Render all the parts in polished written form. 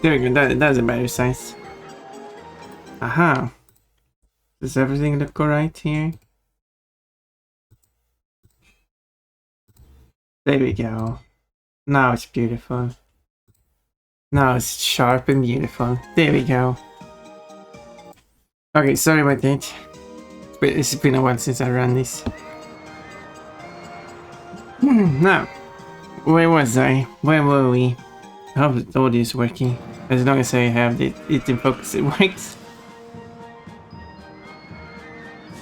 There we go, that's a better size. Aha. Does everything look alright here? There we go. Now it's beautiful. Now it's sharp and beautiful. There we go. Okay, sorry about that. But it's been a while since I ran this. Now, where was I? Where were we? I hope the audio is working. As long as I have it in focus, it works.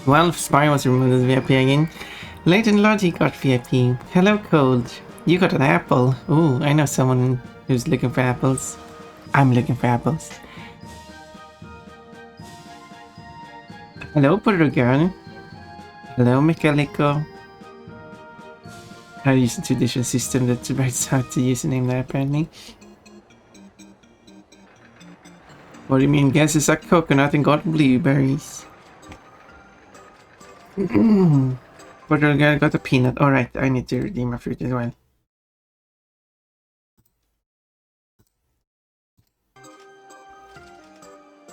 Well, Spy was removed as VIP again. Leighton Logic got VIP. Hello, Cold. You got an apple. Ooh, I know someone who's looking for apples. I'm looking for apples. Hello, Puerto Girl. Hello, Mechanico. I use a traditional system that's very hard to use a name there, apparently. What do you mean? Guesses are coconut and got blueberries. Puerto Girl got a peanut. Alright, I need to redeem my fruit as well.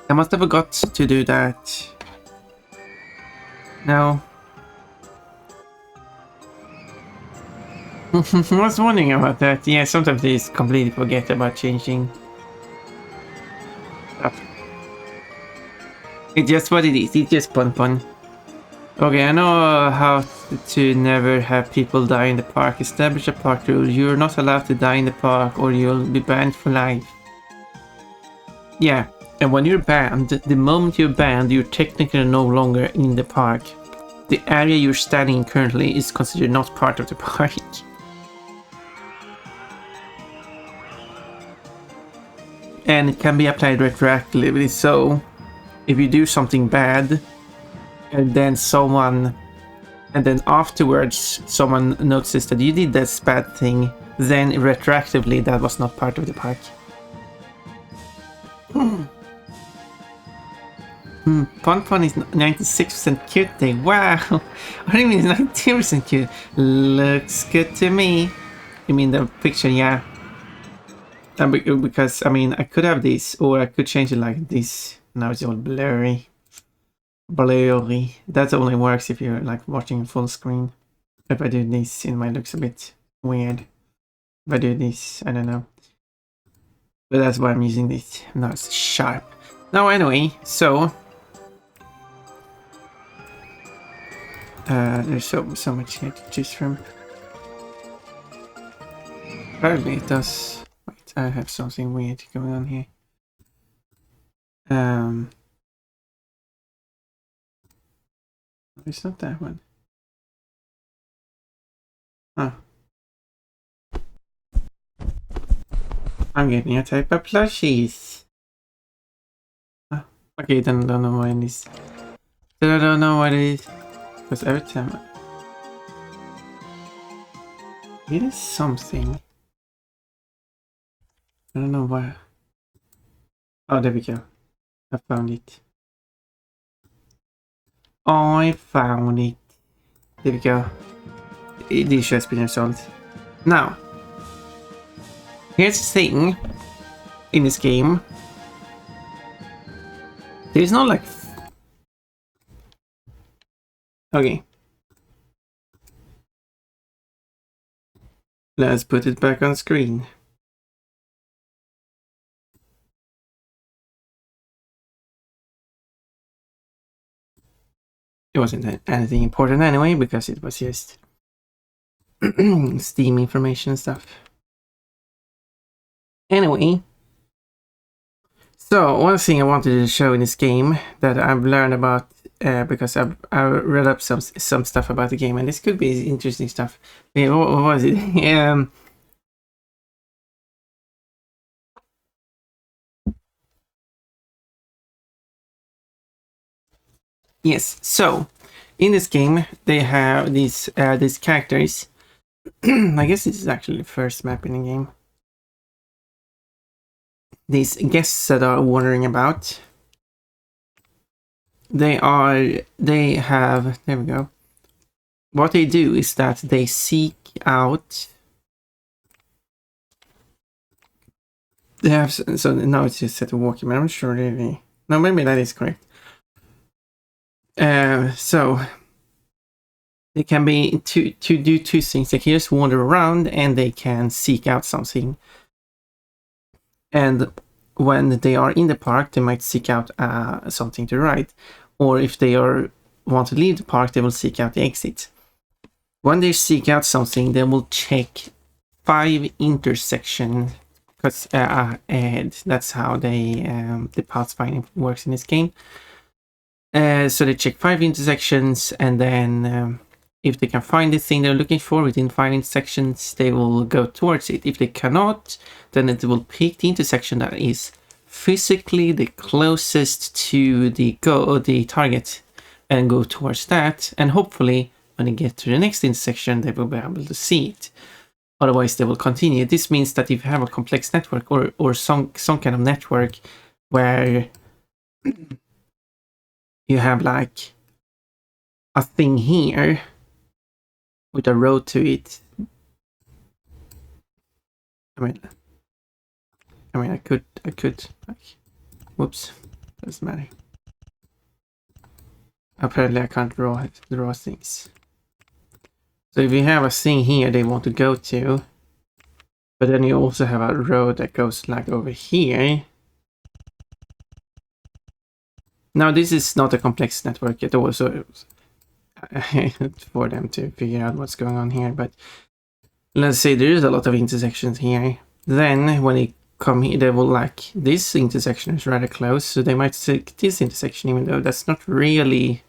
I must have forgot to do that. No. I was wondering about that. Yeah, sometimes they just completely forget about changing stuff. It's just what it is. It's just fun. Okay, I know how to never have people die in the park. Establish a park rule. You're not allowed to die in the park or you'll be banned for life. Yeah, and when you're banned, the moment you're banned, you're technically no longer in the park. The area you're standing in currently is considered not part of the park. And it can be applied retroactively, so if you do something bad and then afterwards someone notices that you did this bad thing, then retroactively that was not part of the park. Pon is 96% cute day. Wow! I think it's 19% cute. Looks good to me. You mean the picture? Yeah. Because I mean, I could have this, or I could change it like this. Now it's all blurry. Blurry. That only works if you're like watching full screen. If I do this, it might look a bit weird. If I do this, I don't know. But that's why I'm using this. Now it's sharp. Now anyway, so there's so much here to choose from. Apparently it does. Wait, I have something weird going on here. It's not that one. Huh. I'm getting a type of plushies. Okay, then I don't know what it is. Then I don't know what it is. Because every time it is something. I don't know why. Oh, there we go. I found it. I found it. There we go. The issue has been resolved. Now, here's the thing in this game. There's no like... Okay. Let's put it back on screen. It wasn't anything important anyway, because it was just Steam information and stuff. Anyway, so one thing I wanted to show in this game that I've learned about, because I read up some stuff about the game, and this could be interesting stuff. Yeah, what was it? Yes, so in this game they have these characters. I guess this is actually the first map in the game. These guests that are wandering about. There we go. What they do is that they seek out They have, so now it's just set to walking, but I'm not sure really. No, maybe that is correct. So they can be to do two things. They can just wander around and they can seek out something. And when they are in the park, they might seek out something to ride. Or if they want to leave the park, they will seek out the exit. When they seek out something, they will check 5 intersections, because ahead. That's how the pathfinding works in this game. So they check 5 intersections, and then if they can find the thing they're looking for within 5 intersections, they will go towards it. If they cannot, then it will pick the intersection that is physically the closest to the target and go towards that. And hopefully, when they get to the next intersection, they will be able to see it. Otherwise, they will continue. This means that if you have a complex network or some kind of network where you have like a thing here with a road to it. I mean, I could like, whoops, doesn't matter. Apparently, I can't draw things. So if you have a thing here they want to go to, but then you also have a road that goes like over here. Now this is not a complex network at all, so for them to figure out what's going on here, but let's say there is a lot of intersections here. Then when they come here, they will like, this intersection is rather close, so they might take this intersection, even though that's not really.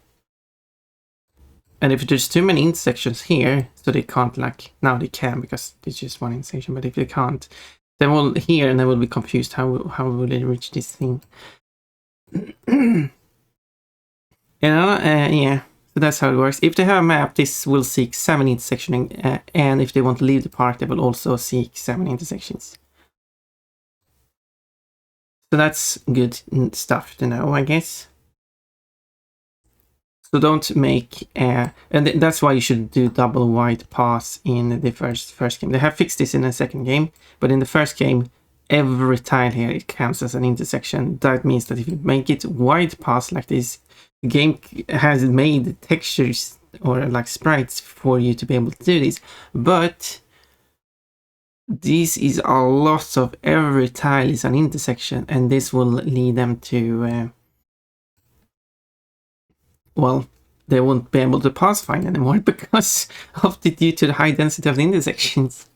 And if there's too many intersections here, so they can't like, now they can because it's just one intersection, but if they can't, then we'll here and they will be confused. How will they reach this thing? Yeah, so that's how it works. If they have a map, this will seek 7 intersections, and if they want to leave the park, they will also seek 7 intersections. So that's good stuff to know, I guess. So don't make, and that's why you should do double wide paths in the first game. They have fixed this in the second game, but in the first game, every tile here, it counts as an intersection. That means that if you make it wide paths like this, the game has made textures or like sprites for you to be able to do this. But this is a lot of every tile is an intersection, and this will lead them to well, they won't be able to pathfind anymore because of due to the high density of the intersections.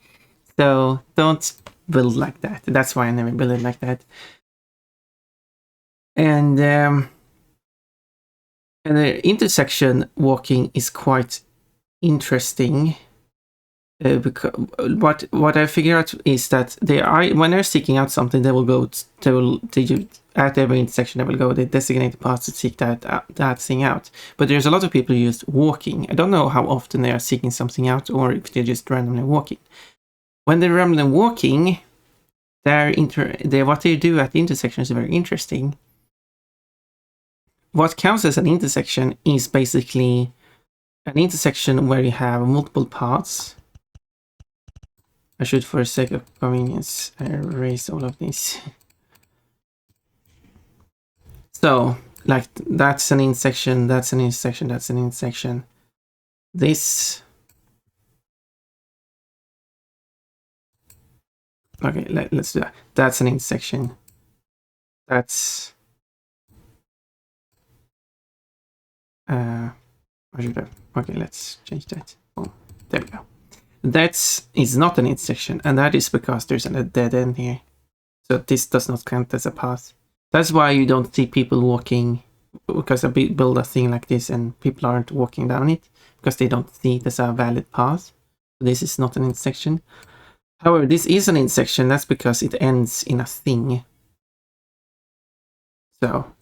So don't build like that. That's why I never build it like that. And the intersection walking is quite interesting. Because what I figure out is that when they're seeking out something, they will go. At every intersection, they will go. They designate the paths to seek that thing out. But there's a lot of people just walking. I don't know how often they are seeking something out, or if they're just randomly walking. When they're randomly walking, what they do at the intersection is very interesting. What counts as an intersection is basically an intersection where you have multiple paths. I should, for the sake of convenience, erase all of these. So, like, that's an intersection, that's an intersection, that's an intersection. This. Okay, let's do that. That's an intersection. That's. Okay, let's change that. Oh, there we go. That is not an intersection, and that is because there's a dead end here. So this does not count as a path. That's why you don't see people walking, because I build a thing like this and people aren't walking down it, because they don't see it as a valid path. This is not an intersection. However, this is an intersection, that's because it ends in a thing. So.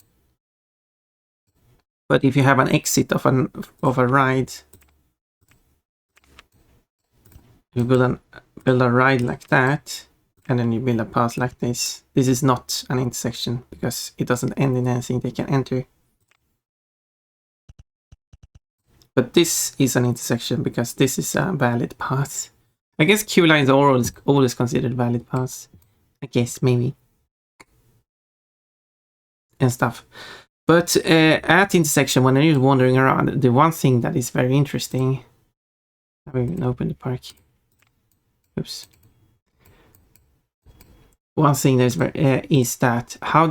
But if you have an exit of a ride, you build a ride like that, and then you build a path like this. This is not an intersection because it doesn't end in anything they can enter. But this is an intersection because this is a valid path. I guess queue lines are always considered valid paths. I guess, maybe. and stuff. But at the intersection, when you're wandering around, the one thing that is very interesting. I haven't even opened the park. Oops. One thing that is that how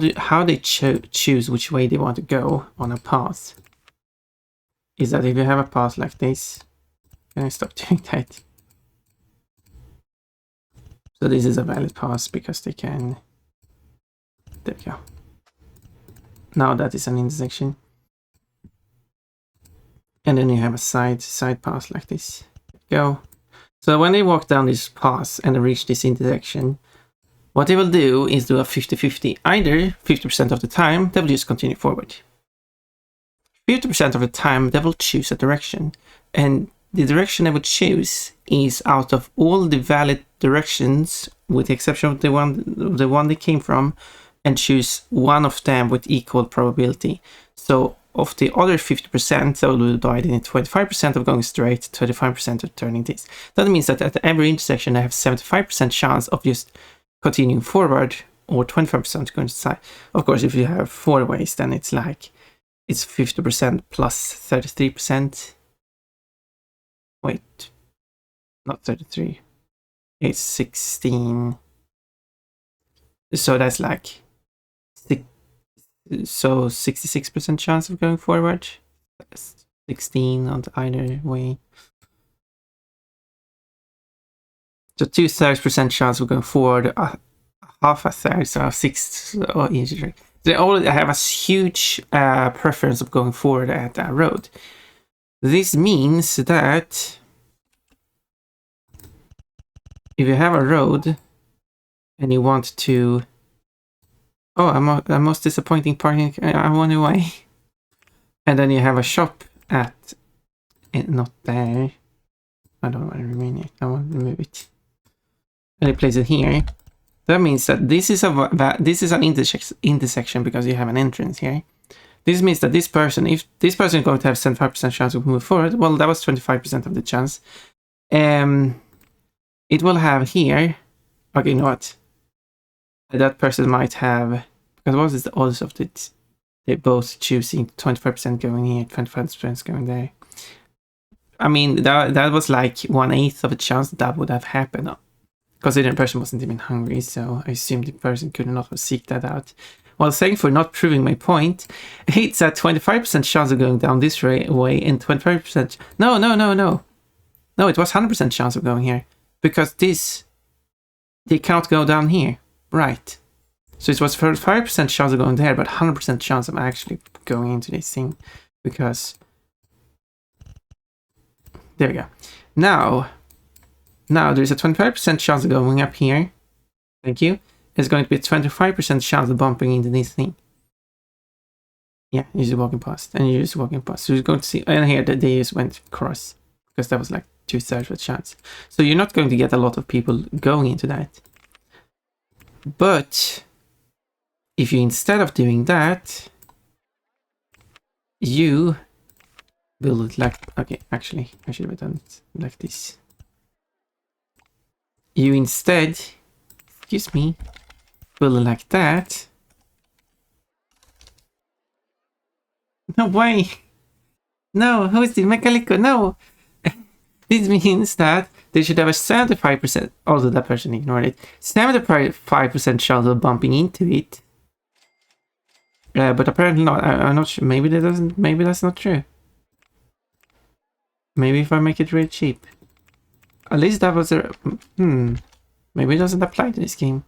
they choose which way they want to go on a path. Is that if you have a path like this, can I stop doing that? So this is a valid path because they can. There we go. Now that is an intersection. And then you have a side path like this. Go. So when they walk down this path and reach this intersection, what they will do is do a 50-50. Either 50% of the time, they will just continue forward. 50% of the time, they will choose a direction. And the direction they would choose is out of all the valid directions, with the exception of the one they came from, and choose one of them with equal probability. So of the other 50%, they will be divided into 25% of going straight, 25% of turning this. That means that at every intersection, I have 75% chance of just continuing forward, or 25% going to the side. Of course, if you have 4 ways, then it's like, it's 50% plus 33%. Wait, not 33. It's 16. So that's like, so 66% chance of going forward. 16 on either way. So 2/3% chance of going forward, half a third, so 6 or easier. They all have a huge preference of going forward at a road. This means that if you have a road and you want to, oh, I'm a most disappointing parking. I wonder why. And then you have a shop at, not there. I don't want to remain it. I want to move it. And you place it here. That means that this is an intersection because you have an entrance here. This means that this person, if this person is going to have 75% chance of move forward, well, that was 25% of the chance. It will have here. Okay, you know what? That person might have, because what is the odds of it? They both choosing 25% going here, 25% going there. I mean, that was like 1/8 of a chance that would have happened. Considering the person wasn't even hungry, so I assume the person could not have seeked that out. Well, thanks for not proving my point. It's a 25% chance of going down this way and 25%. No. No, it was 100% chance of going here. Because this, they can't go down here. Right. So it was 35% chance of going there, but 100% chance of actually going into this thing. Because, there we go. Now there's a 25% chance of going up here. Thank you. There's going to be a 25% chance of bumping into this thing. Yeah, you're just walking past. And you're just walking past. So you're going to see, and here they just went across. Because that was like 2/3 of a chance. So you're not going to get a lot of people going into that. But if you, instead of doing that, you build it like, okay, actually, I should have done it like this. You instead, excuse me, build it like that. No way! No, who is the Mechalico? No! This means that they should have a 75%, although that person ignored it, 75% chance of bumping into it. But apparently not. I'm not sure. Maybe that's not true. Maybe if I make it really cheap. At least that was a... Maybe it doesn't apply to this game.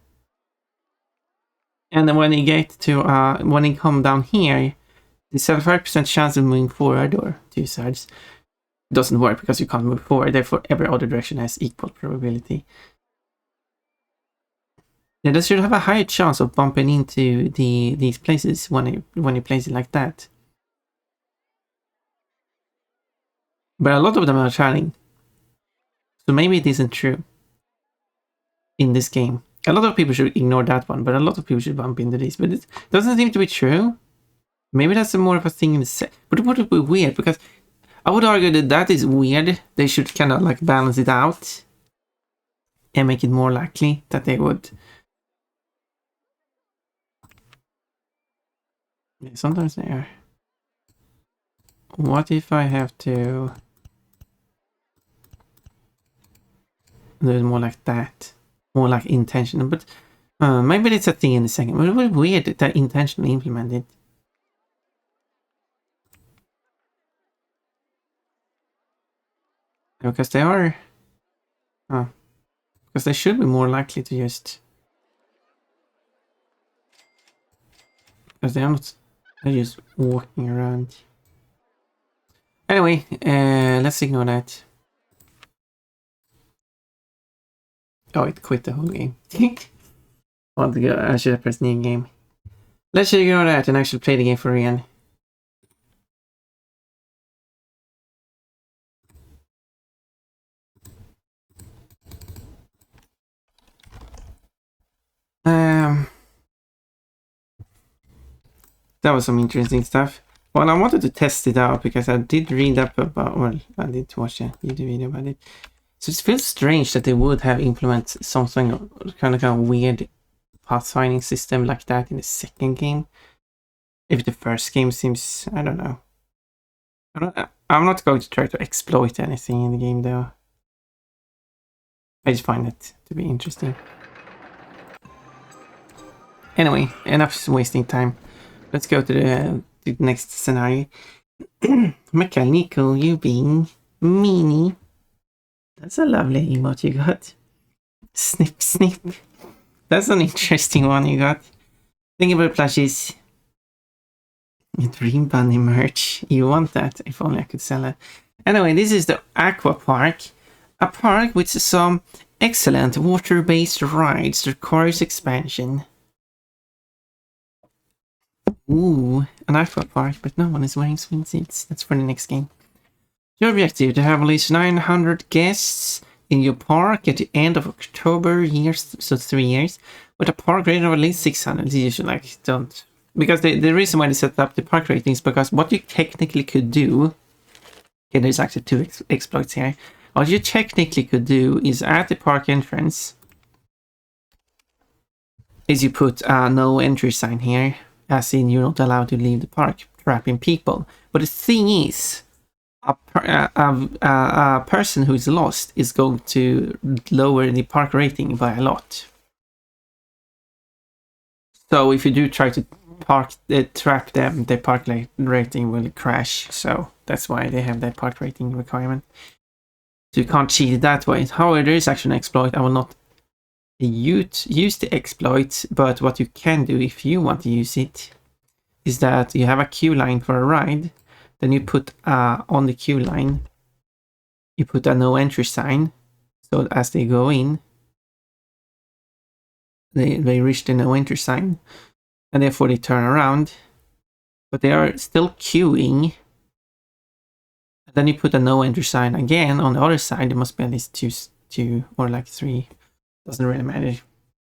And then when you get to... when you come down here, the 75% chance of moving forward, or 2/3, doesn't work because you can't move forward. Therefore, every other direction has equal probability. Yeah, they should have a higher chance of bumping into these places when you place it like that. But a lot of them are turning. So maybe it isn't true in this game. A lot of people should ignore that one, but a lot of people should bump into these. But it doesn't seem to be true. Maybe that's more of a thing in the set. But it would be weird, because I would argue that that is weird. They should kind of like balance it out and make it more likely that they would. Yeah, sometimes they are. What if I have to do it more like that? More like intentional, but maybe it's a thing in the second. But it was weird that intentionally implemented. Because they are... because they should be more likely to just... Because they are not... They're just walking around. Anyway, let's ignore that. Oh, it quit the whole game. Want to go? I should have pressed new game. Let's ignore that and actually play the game for real. That was some interesting stuff. Well, I wanted to test it out because I did read up about, well, I did watch a YouTube video about it. So it feels strange that they would have implemented something kind of weird pathfinding system like that in the second game. If the first game seems, I don't know. I'm not going to try to exploit anything in the game though. I just find it to be interesting. Anyway, enough wasting time. Let's go to the next scenario. Mechanical, you being meanie. That's a lovely emote you got. Snip, snip. That's an interesting one you got. Think about plushies. Dream Bunny merch. You want that? If only I could sell it. Anyway, this is the Aqua Park. A park with some excellent water-based rides that requires expansion. Ooh, an Aqua Park, but no one is wearing swimsuits. That's for the next game. Your objective to have at least 900 guests in your park at the end of October, so 3 years, with a park rating of at least 600. You should don't, because the reason why they set up the park rating is because what you technically could do. Okay, there's actually two exploits here. What you technically could do is at the park entrance, is you put a no entry sign here, as in you're not allowed to leave the park, trapping people. But the thing is, a person who is lost is going to lower the park rating by a lot. So if you do try to trap them, the park rating will crash. So that's why they have that park rating requirement. So you can't cheat it that way. However, there is actually an exploit. I will not use the exploit, but what you can do if you want to use it is that you have a queue line for a ride. Then you put on the queue line, you put a no entry sign. So as they go in, they reach the no entry sign, and therefore they turn around. But they are still queuing. And then you put a no entry sign again on the other side. There must be at least two or like 3. Doesn't really matter.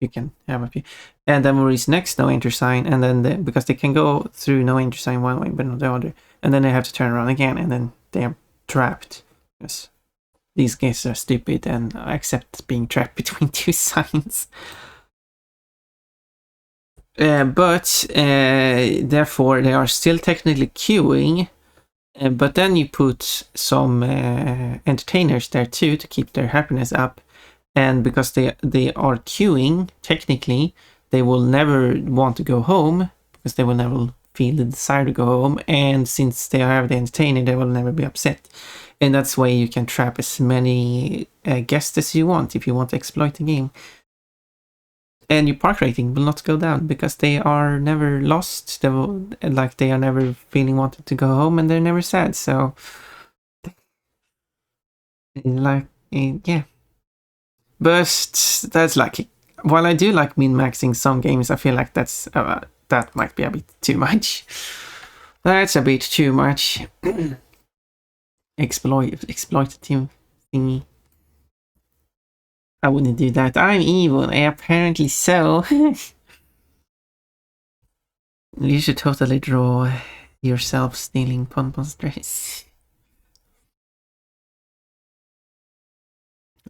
You can have a few. And then we'll reach next no entry sign, and then because they can go through no entry sign one way but not the other, and then they have to turn around again, and then they are trapped. Because these guys are stupid and accept being trapped between 2 signs. But therefore they are still technically queuing, but then you put some entertainers there too to keep their happiness up. And because they are queuing, technically, they will never want to go home, because they will never feel the desire to go home. And since they have the entertainer, they will never be upset. And that's why you can trap as many guests as you want if you want to exploit the game. And your park rating will not go down because they are never lost. They are never feeling wanted to go home, and they're never sad. So, yeah. But that's like, while I do like min-maxing some games, I feel like that might be a bit too much. That's a bit too much. Exploitative thingy. I wouldn't do that. I'm evil. Apparently so. You should totally draw yourself stealing Ponpon's dress.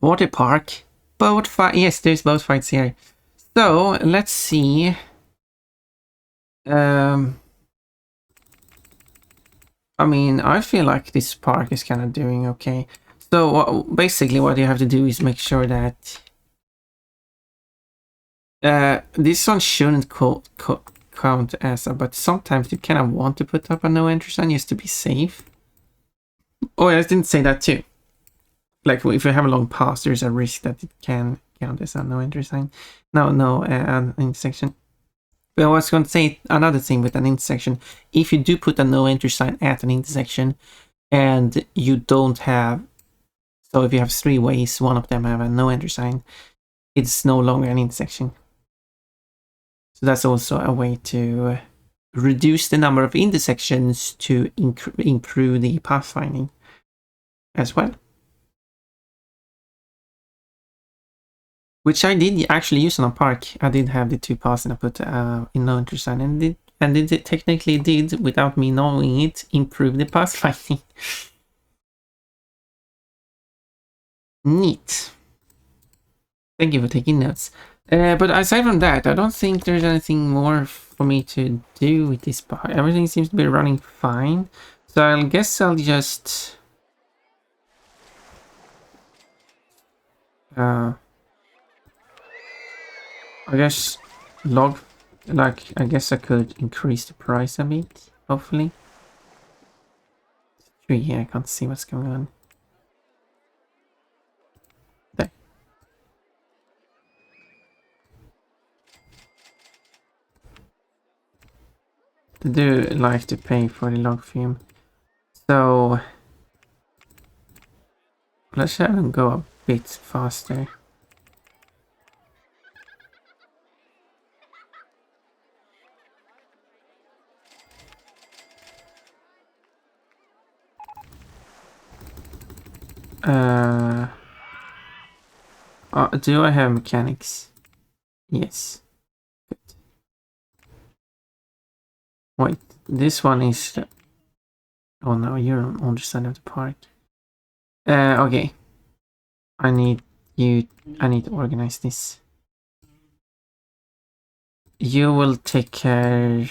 Water park. Boat fight. Yes, there's boat fights here. So let's see. I mean, I feel like this park is kind of doing okay. So basically what you have to do is make sure that this one shouldn't count as a, but sometimes you kind of want to put up a no entry sign just to be safe. Oh, I didn't say that too. Like if you have a long pass, there's a risk that it can count as a no entry sign. No, an intersection. But I was going to say another thing with an intersection. If you do put a no entry sign at an intersection and you don't have, so if you have 3 ways, one of them have a no entry sign, it's no longer an intersection. So that's also a way to reduce the number of intersections to improve the pathfinding as well. Which I did actually use on a park. I did have the 2 paths and I put in no entry sign, and it technically did, without me knowing it, improve the pathfinding. Neat. Thank you for taking notes. But aside from that, I don't think there's anything more for me to do with this part. Everything seems to be running fine. So I guess I'll just... I guess I guess I could increase the price a bit, hopefully. 3 here, I can't see what's going on. There. They do like to pay for the log fume. So let's have them go a bit faster. Do I have mechanics? Yes. Good. Wait, this one is... Oh no, you're on the other side of the park. Okay. I need to organize this. You will take care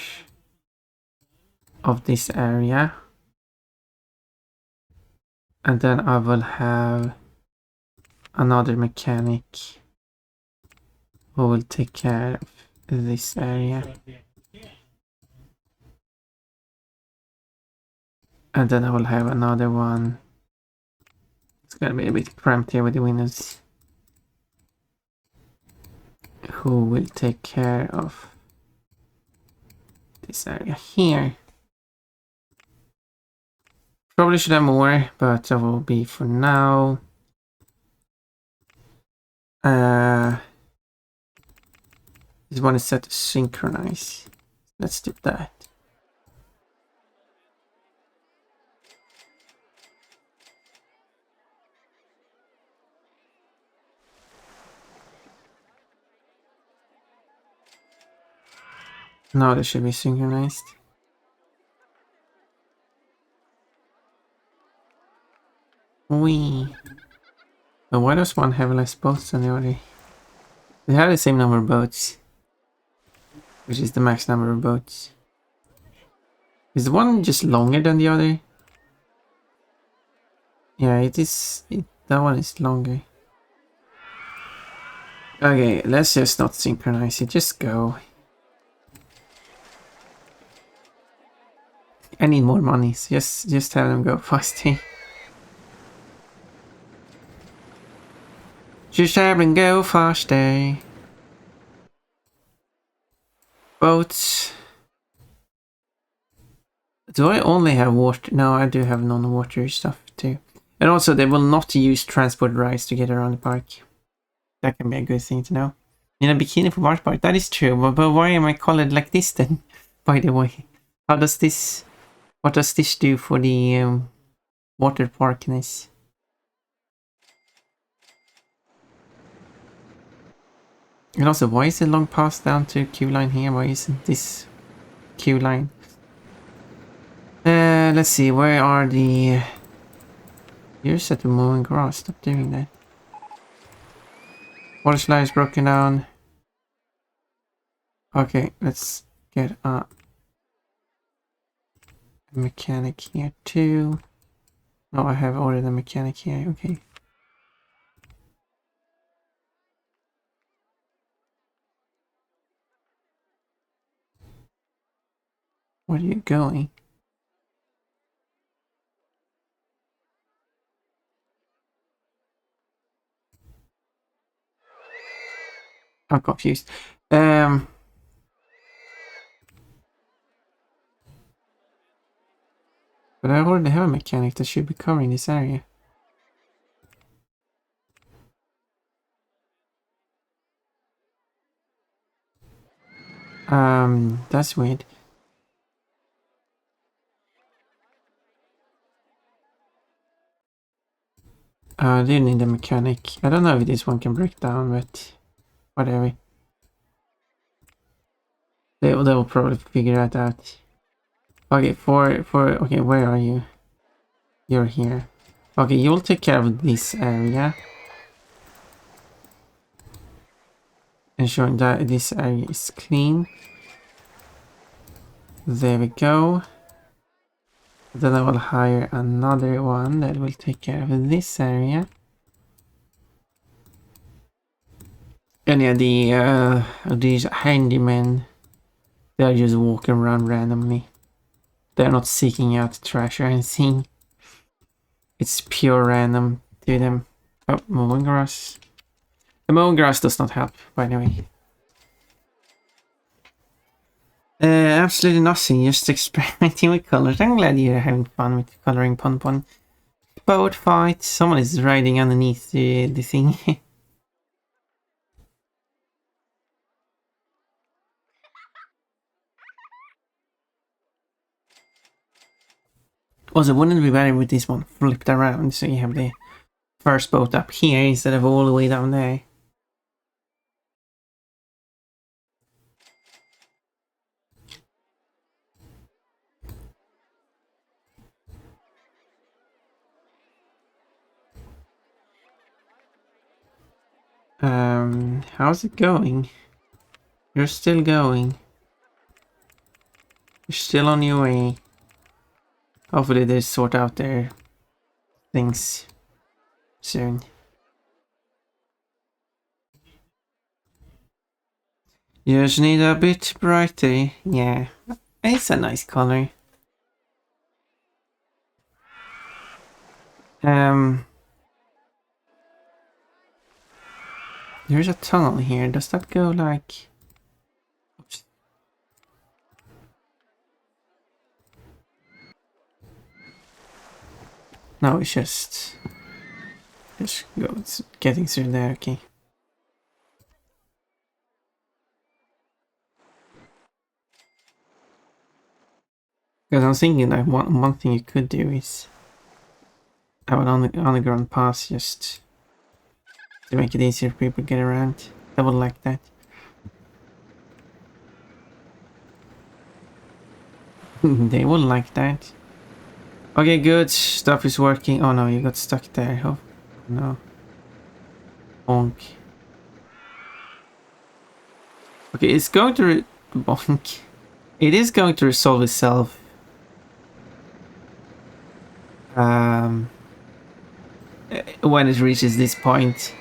of this area. And then I will have another mechanic who will take care of this area. And then I will have another one. It's gonna be a bit cramped here with the windows. Who will take care of this area here. Probably should have more, but that will be for now. This one is set to synchronize. Let's do that. Now they should be synchronized. Wee. But why does one have less boats than the other? They have the same number of boats, which is the max number of boats. Is one just longer than the other? Yeah, it is. That one is longer. Okay, let's just not synchronize it. Just go. I need more money. So just have them go faster. Just have them go faster. Boats. Do I only have water? No, I do have non-water stuff too. And also, they will not use transport rides to get around the park. That can be a good thing to know. In a bikini for water park, that is true. But why am I colored like this then? By the way, how does this? What does this do for the water parkness? And also, why is the long pass down to queue line here? Why isn't this queue line? Let's see, where are the... You're set to mowing grass, stop doing that. Water slide is broken down. Okay, let's get A mechanic here too. No, I have ordered a mechanic here. Okay. Where are you going? I'm confused. But I already have a mechanic that should be covering this area. That's weird. I do need a mechanic. I don't know if this one can break down, but whatever. They'll probably figure that out. Okay, okay, where are you? You're here. Okay, you'll take care of this area. Ensuring that this area is clean. There we go. Then I will hire another one that will take care of this area. And yeah, these handymen, they're just walking around randomly. They're not seeking out trash or anything. It's pure random to them. Oh, mowing grass. The mowing grass does not help, by the way. Absolutely nothing, just experimenting with colors. I'm glad you're having fun with coloring Pon. Boat fight. Someone is riding underneath the thing. Also, wouldn't it be better with this one flipped around so you have the first boat up here instead of all the way down there? How's it going? You're still going. You're still on your way. Hopefully they sort out their things soon. You just need a bit brighter. Yeah, it's a nice color. There's a tunnel here. Does that go like... Oops. No, it's just go. It's getting through there. Okay. Because I'm thinking that one thing you could do is have an underground pass just to make it easier for people to get around. I would like that. They would like that. Okay, good. Stuff is working. Oh no, you got stuck there. Oh no. Bonk. Okay, it's going to bonk. It is going to resolve itself. When it reaches this point,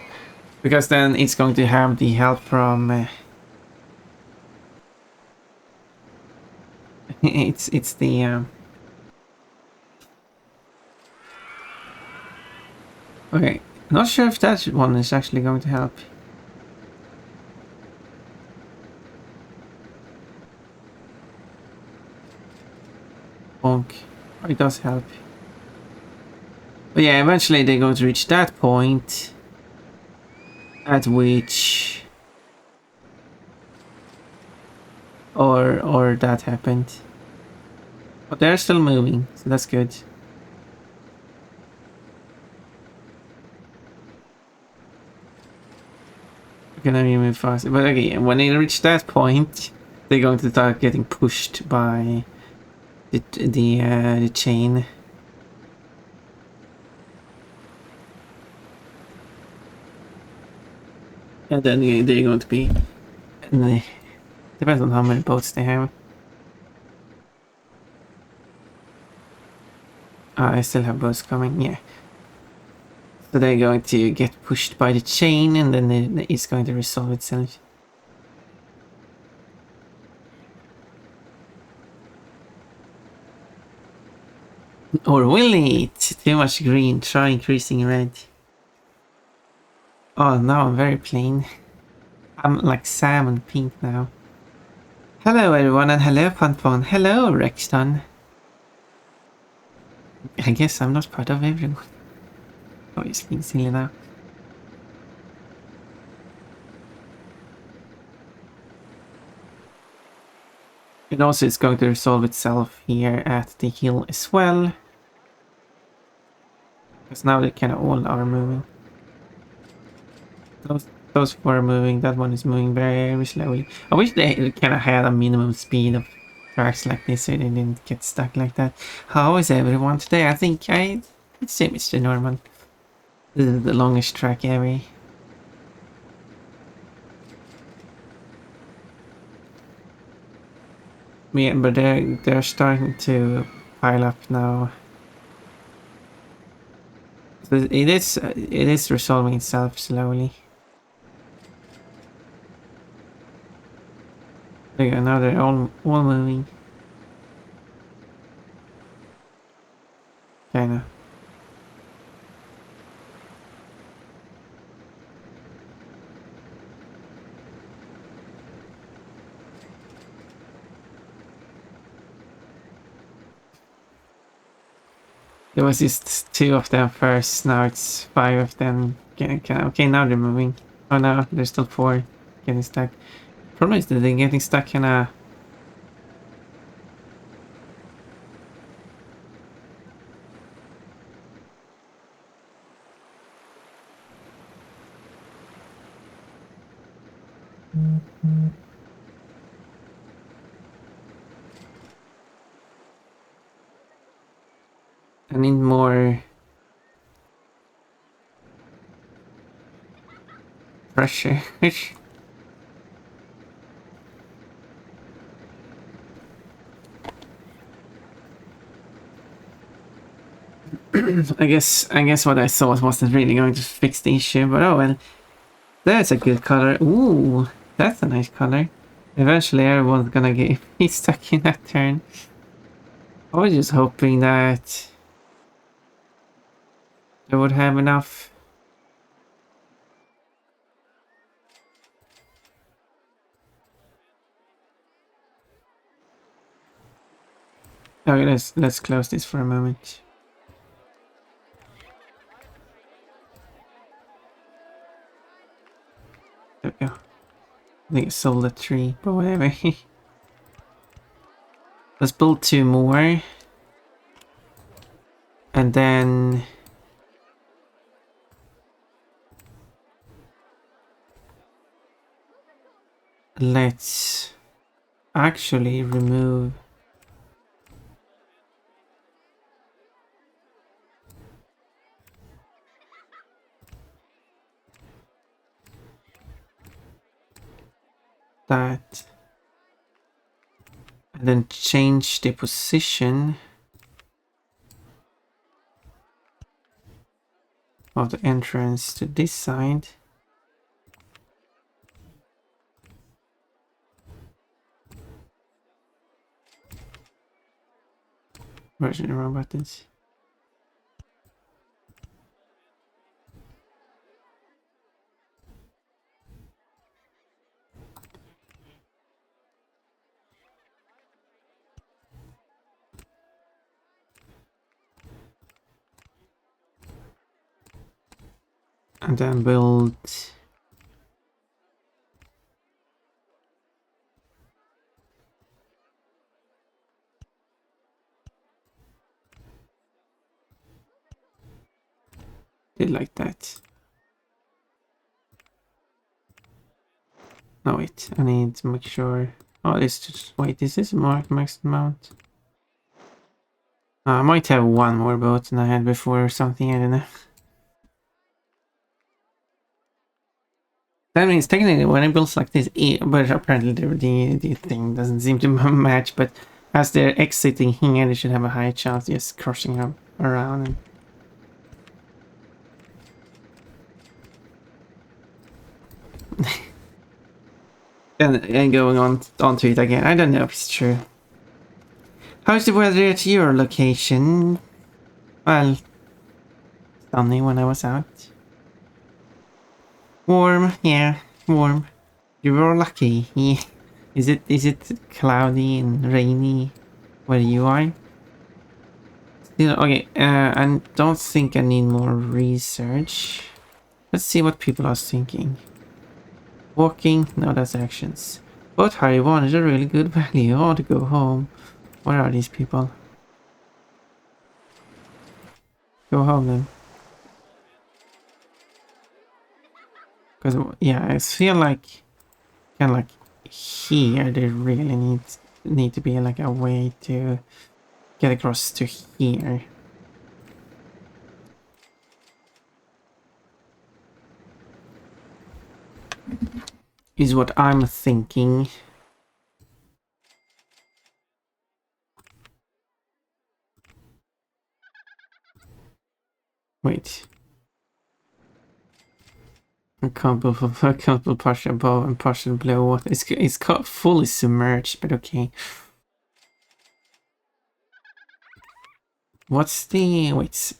because then it's going to have the help from it's the okay, not sure if that one is actually going to help. Bonk. It does help. But yeah, eventually they're going to reach that point at which or that happened. But they're still moving, so that's good. Okay, now you move faster. But okay, when they reach that point, they're going to start getting pushed by the chain. And then they're going to be... Depends on how many boats they have. I still have boats coming, yeah. So they're going to get pushed by the chain and then it's going to resolve itself. Or will it? Too much green, try increasing red. Oh, now I'm very plain. I'm like salmon pink now. Hello everyone and hello Ponpon. Hello Rexton. I guess I'm not part of everyone. Oh, it's being silly now. And also it's going to resolve itself here at the hill as well. Because now they kind of all are moving. Those four are moving, that one is moving very slowly. I wish they kind of had a minimum speed of tracks like this so they didn't get stuck like that. How is everyone today? I think I'd say Mr. Norman. This is the longest track ever. Yeah, but they're starting to pile up now. So it is resolving itself slowly. There you go, now they're all moving. Kinda. There was just two of them first, now it's five of them. Okay, now they're moving. Oh no, there's still four getting stuck. Problem is that they're getting stuck kinda... I need more pressure. I guess what I thought wasn't really going to fix the issue, but oh well. That's a good color. Ooh, that's a nice color. Eventually everyone's gonna get be stuck in that turn. I was just hoping that they would have enough. Okay, let's close this for a moment. There we go. I think I sold a tree, but whatever. Let's build two more. And then... let's actually remove... that. And then change the position of the entrance to this side. Where's the wrong buttons? And then build... did like that. No wait, I need to make sure... oh, it's just... wait, is this mark max amount? I might have one more boat than I had before or something, I don't know. That means technically when it builds like this, but apparently the thing doesn't seem to match, but as they're exiting here, they should have a high chance of just crushing them. around. And going onto it again. I don't know if it's true. How's the weather at your location? Well, sunny when I was out. Warm, yeah, warm. You were lucky. Yeah. Is it cloudy and rainy where you are? Still okay. I don't think I need more research. Let's see what people are thinking. Walking, no, that's actions. But Harry wanted a really good value. I want to go home. Where are these people? Go home then. Because yeah, I feel like kind of like here there really need to be like a way to get across to here. Is what I'm thinking. Wait. I can't push above and partial below. It's fully submerged, but okay. What's the wait? So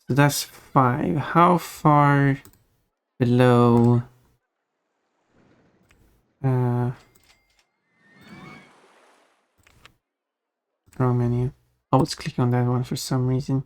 that's 5. How far below? Draw menu. Oh, let's click on that one for some reason.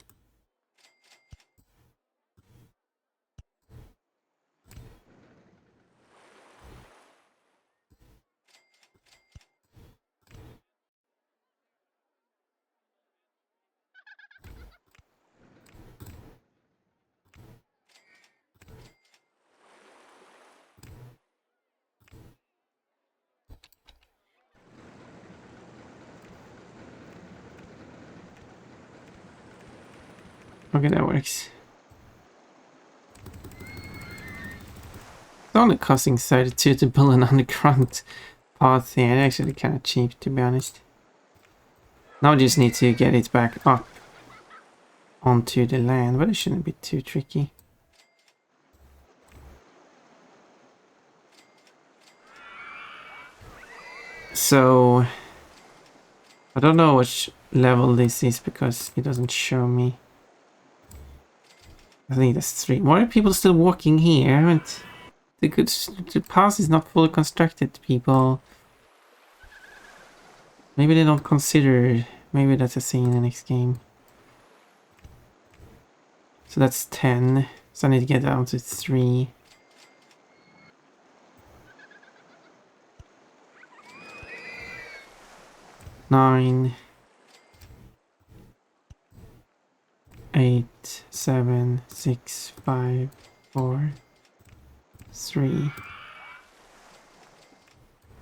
Okay, that works. The only costing side to build an underground path here. It's actually kind of cheap, to be honest. Now I just need to get it back up onto the land, but it shouldn't be too tricky. So I don't know which level this is because it doesn't show me. I think that's 3. Why are people still walking here? I haven't... The path is not fully constructed, people. Maybe they don't consider... Maybe that's a thing in the next game. So that's 10. So I need to get down to 3. Nine, 8, 7, 6, 5, 4, 3.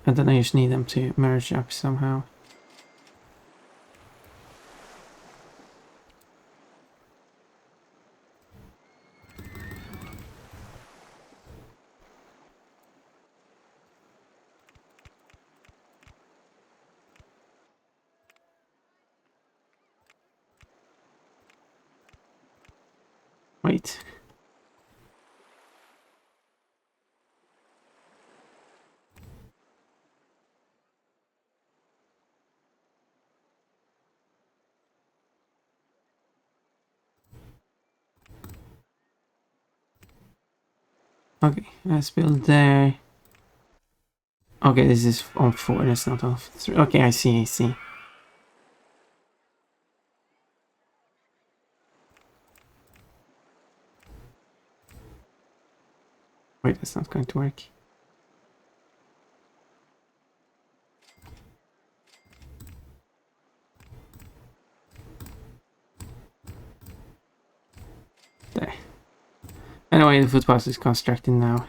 And then I just need them to merge up somehow. Wait. Okay, let's build there. Okay, this is on 4, that's not on 3. Okay, I see. Wait, that's not going to work. There. Anyway, the footpath is constructed now.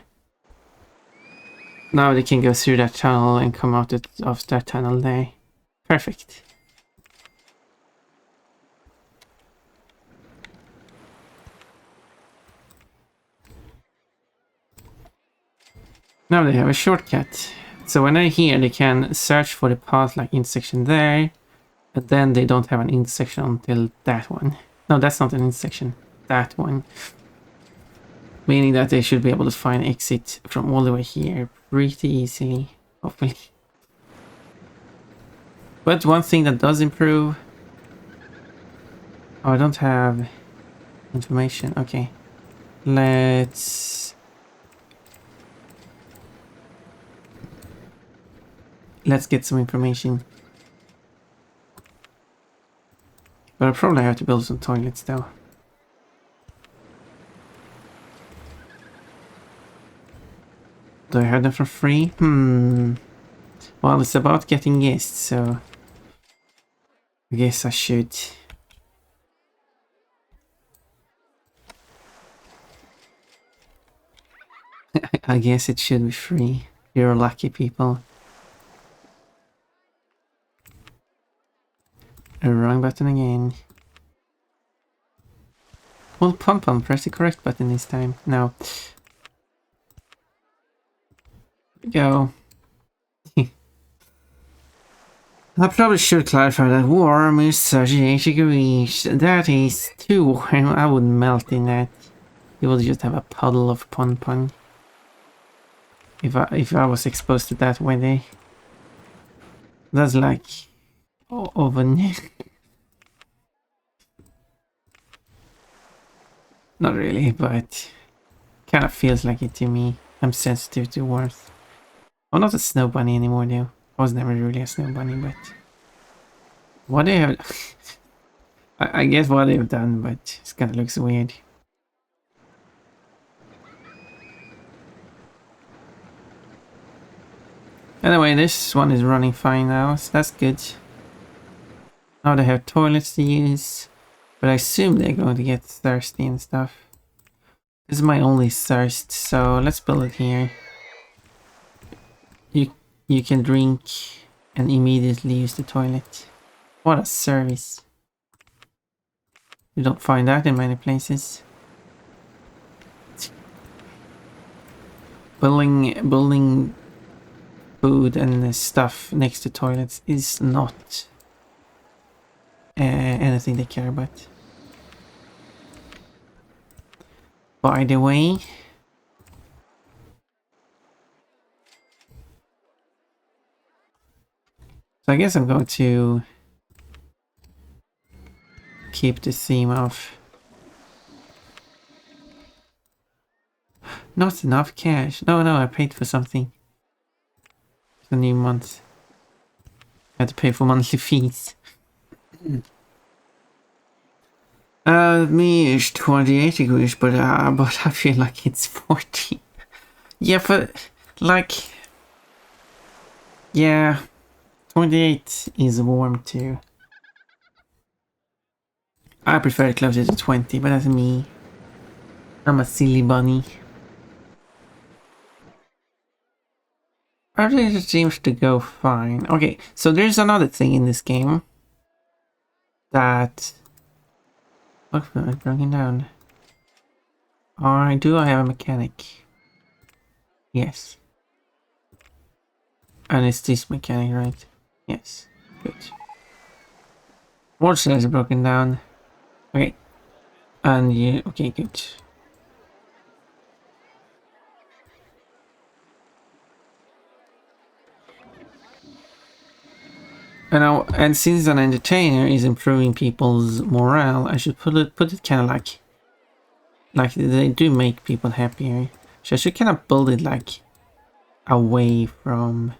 Now they can go through that tunnel and come out of that tunnel there. Perfect. Now they have a shortcut So when they're here, they can search for the path like intersection there, but then they don't have an intersection until that one. No, that's not an intersection. That one. Meaning that they should be able to find exit from all the way here pretty easily, hopefully. But one thing that does improve... Oh, I don't have information. Okay. Let's get some information. But I probably have to build some toilets though. Do I have them for free? Well, it's about getting guests, so I guess I should. I guess it should be free. You're lucky people. Wrong button again. Well, Pom-Pom, press the correct button this time. No. Go. I probably should clarify that warm is 38 degrees. That is too warm. I would melt in that. You would just have a puddle of Pon-Pon. If I was exposed to that weather. That's like oven. Not really, but kind of feels like it to me. I'm sensitive to warmth. I'm not a snow bunny anymore though. I was never really a snow bunny, but what they have I guess what they've done, but it kind of looks weird. Anyway, this one is running fine now, so that's good. Now they have toilets to use, but I assume they're going to get thirsty and stuff. This is my only thirst, so let's build it here. You can drink and immediately use the toilet. What a service. You don't find that in many places. Building food and stuff next to toilets is not anything they care about. By the way, so I guess I'm going to keep the theme of not enough cash. No, I paid for something. It's a new month. I had to pay for monthly fees. Me is 28 degrees, but I feel like it's 40. Yeah, but like, yeah, 28 is warm too. I prefer it closer to 20, but that's me. I'm a silly bunny. Everything seems to go fine. Okay, so there's another thing in this game that... Look, I'm broken down. Do I have a mechanic? Yes. And it's this mechanic, right? Yes. Good. Water cells are broken down. Okay. And yeah, okay, good. And since an entertainer is improving people's morale, I should put it kind of like they do make people happier. So I should kind of build it like away from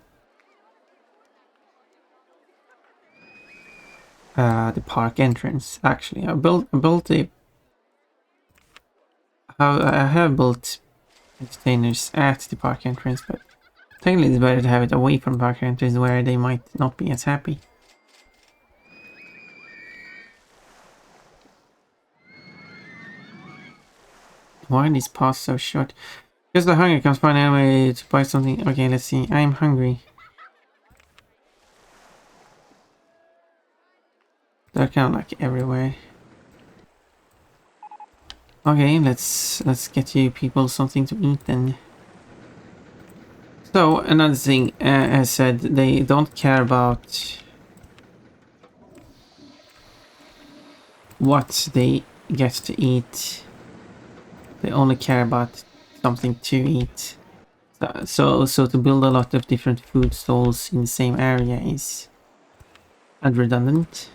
the park entrance. Actually, I have built entertainers at the park entrance, but technically it's better to have it away from park entrance where they might not be as happy. Why are these paths so short? Because the hunger comes by anyway to buy something. Okay, let's see. I'm hungry. They're kind of like everywhere. Okay, let's get you people something to eat then. So another thing, as said, they don't care about what they get to eat. They only care about something to eat. So to build a lot of different food stalls in the same area is redundant.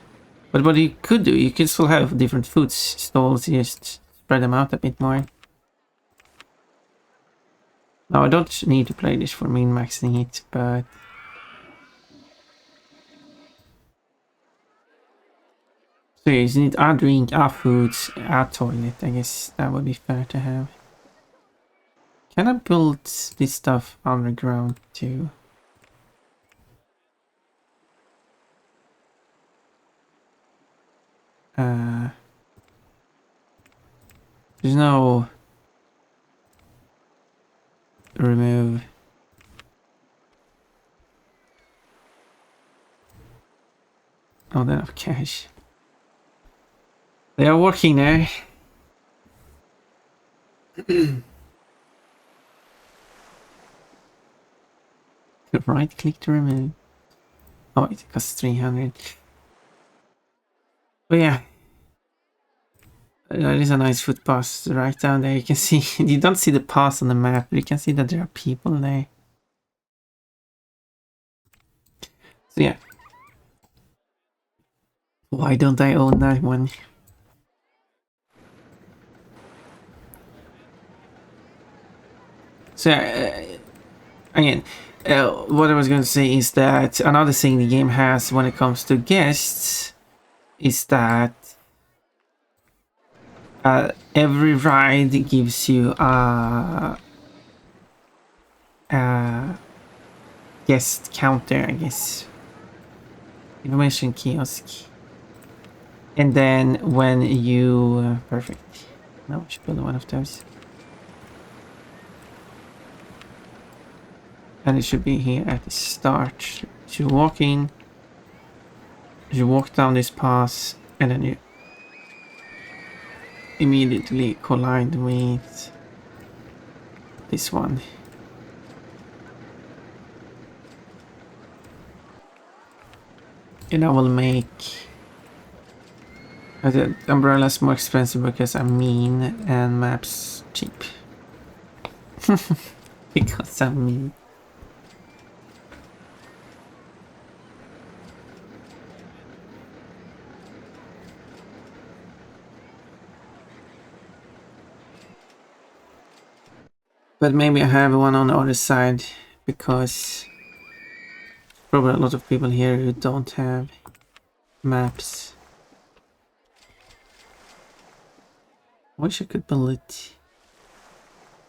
But what you could do, you could still have different food stalls, just spread them out a bit more. Now I don't need to play this for min-maxing it, but so you just need a drink, a food, a toilet. I guess that would be fair to have. Can I build this stuff underground too? There's no remove. Oh, they have cash. They are working there. Right click to remove. Oh, it costs 300. But yeah. There is a nice footpath right down there. You can see, you don't see the path on the map, but you can see that there are people there. So yeah. Why don't I own that one? So again, what I was going to say is that another thing the game has when it comes to guests is that every ride gives you a guest counter, I guess. Information kiosk. And then when you... perfect. Now we should build one of those. And it should be here at the start. You walk in. You walk down this path. And then you immediately collide with this one. And I will make the umbrellas more expensive because I'm mean and maps cheap. Because I'm mean. But maybe I have one on the other side because probably a lot of people here who don't have maps. I wish I could build it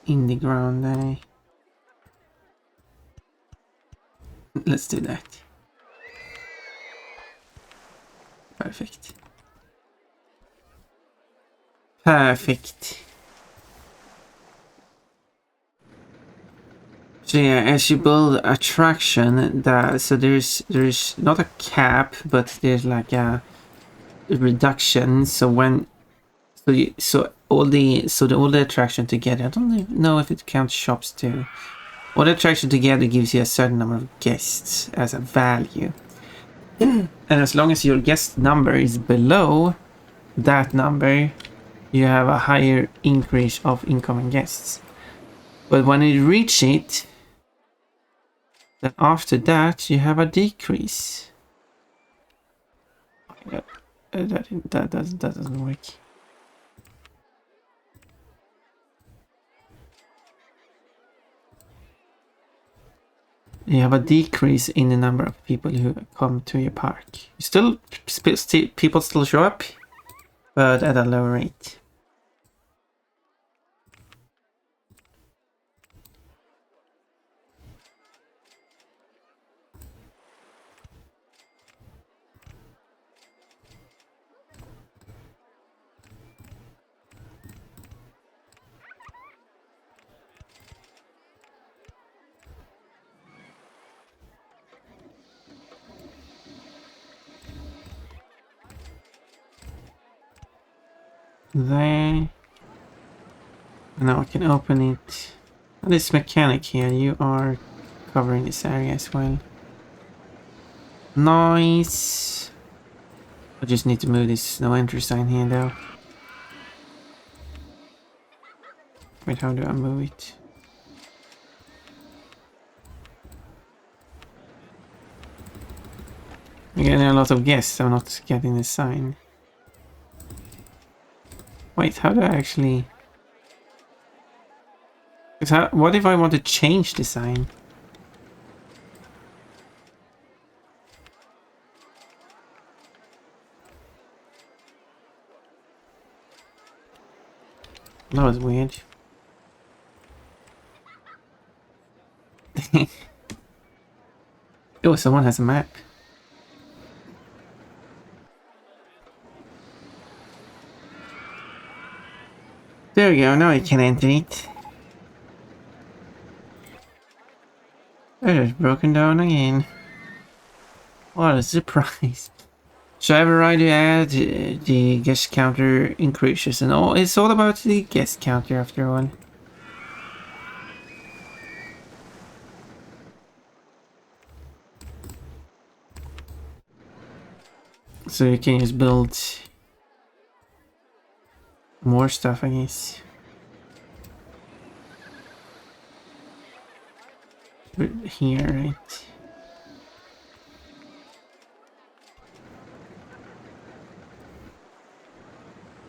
in the ground there. Let's do that. Perfect. Perfect. So yeah, as you build attraction, so there's not a cap, but there's like a reduction. So when all the attraction together, I don't even know if it counts shops too. All the attraction together gives you a certain number of guests as a value. And as long as your guest number is below that number, you have a higher increase of incoming guests. But when you reach it, then after that you have a decrease. That doesn't work. You have a decrease in the number of people who come to your park. People still show up, but at a lower rate. There. Now I can open it. This mechanic here, you are covering this area as well. Nice. I just need to move this no entry sign here though. Wait, how do I move it? I'm getting a lot of guests, I'm not getting the sign. Wait, how do I actually... What if I want to change the sign? That was weird. Oh, someone has a map. There we go, now I can enter it. It is broken down again. What a surprise. So every ride you add, the guest counter increases, and it's all about the guest counter after all. So you can just build more stuff, I guess. Here, right?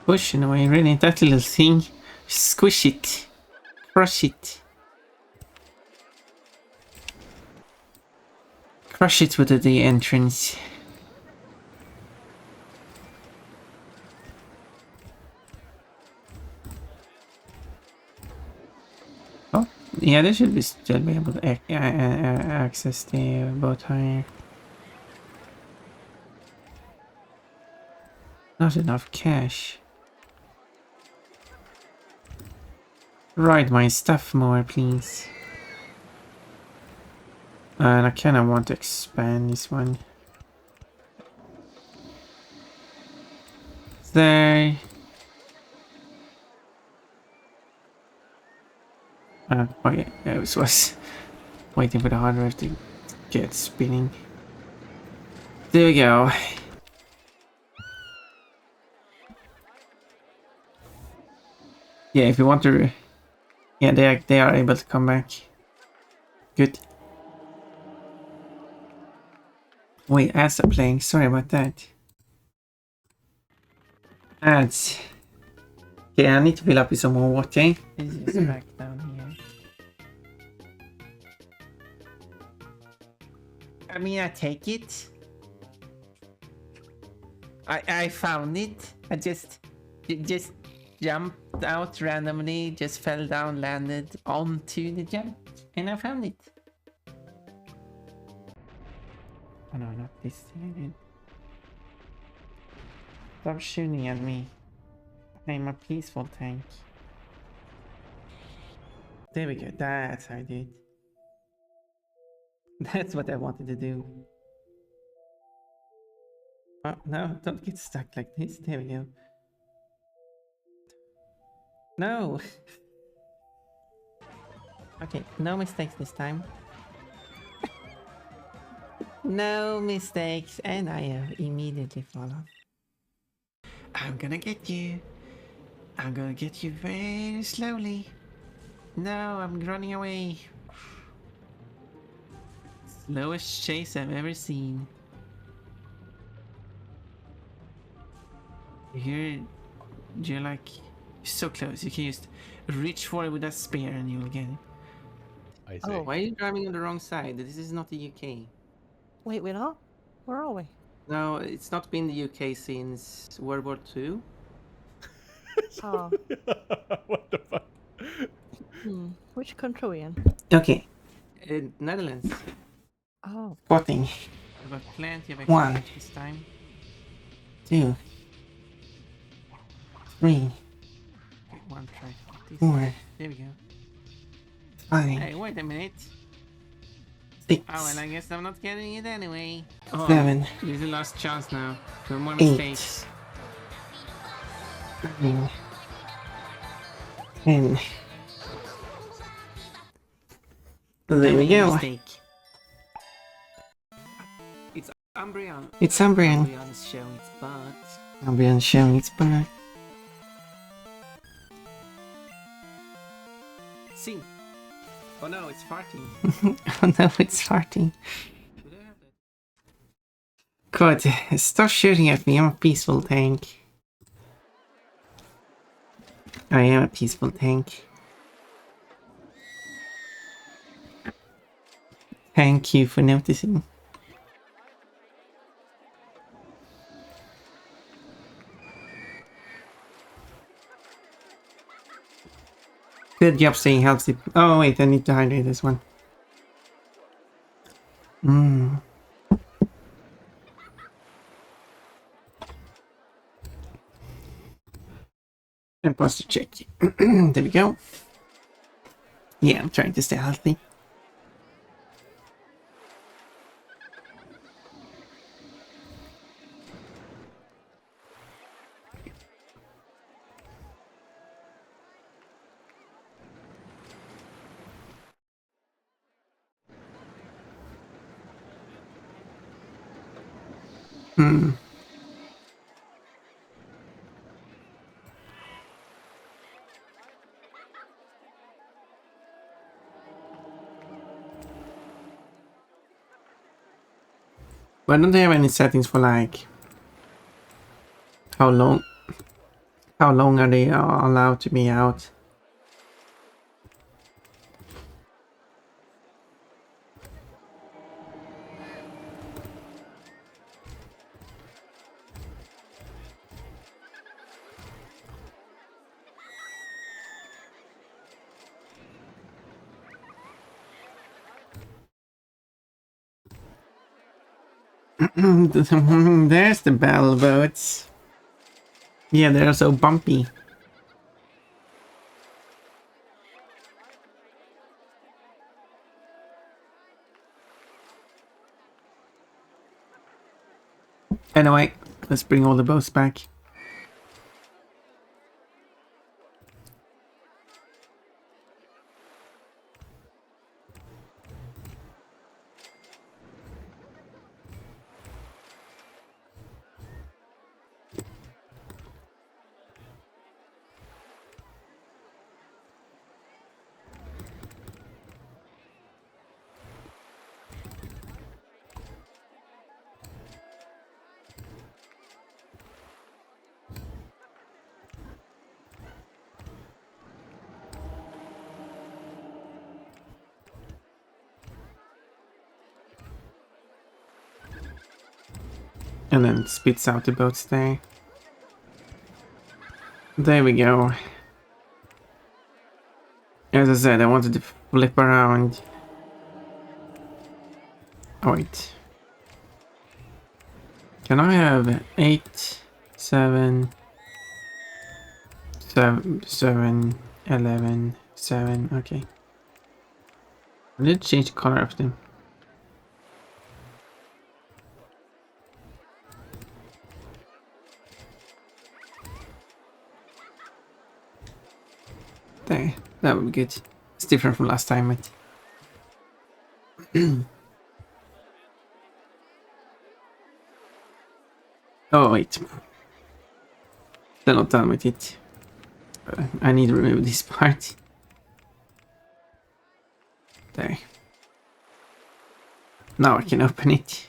Pushing away, really, that little thing. Squish it. Crush it. Crush it with the entrance. Oh, yeah, they should still be able to access the boat hire. Not enough cash. Ride my stuff more, please. And I kind of want to expand this one. There. Oh yeah, I was waiting for the hardware to get spinning. There we go. Yeah, if you want to... Yeah, they are able to come back. Good. Wait, ads are playing. Sorry about that. Ads. Okay, I need to fill up with some more water. This is back down here. I mean, I take it. I found it. I just jumped out randomly, just fell down, landed onto the jump, and I found it. Oh no, not this thing again. Stop shooting at me. I'm a peaceful tank. There we go, that's how I did. That's what I wanted to do. Oh, no, don't get stuck like this. There we go. No! Okay, no mistakes this time. No mistakes, and I have immediately fall off. I'm gonna get you. I'm gonna get you very slowly. No, I'm running away. Slowest chase I've ever seen. You're like so close. You can just reach for it with a spear and you will get it. I see. Oh, why are you driving on the wrong side? This is not the UK. Wait, we're not? Where are we? No, it's not been the UK since World War II. Oh. What the fuck? Which country are we in? Okay. Netherlands. Oh. Spotting. I've got plenty of experience this time. 2, 3. Okay, one try. 4. There we go. 5. Hey, wait a minute. 6. Oh, and I guess I'm not getting it anyway. 7. This is the last chance now. No more mistakes. 9. 10. There we go. Mistake. Umbreon. It's Umbreon. Umbreon is showing its butt. Umbreon is showing its butt. See. Oh no, it's farting. Oh no, it's farting. God, stop shooting at me. I'm a peaceful tank. I am a peaceful tank. Thank you for noticing. Good job staying healthy. Oh wait, I need to hydrate this one. Imposter check. There we go. Yeah, I'm trying to stay healthy. But don't they have any settings for like how long are they allowed to be out? There's the battle boats. Yeah, they're so bumpy. Anyway, let's bring all the boats back. And then it spits out the boats there. There we go. As I said, I wanted to flip around. Oh wait. Can I have 8, 7, 7, 11, 7, okay. I did change the color of them. There, that would be good. It's different from last time, mate. Oh wait. Still not done with it. I need to remove this part. There. Now I can open it.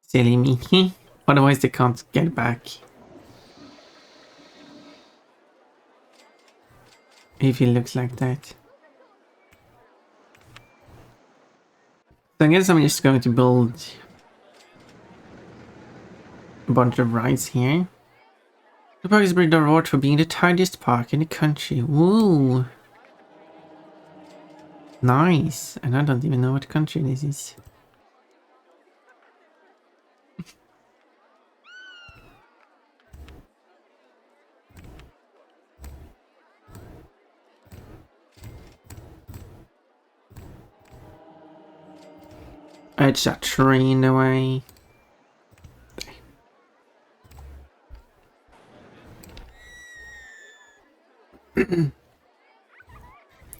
Silly me. Otherwise they can't get back. If it looks like that. So I guess I'm just going to build a bunch of rides here. The park is bring the award for being the tidiest park in the country. Woo! Nice! And I don't even know what country this is. Edge that train away.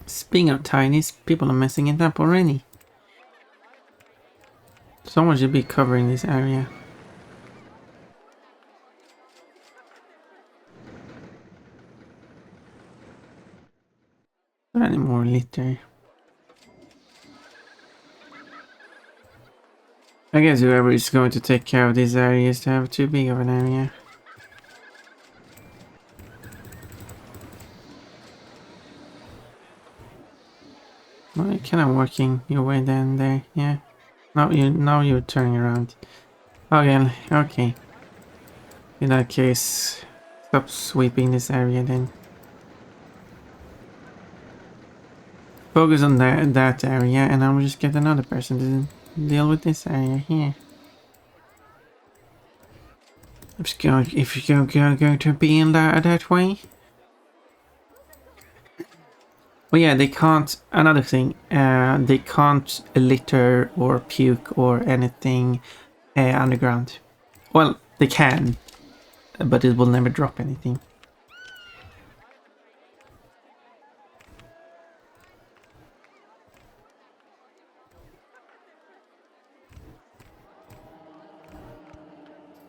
Speaking of tinies, people are messing it up already. Someone should be covering this area. Any more litter? I guess whoever is going to take care of this area is to have too big of an area. Well, you're kind of working your way down there, yeah. Now you're turning around. Okay, okay. In that case, stop sweeping this area then. Focus on that area, and I'll just get another person to deal with this area here. If you're going to be in that way. Well, yeah, they can't. Another thing, they can't litter or puke or anything underground. Well, they can, but it will never drop anything.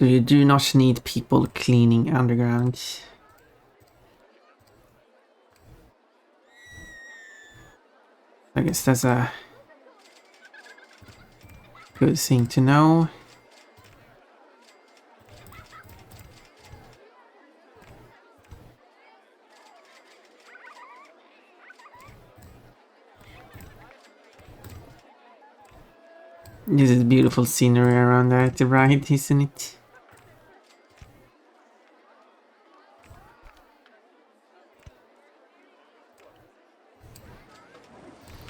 So you do not need people cleaning underground. I guess that's a good thing to know. This is beautiful scenery around there at the right, isn't it?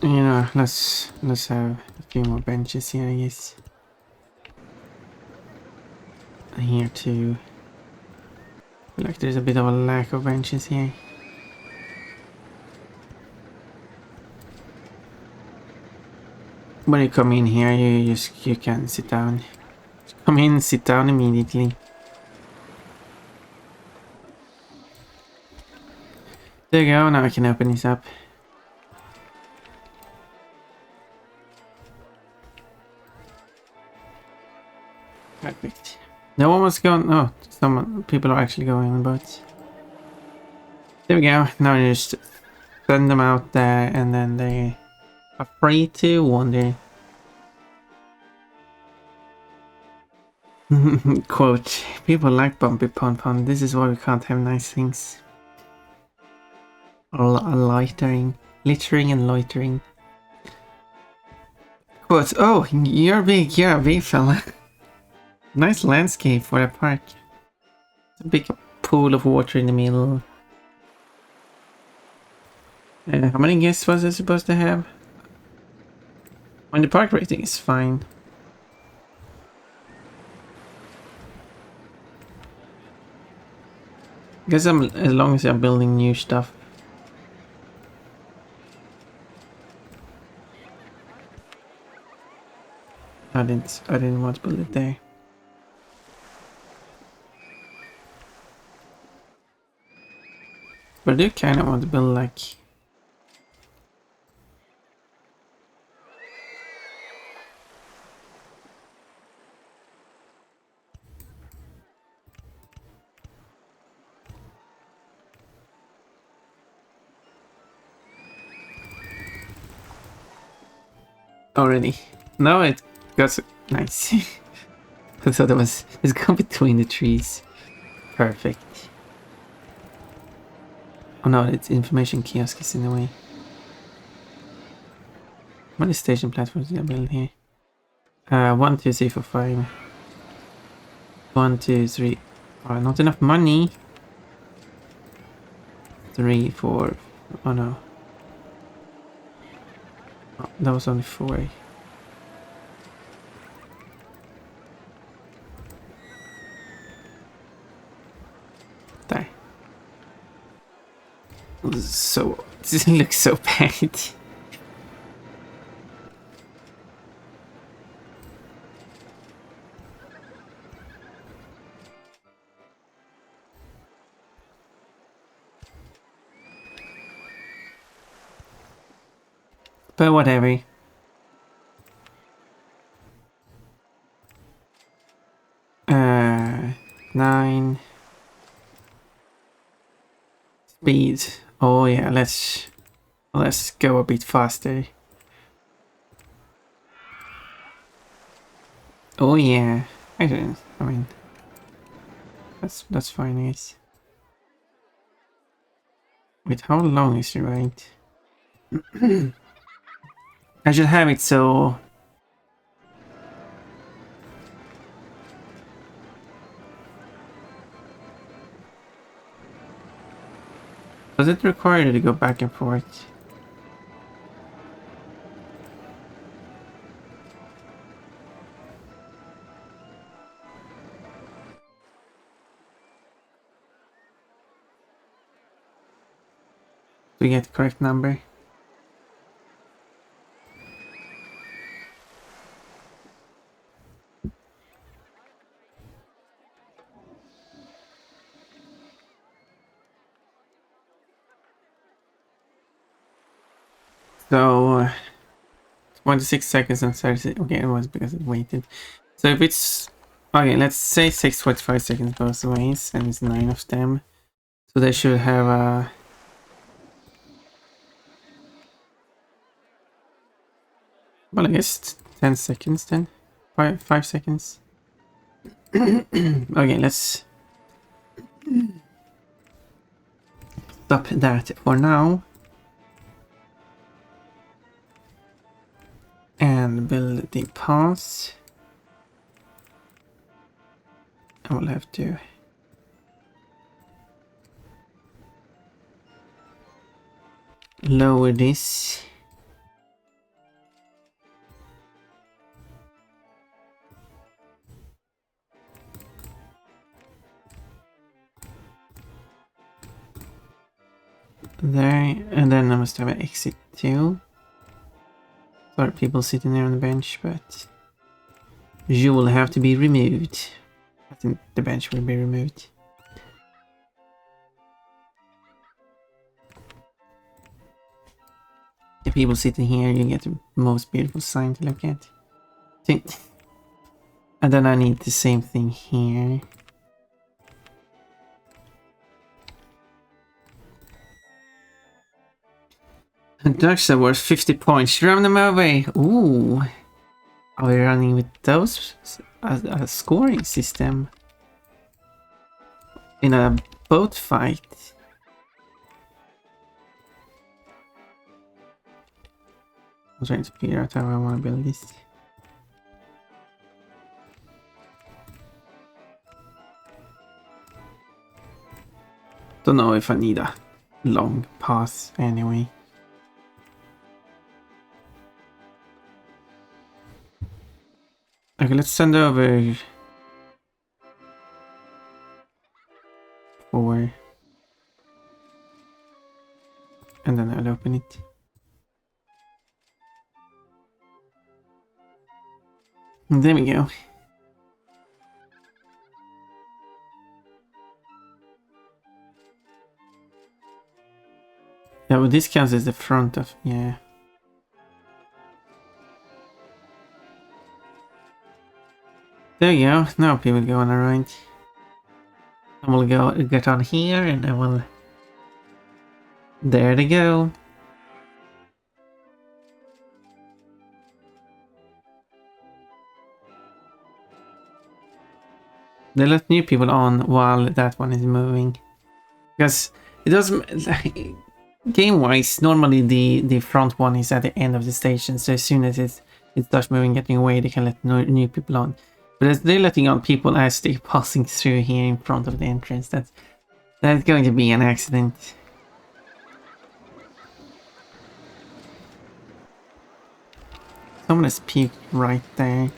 You know, let's have a few more benches here, I guess. Here too. I feel like there's a bit of a lack of benches here. When you come in here, you can sit down. Come in, sit down immediately. There you go. Now I can open this up. Perfect. No one was going. Oh, some people are actually going on boats. There we go. Now you just send them out there, and then they are free to wander. Quote, people like bumpy pon pon. This is why we can't have nice things. Loitering. Littering and loitering. Quote, oh, you're a big fella. Nice landscape for a park. A big pool of water in the middle. How many guests was it supposed to have? When the park rating is fine. Guess as long as I'm building new stuff. I didn't want to build it there. But I do kind of want to build like already. No, it got so nice. I thought it's gone between the trees. Perfect. Oh no, it's information kiosk is in the way. How many station platforms did I build here? 1, 2, 3, 4, 5. 1, 2, 3. Oh, not enough money. 3, 4. Oh no. Oh, that was only 4. There. So this looks so bad. But whatever. speed. Oh yeah, let's go a bit faster. Oh yeah. I mean, that's fine, I guess. Wait, how long is the ride? I should have it so. Does it require you to go back and forth? To get the correct number? So 26 seconds and 30. Okay, it was because it waited. So if it's okay, let's say 6.5 seconds both ways, and it's 9 of them. So they should have a. Well, I guess 10 seconds then. 5 seconds. Okay, let's stop that for now. And build the pass. I will have to lower this. There, and then I must have an exit too. Sorry, people sitting there on the bench, but you will have to be removed. I think the bench will be removed. The people sitting here, you get the most beautiful sign to look at. And then I need the same thing here. Ducks are worth 50 points. Run them away. Ooh. Are we running with those? A scoring system? In a boat fight? I'm trying to figure out how I want to build this. Don't know if I need a long pass anyway. Okay, let's send over 4. And then I'll open it. There we go. Yeah, well, this counts as the front of, yeah. There you go. Now people go on a ride. I will go get on here and I will. There they go. They let new people on while that one is moving. Because it doesn't. Game wise, normally the front one is at the end of the station, so as soon as it starts moving, getting away, they can let new people on. But as they're letting on people as they're passing through here in front of the entrance, that's going to be an accident. Someone has peeked right there.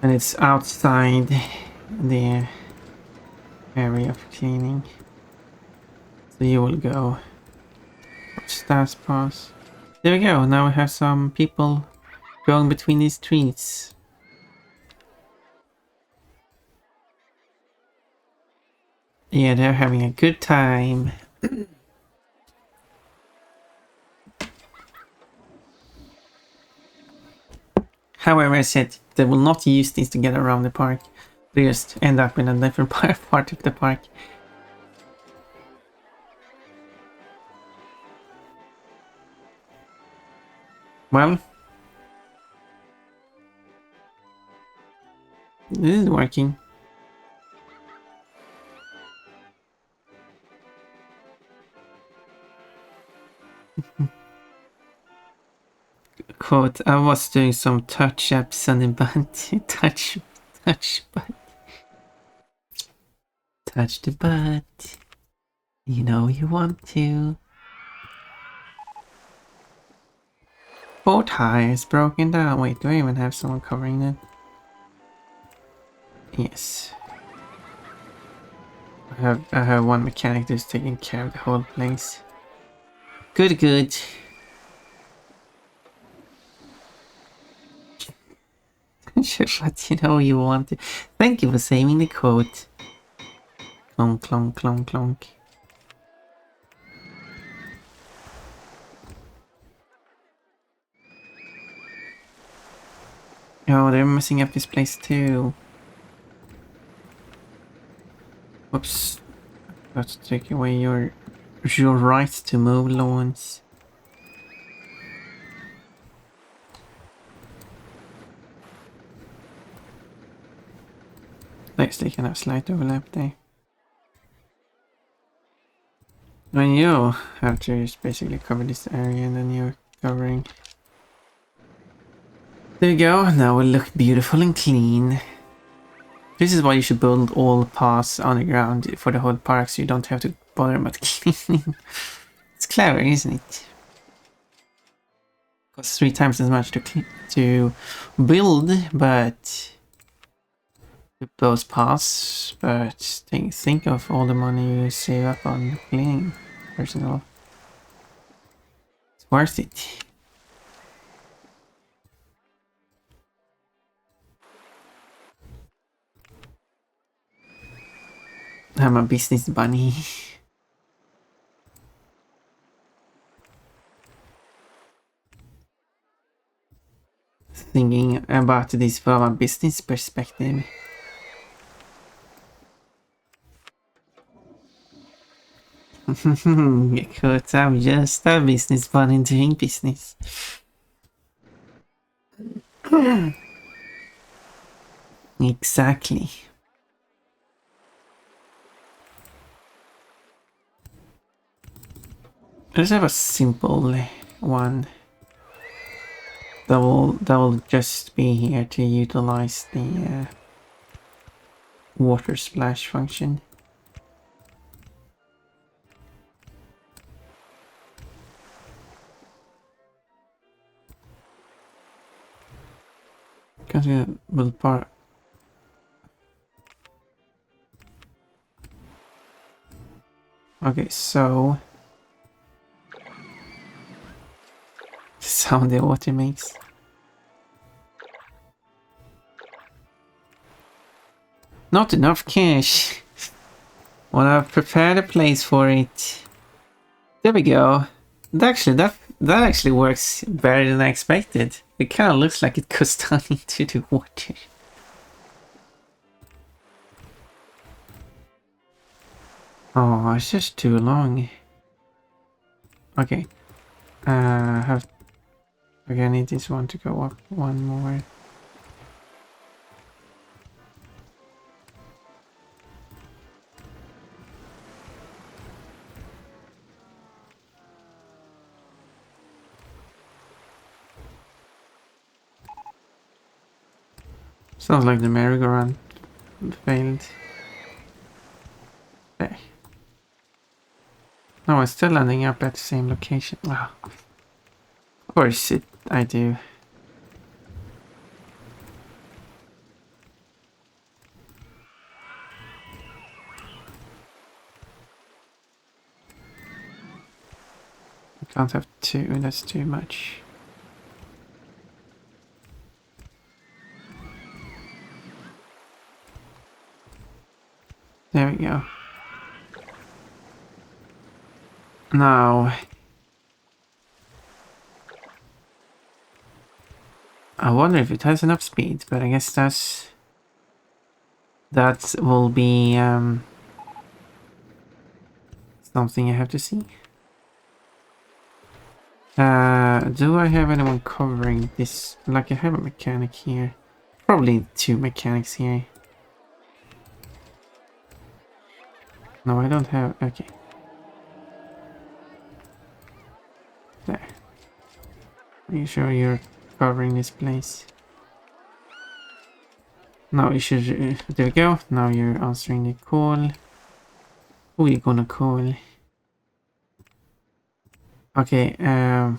And it's outside the area of cleaning. So you will go. Staff's pass. There we go, now we have some people going between these trees. Yeah, they're having a good time. However, I said they will not use these to get around the park. They just end up in a different part of the park. Well, this is working. Quote, I was doing some touch-ups on the butt. touch butt. Touch the butt. You know you want to. Bow tie is broken down. Wait, do I even have someone covering that? Yes. I have one mechanic that's taking care of the whole place. Good, good. But you know you want to. Thank you for saving the quote. Clonk, clonk, clonk, clonk. Oh, they're messing up this place too. Whoops. Let's take away your right to move, Lawrence. Let's take a slight overlap there. When you have to just basically cover this area and then you're covering. There you go, now it look beautiful and clean. This is why you should build all paths underground for the whole park so you don't have to bother about cleaning. It's clever, isn't it? Costs 3 times as much to build, but those paths, but think of all the money you save up on cleaning personnel. It's worth it. I'm a business bunny. Thinking about this from a business perspective. Because I'm just a business bunny doing business. Exactly. Let's have a simple one that will just be here to utilize the water splash function. Because we will part. Okay, so the sound the water makes. Not enough cash. Wanna prepare the place for it. There we go. That actually works better than I expected. It kind of looks like it goes down into the water. Oh, it's just too long. Okay. Okay, I need this one to go up one more. Sounds like the merry-go-round failed. There. No, it's still ending up at the same location. Wow. Of course I do. I can't have 2, that's too much. There we go. Now, I wonder if it has enough speed, but I guess that will be something I have to see. Do I have anyone covering this? Like, I have a mechanic here. Probably 2 mechanics here. No, I don't have... Okay. There. Are you sure you're covering this place? Now you should... there we go. Now you're answering the call. Who are you gonna call? Okay, so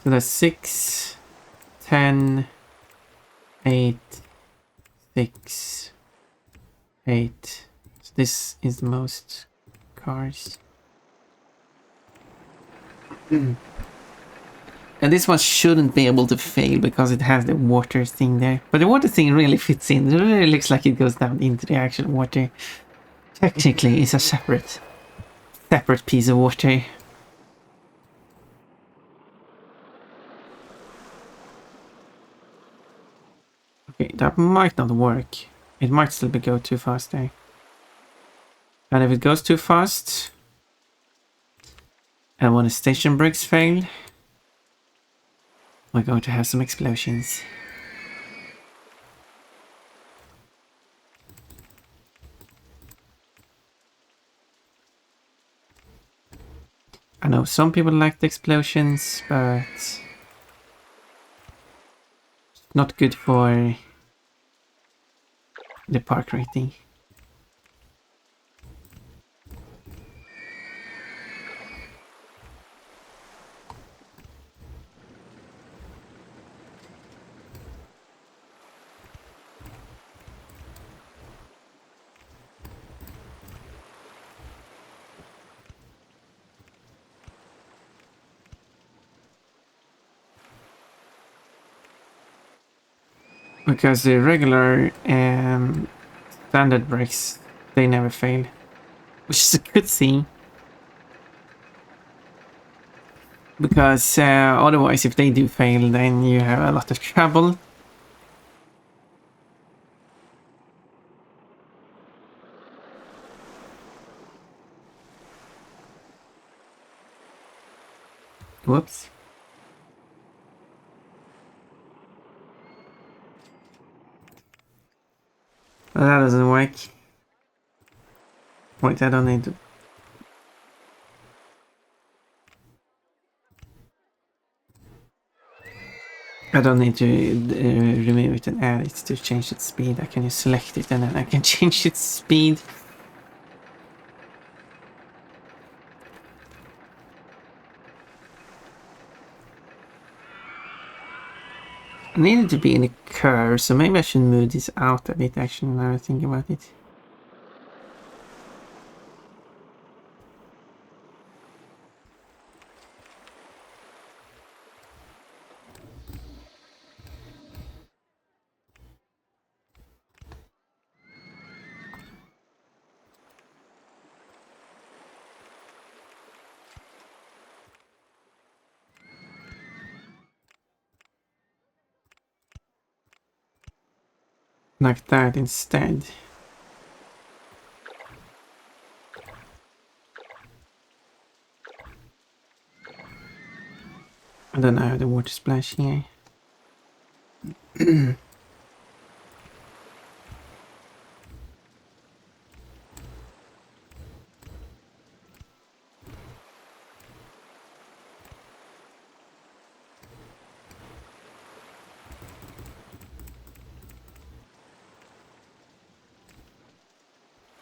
that's 6, 10, 8, 6, 8. So this is the most cars. And this one shouldn't be able to fail because it has the water thing there. But the water thing really fits in. It really looks like it goes down into the actual water. Technically, it's a separate piece of water. Okay, that might not work. It might still go too fast there. And if it goes too fast, and when the station brakes fail, we're going to have some explosions. I know some people like the explosions, but not good for the park rating. Because the regular standard brakes, they never fail. Which is a good thing. Because otherwise, if they do fail, then you have a lot of trouble. Whoops. Well, that doesn't work. Wait, I don't need to... I don't need to remove it and add it to change its speed. I can just select it and then I can change its speed. I needed to be in a curve, so maybe I should move this out a bit actually now I think about it. Like that instead. I don't know the water splash here.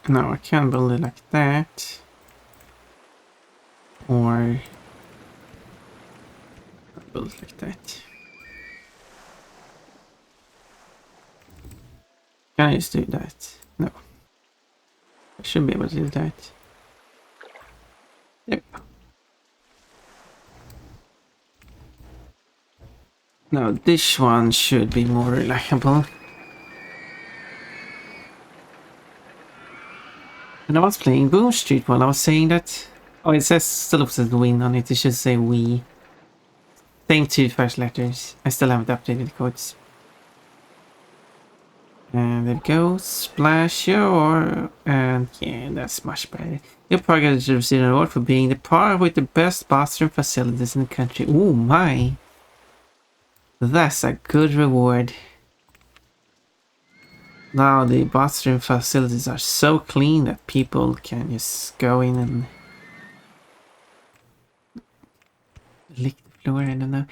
Now I can build it like that. Or build it like that. Can I just do that? No. I should be able to do that. Yep. Now this one should be more reliable. When I was playing Boom Street while I was saying that... Oh, it says still says win on it. It should say we. Same 2 first letters. I still haven't updated the codes. And there we go. Splash your... And yeah, that's much better. Your park has received an award for being the park with the best bathroom facilities in the country. Oh my! That's a good reward. Now the bathroom facilities are so clean that people can just go in and lick the floor. I don't know.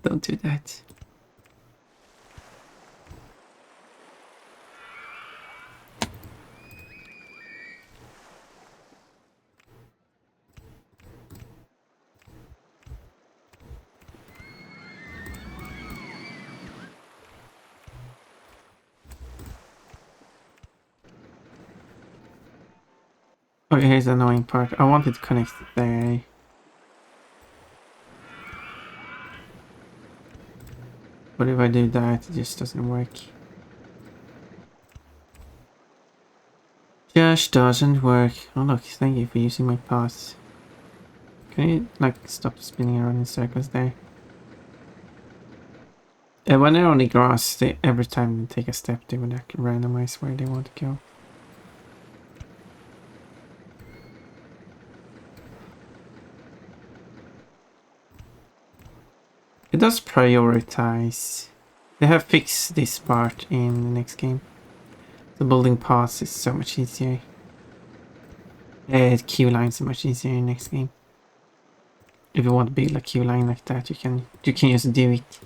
Don't do that. Okay, here's the annoying part. I wanted to connect it there. But if I do that, it just doesn't work. Just doesn't work. Oh look, thank you for using my pass. Can you, like, stop spinning around in circles there? When they're on the grass, every time they take a step, they would like randomize where they want to go. It does prioritize. They have fixed this part in the next game. The building paths is so much easier. Queue lines are much easier in the next game. If you want to build a queue line like that, you can just do it.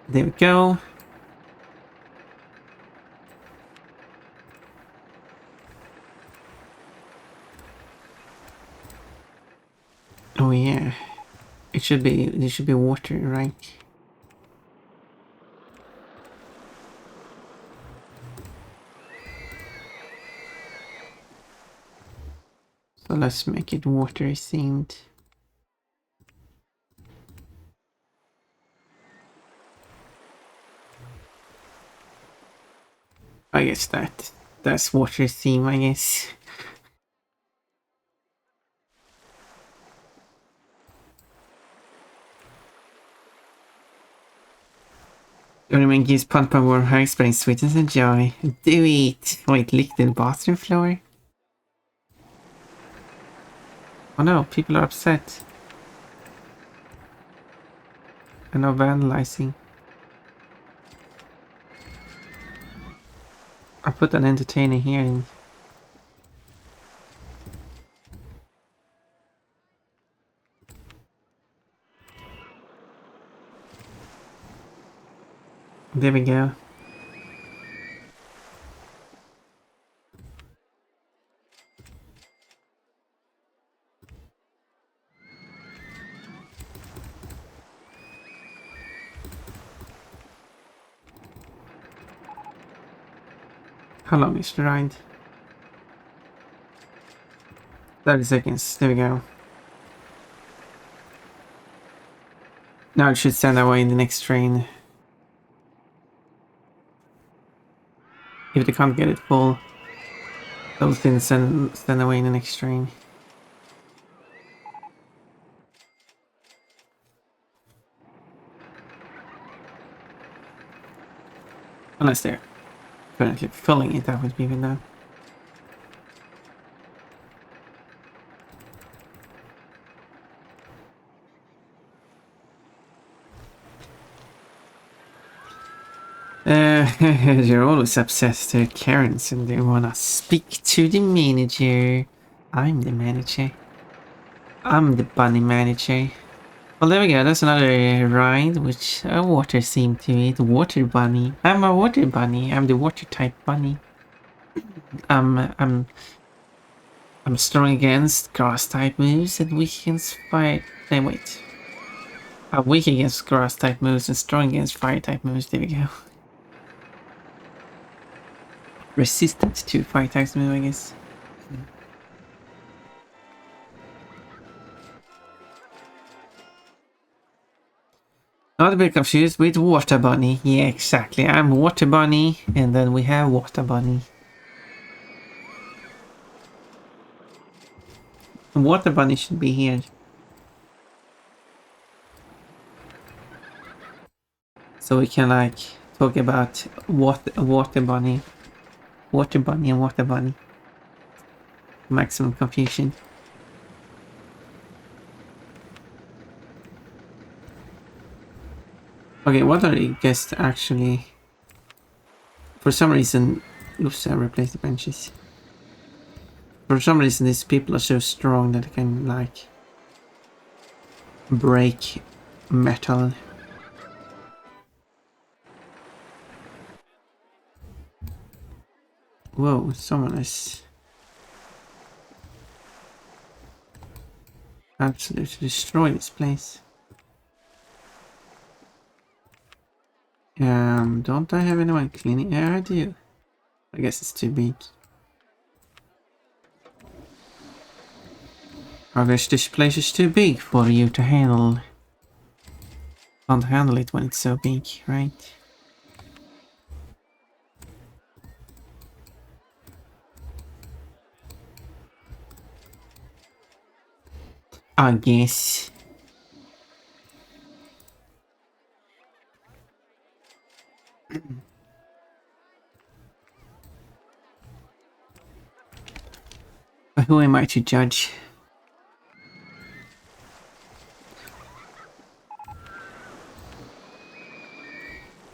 There we go. Oh yeah, there should be water, right? So let's make it water themed. I guess that's water theme, I guess. Ornament gives Pump warm hugs, spreading sweetness and joy. Do it! Wait, lick the bathroom floor? Oh no, people are upset. And no vandalizing. I put an entertainer here and... There we go. How long is the ride? 30 seconds. There we go. Now it should stand away in the next train. If they can't get it full, those things stand away in the next train. Unless they're currently filling it up with people now. You're always obsessed with Karens and they wanna speak to the manager. I'm the manager. I'm the bunny manager. Well, there we go. That's another ride with a water theme to it. Water bunny. I'm a water bunny. I'm the water type bunny. I'm strong against grass type moves and weak against fire. Hey, wait. I'm weak against grass type moves and strong against fire type moves. There we go. Resistant to fire type move, I guess. Not a bit confused with Water Bunny. Yeah, exactly. I'm Water Bunny, and then we have Water Bunny. Water Bunny should be here. So we can like talk about water bunny and water bunny. Maximum confusion. Okay, what are the guests actually? For some reason, oops, I replaced the benches. For some reason, these people are so strong that they can like break metal. Whoa, someone is absolutely destroyed this place. Don't I have anyone cleaning? Yeah, I do. I guess it's too big. I guess this place is too big for you to handle. Can't handle it when it's so big, right? I guess. But who am I to judge?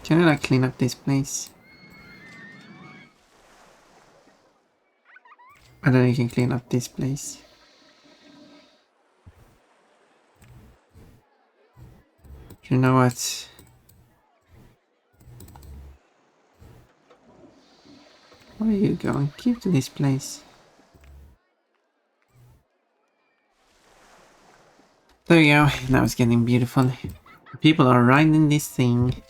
Can I like clean up this place? I don't know, you can clean up this place. You know what? Where are you going? Keep to this place. There you go. Now it's getting beautiful. People are riding this thing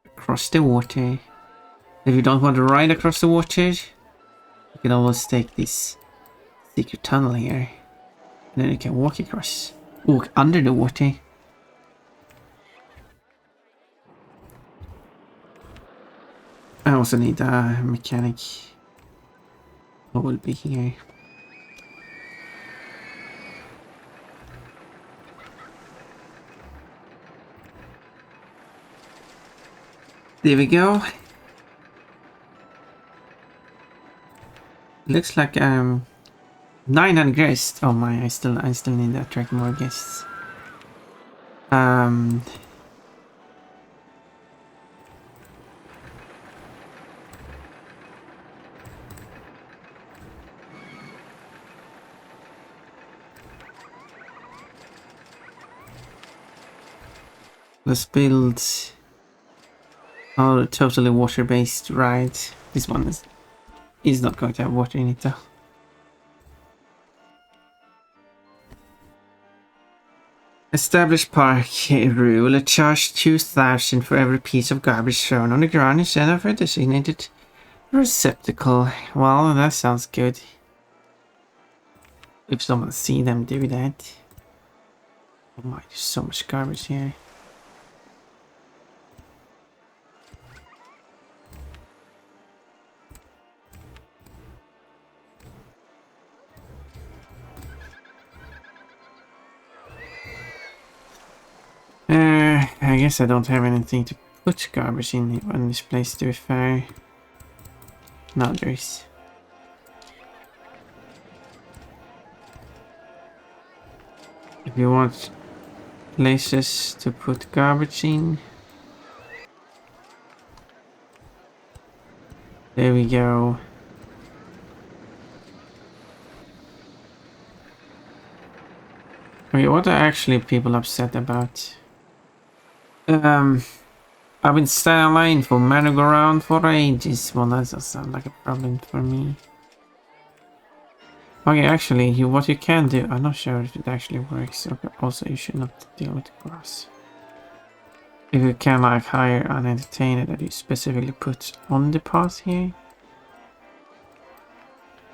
across the water. If you don't want to ride across the water, you can always take this secret tunnel here. And then you can walk across. Walk under the water. I also need a mechanic who will be here. There we go. Looks like 900 guests. Oh my, I still need to attract more guests. Let's build a totally water-based ride. This one is not going to have water in it though. Establish park rule. Charge 2,000 for every piece of garbage thrown on the ground instead of a designated receptacle. Well, that sounds good. If someone see them do that. Oh my, there's so much garbage here. I guess I don't have anything to put garbage in this place, to be fair. No, there is. If you want places to put garbage in, there we go. Okay, what are actually people upset about? I've been standing in line for merry-go-round for ages. Well, that doesn't sound like a problem for me. Okay, actually, what you can do, I'm not sure if it actually works. Okay, also, you should not deal with grass. If you can like hire an entertainer that you specifically put on the path here,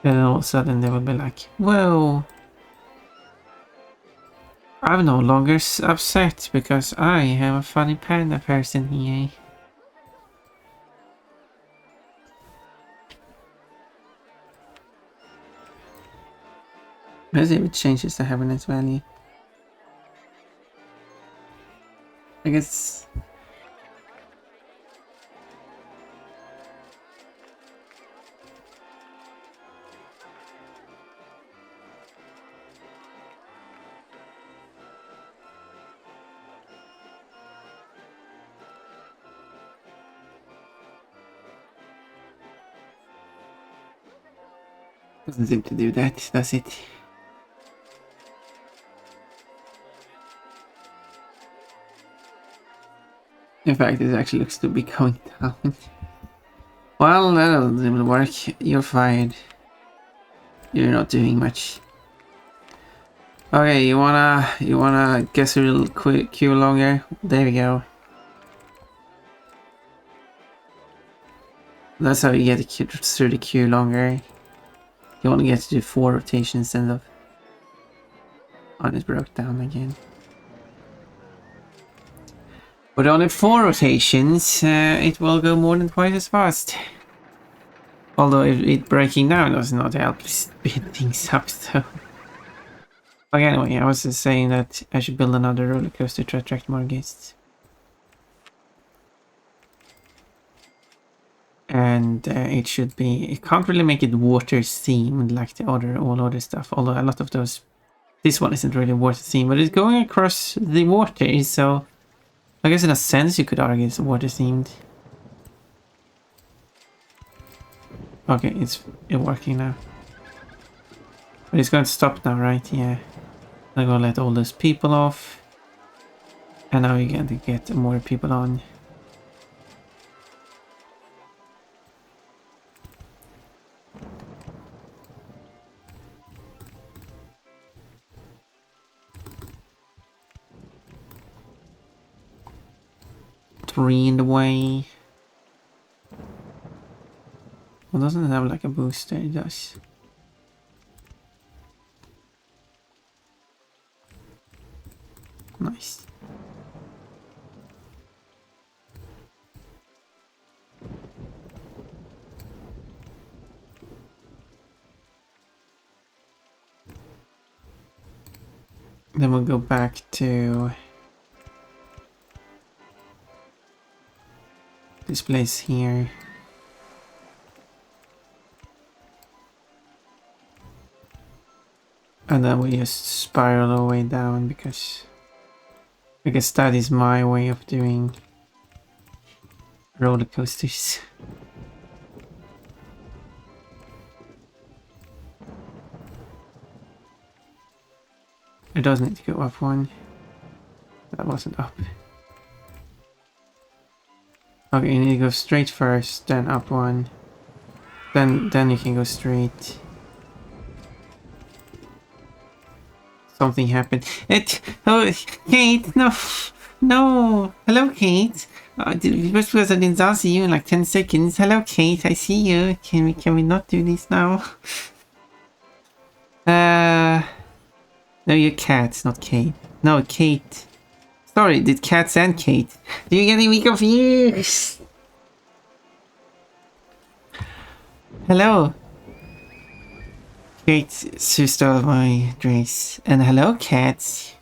then all of a sudden they will be like, whoa, I'm no longer upset because I have a funny panda person here. Let's see if it changes the happiness value. I guess Doesn't seem to do that, does it? In fact, it actually looks to be going down. Well, that'll work. You're fired. You're not doing much. Okay, you wanna guess a little quick queue longer? There we go. That's how you get through the queue longer. You want to get to do 4 rotations instead of... Oh, it broke down again. But only 4 rotations, it will go more than twice as fast. Although it breaking down does not help speed things up, so... Okay, anyway, I was just saying that I should build another roller coaster to attract more guests. And it should be... It can't really make it water themed like the all other stuff, although a lot of those... This one isn't really water themed, but it's going across the water, so... I guess in a sense you could argue it's water themed. Okay, it's working now. But it's going to stop now, right? Yeah. I'm gonna let all those people off. And now we're going to get more people on. Three in the way. Well, doesn't it have like a booster? It does. Nice. Then we'll go back to this place here. And then we just spiral our way down because that is my way of doing roller coasters. It does need to go up one. That wasn't up. Okay, you need to go straight first, then up one. Then you can go straight. Something happened. Oh, Kate, no, no. Hello, Kate. Just because I didn't see you in like 10 seconds. Hello, Kate. I see you. Can we not do this now? No, you're cats, not Kate. No, Kate. Sorry, did cats and Kate? Do you getting me confused? Hello. Kate who stole my dress. And hello, cats.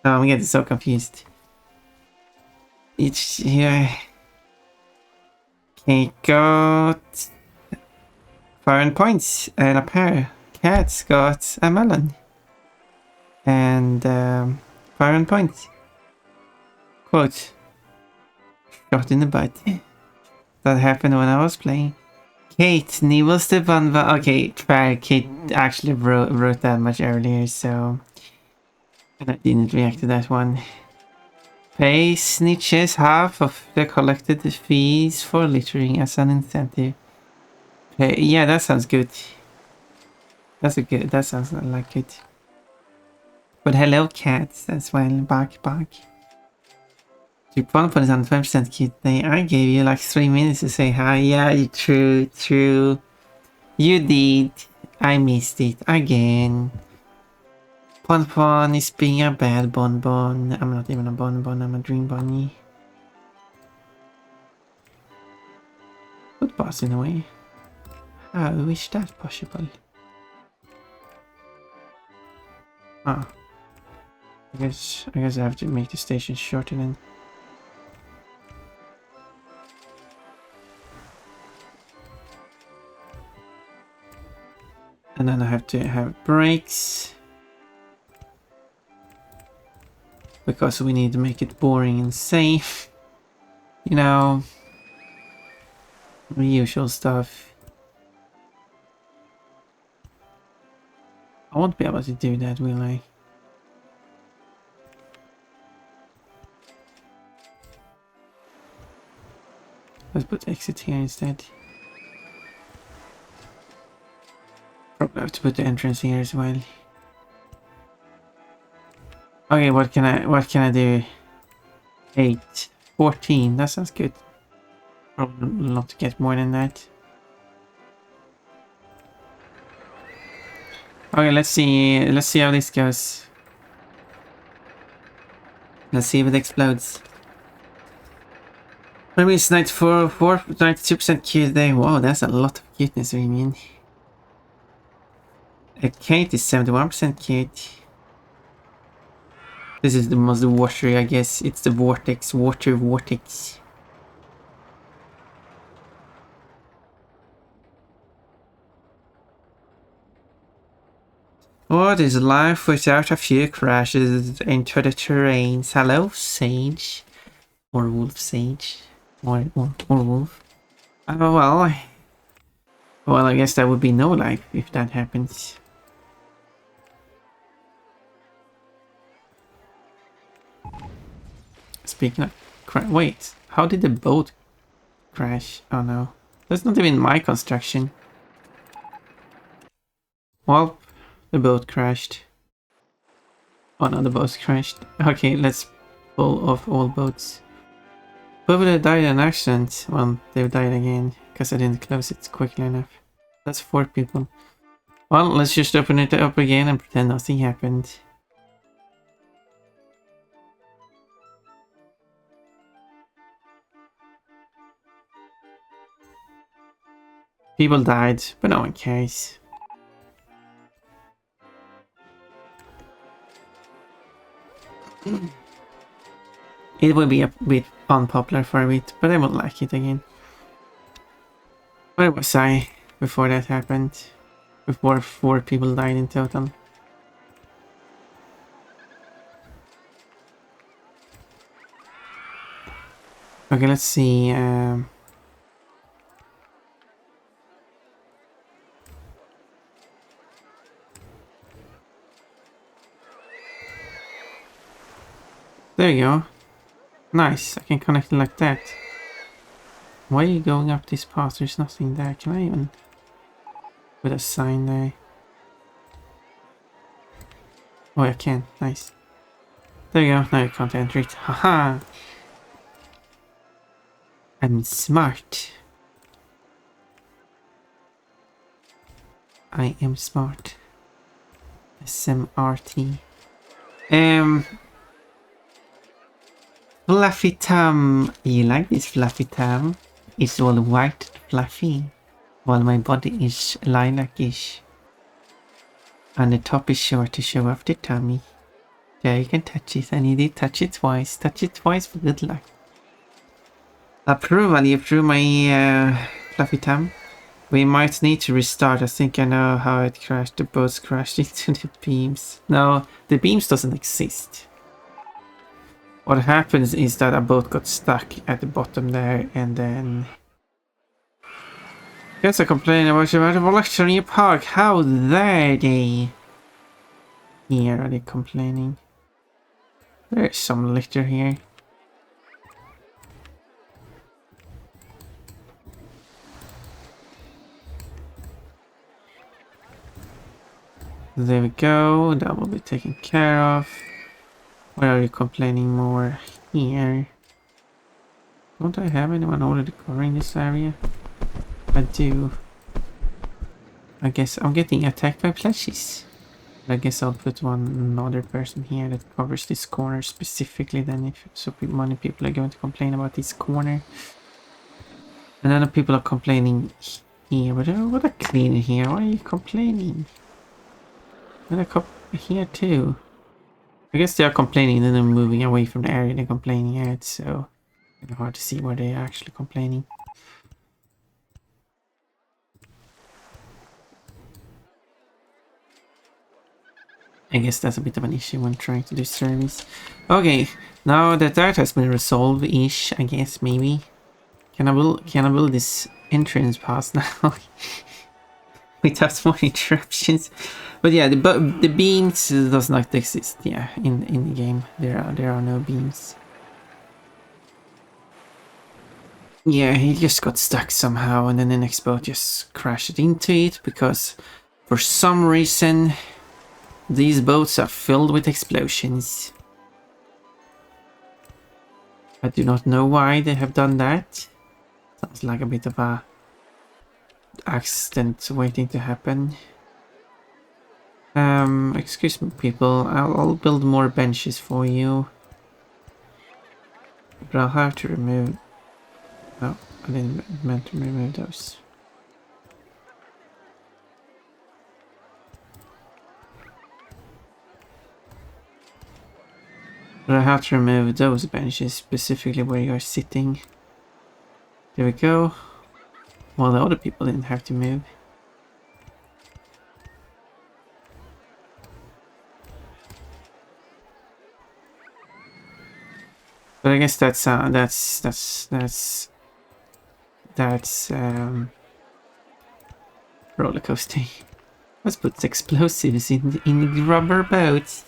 Oh, I'm getting so confused. It's here. Kate got 5 points and a pair. Cats got a melon. And 5 points. Quote. Shot in the butt. That happened when I was playing. Kate nibbles the bun. Okay, fair. Kate actually wrote that much earlier, so... And I didn't react to that one. Pay snitches half of the collected fees for littering as an incentive. Yeah, that sounds good. That sounds like it. But hello, cats as well. Bark, bark. Your point is on 20% kid day. I gave you like 3 minutes to say hi. Yeah, true. You did. I missed it again. Pon is being a bad bonbon. I'm not even a bonbon, I'm a dream bunny. Good boss in a way. How is that possible? Ah. I guess I have to make the station shorter then. And then I have to have brakes. Because we need to make it boring and safe. You know. The usual stuff. I won't be able to do that, will I? Let's put exit here instead. Probably have to put the entrance here as well. Okay, what can I do? 8, 14, that sounds good. Probably not get more than that. Okay, let's see how this goes. Let's see if it explodes. Maybe it's 92% cute day. Wow, that's a lot of cuteness, I mean. Kate is 71% cute. This is the most watery, I guess. It's the vortex, water vortex. What is life without a few crashes into the terrains? Hello, Sage. Or Wolf Sage. Or Wolf. Oh, well. Well, I guess that would be no life if that happens. Speaking of... Wait, how did the boat crash? Oh no. That's not even my construction. Well, the boat crashed. Oh no, the boat crashed. Okay, let's pull off all boats. People that died in an accident, well, they've died again, because I didn't close it quickly enough. That's 4 people. Well, let's just open it up again and pretend nothing happened. People died, but no one cares. It will be a bit unpopular for a bit, but I will like it again. Where was I before that happened? Before 4 people died in total. Okay, let's see. There you go. Nice, I can connect it like that. Why are you going up this path? There's nothing there. Can I even put a sign there? Oh, I can. Nice. There you go. Now you can't enter it. Haha! I'm smart. I am smart. SMRT. Fluffy Tom. You like this Fluffy Tom? It's all white fluffy, while my body is lilac-ish. And the top is short to show off the tummy. There you can touch it, and you did touch it twice. Touch it twice for good luck. Approval, you approve my Fluffy Tom? We might need to restart. I think I know how it crashed. The boats crashed into the beams. No, the beams doesn't exist. What happens is that a boat got stuck at the bottom there, and then... Guess I complain about the amount of electricity in your park. How dare they? Here are they complaining. There's some litter here. There we go, that will be taken care of. Where are you complaining more? Here. Don't I have anyone already covering this area? I do. I guess I'm getting attacked by plushies. I guess I'll put another person here that covers this corner specifically then, if so many people are going to complain about this corner. And then people are complaining here, but what a cleaner here, why are you complaining? And a couple here too. I guess they are complaining and then they're moving away from the area they're complaining at, so it's hard to see where they are actually complaining. I guess that's a bit of an issue when trying to do service. Okay, now that that has been resolved-ish, I guess, maybe. Can I build this entrance pass now? Without more interruptions? But yeah, the beams does not exist. Yeah, in the game there are no beams. Yeah, he just got stuck somehow, and then the next boat just crashed into it because for some reason these boats are filled with explosions. I do not know why they have done that. Sounds like a bit of a accident waiting to happen. Excuse me, people. I'll build more benches for you. But I'll have to remove... No, I didn't meant to remove those. But I have to remove those benches, specifically where you're sitting. There we go. Well, the other people didn't have to move. But I guess that's roller coaster. Let's put explosives in the rubber boats.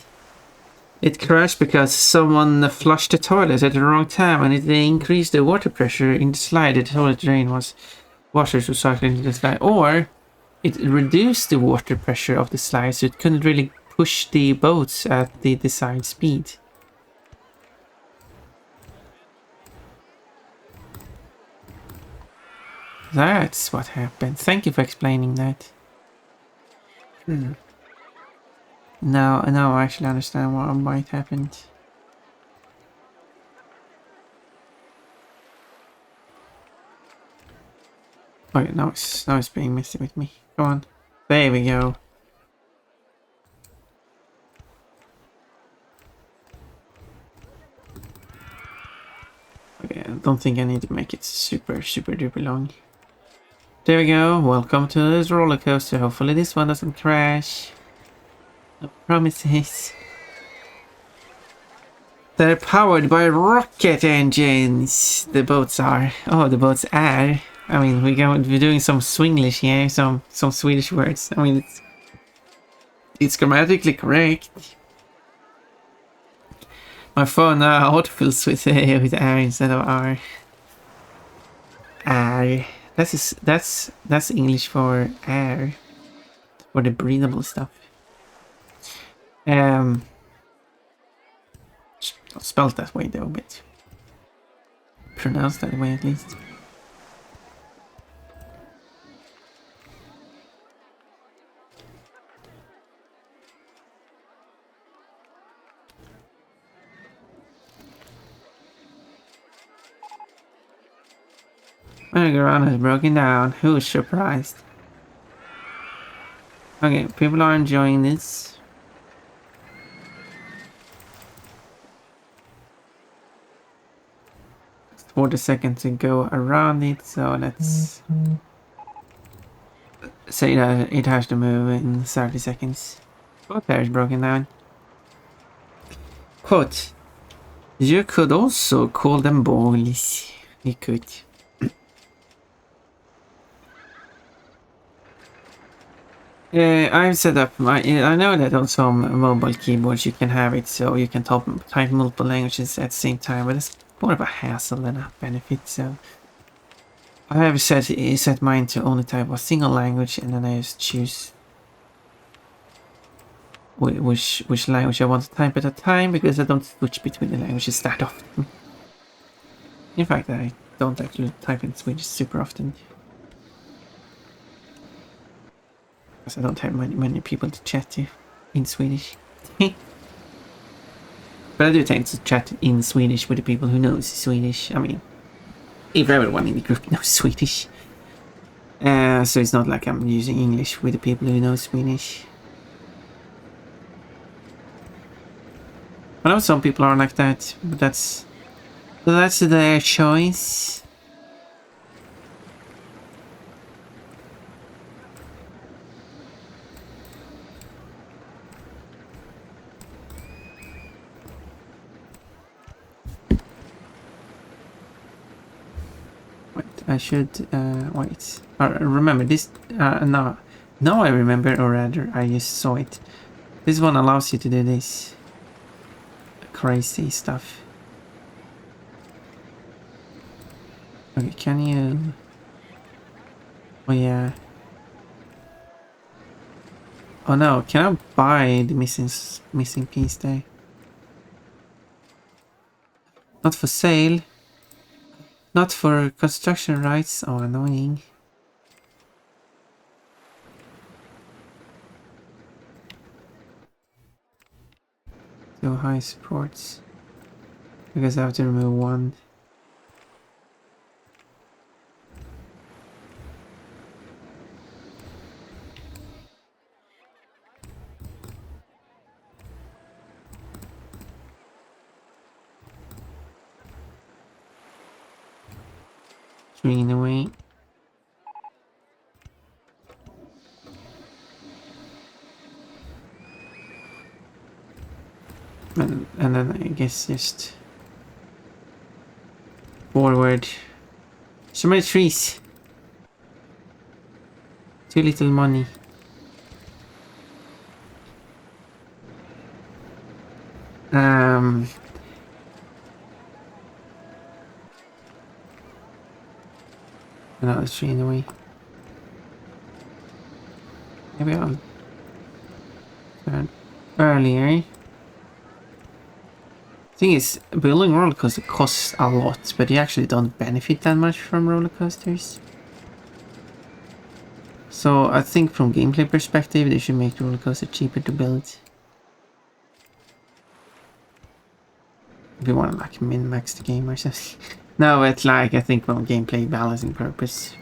It crashed because someone flushed the toilet at the wrong time, and it increased the water pressure in the slide. The toilet drain was water was cycling into the slide, or it reduced the water pressure of the slide, so it couldn't really push the boats at the desired speed. That's what happened. Thank you for explaining that. Now I actually understand why it happened. Okay, now it's being messy with me. Go on. There we go. Okay, I don't think I need to make it super duper long. There we go. Welcome to this roller coaster. Hopefully this one doesn't crash. No promises. They're powered by rocket engines. The boats are. Oh, the boats are. I mean, we're doing some Swinglish here, some Swedish words. I mean, it's grammatically correct. My phone now autofills with R instead of R. R. That's English for air, for the breathable stuff. Not spelled that way though, but pronounced that way at least. My ground has broken down. Who's surprised? Okay, people are enjoying this. Just 40 seconds to go around it, so let's say that it has to move in 30 seconds. Both pairs broken down. Quote, you could also call them balls. You could. I've set up my... I know that on some mobile keyboards you can have it so you can type multiple languages at the same time, but it's more of a hassle than a benefit, so... I have set mine to only type a single language, and then I just choose which language I want to type at a time, because I don't switch between the languages that often. In fact, I don't actually type in Swedish super often. Because I don't have many people to chat to in Swedish. But I do tend to chat in Swedish with the people who knows Swedish. I mean, if everyone in the group knows Swedish. So it's not like I'm using English with the people who know Swedish. I know some people are like that, but that's their choice. Wait, I should wait. Remember this? No, Now I remember, or rather, I just saw it. This one allows you to do this crazy stuff. Okay, can you... Oh yeah. Oh no, can I buy the missing piece there? Not for sale. Not for construction rights. Oh, annoying. Too high supports. Because I have to remove one. Three in a way. And then I guess just forward. So many trees. Too little money. Another tree in the way. Maybe I'll turn earlier. Thing is, building roller coaster costs a lot, but you actually don't benefit that much from roller coasters. So I think from gameplay perspective, they should make the roller coaster cheaper to build. If you want to like min-max the game or something. No, it's like I think from gameplay balancing purpose.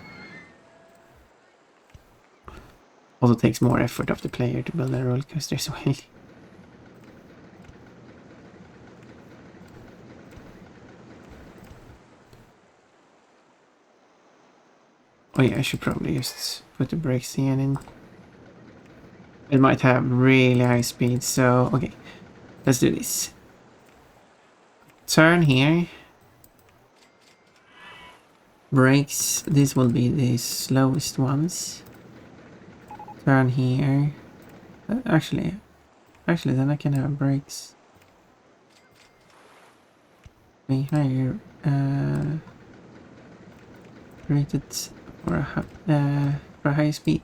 Also takes more effort of the player to build a roller coaster as well. Oh yeah, I should probably just put the brakes again in. It might have really high speed, so okay. Let's do this. Turn here. Brakes, this will be the slowest ones. Turn here. Actually then I can have brakes. Be higher. Rated for a high speed.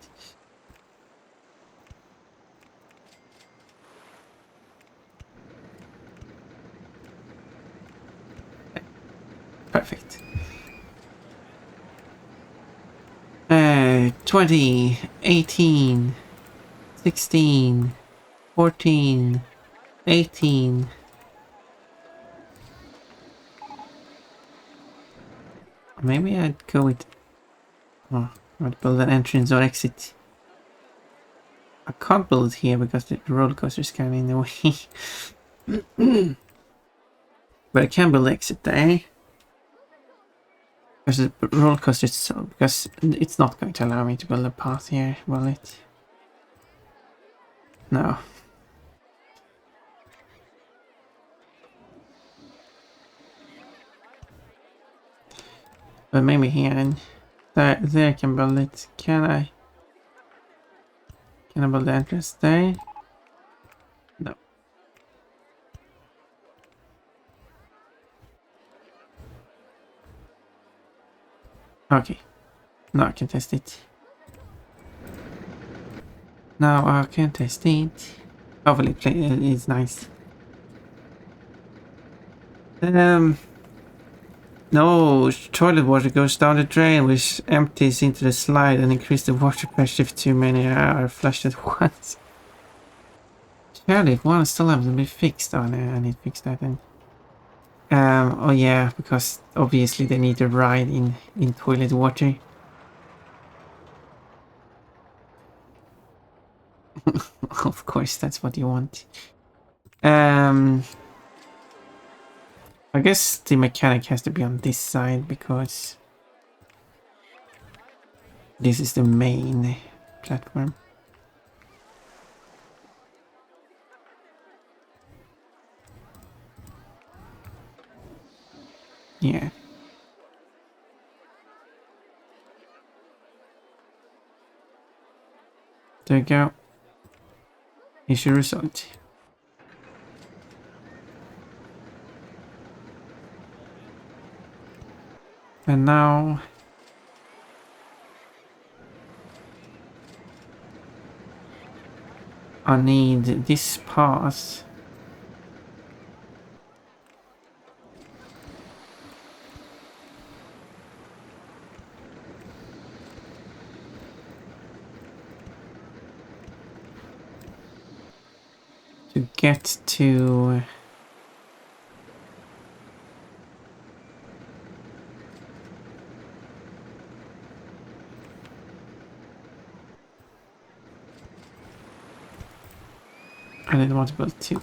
Perfect. 20, 18, 16, 14, 18. Maybe I'd go with... Oh, I'd build an entrance or exit. I can't build it here because the roller coaster is kind of in the way. But I can build exit there. Because the roller coaster is so... Because it's not going to allow me to build a path here, will it? No. But maybe here and there I can build it. Can I? Can I build the entrance there? No. Okay. Now I can test it. Now I can test it. Hopefully it's nice. No, toilet water goes down the drain, which empties into the slide and increases the water pressure if too many are flushed at once. Surely if one still has to be fixed. Oh no, I need to fix that then. Oh yeah, because obviously they need to ride in toilet water. Of course, that's what you want. I guess the mechanic has to be on this side because this is the main platform. Yeah. There you go. Issue result. And now I need this pass. To get to I didn't want to build two.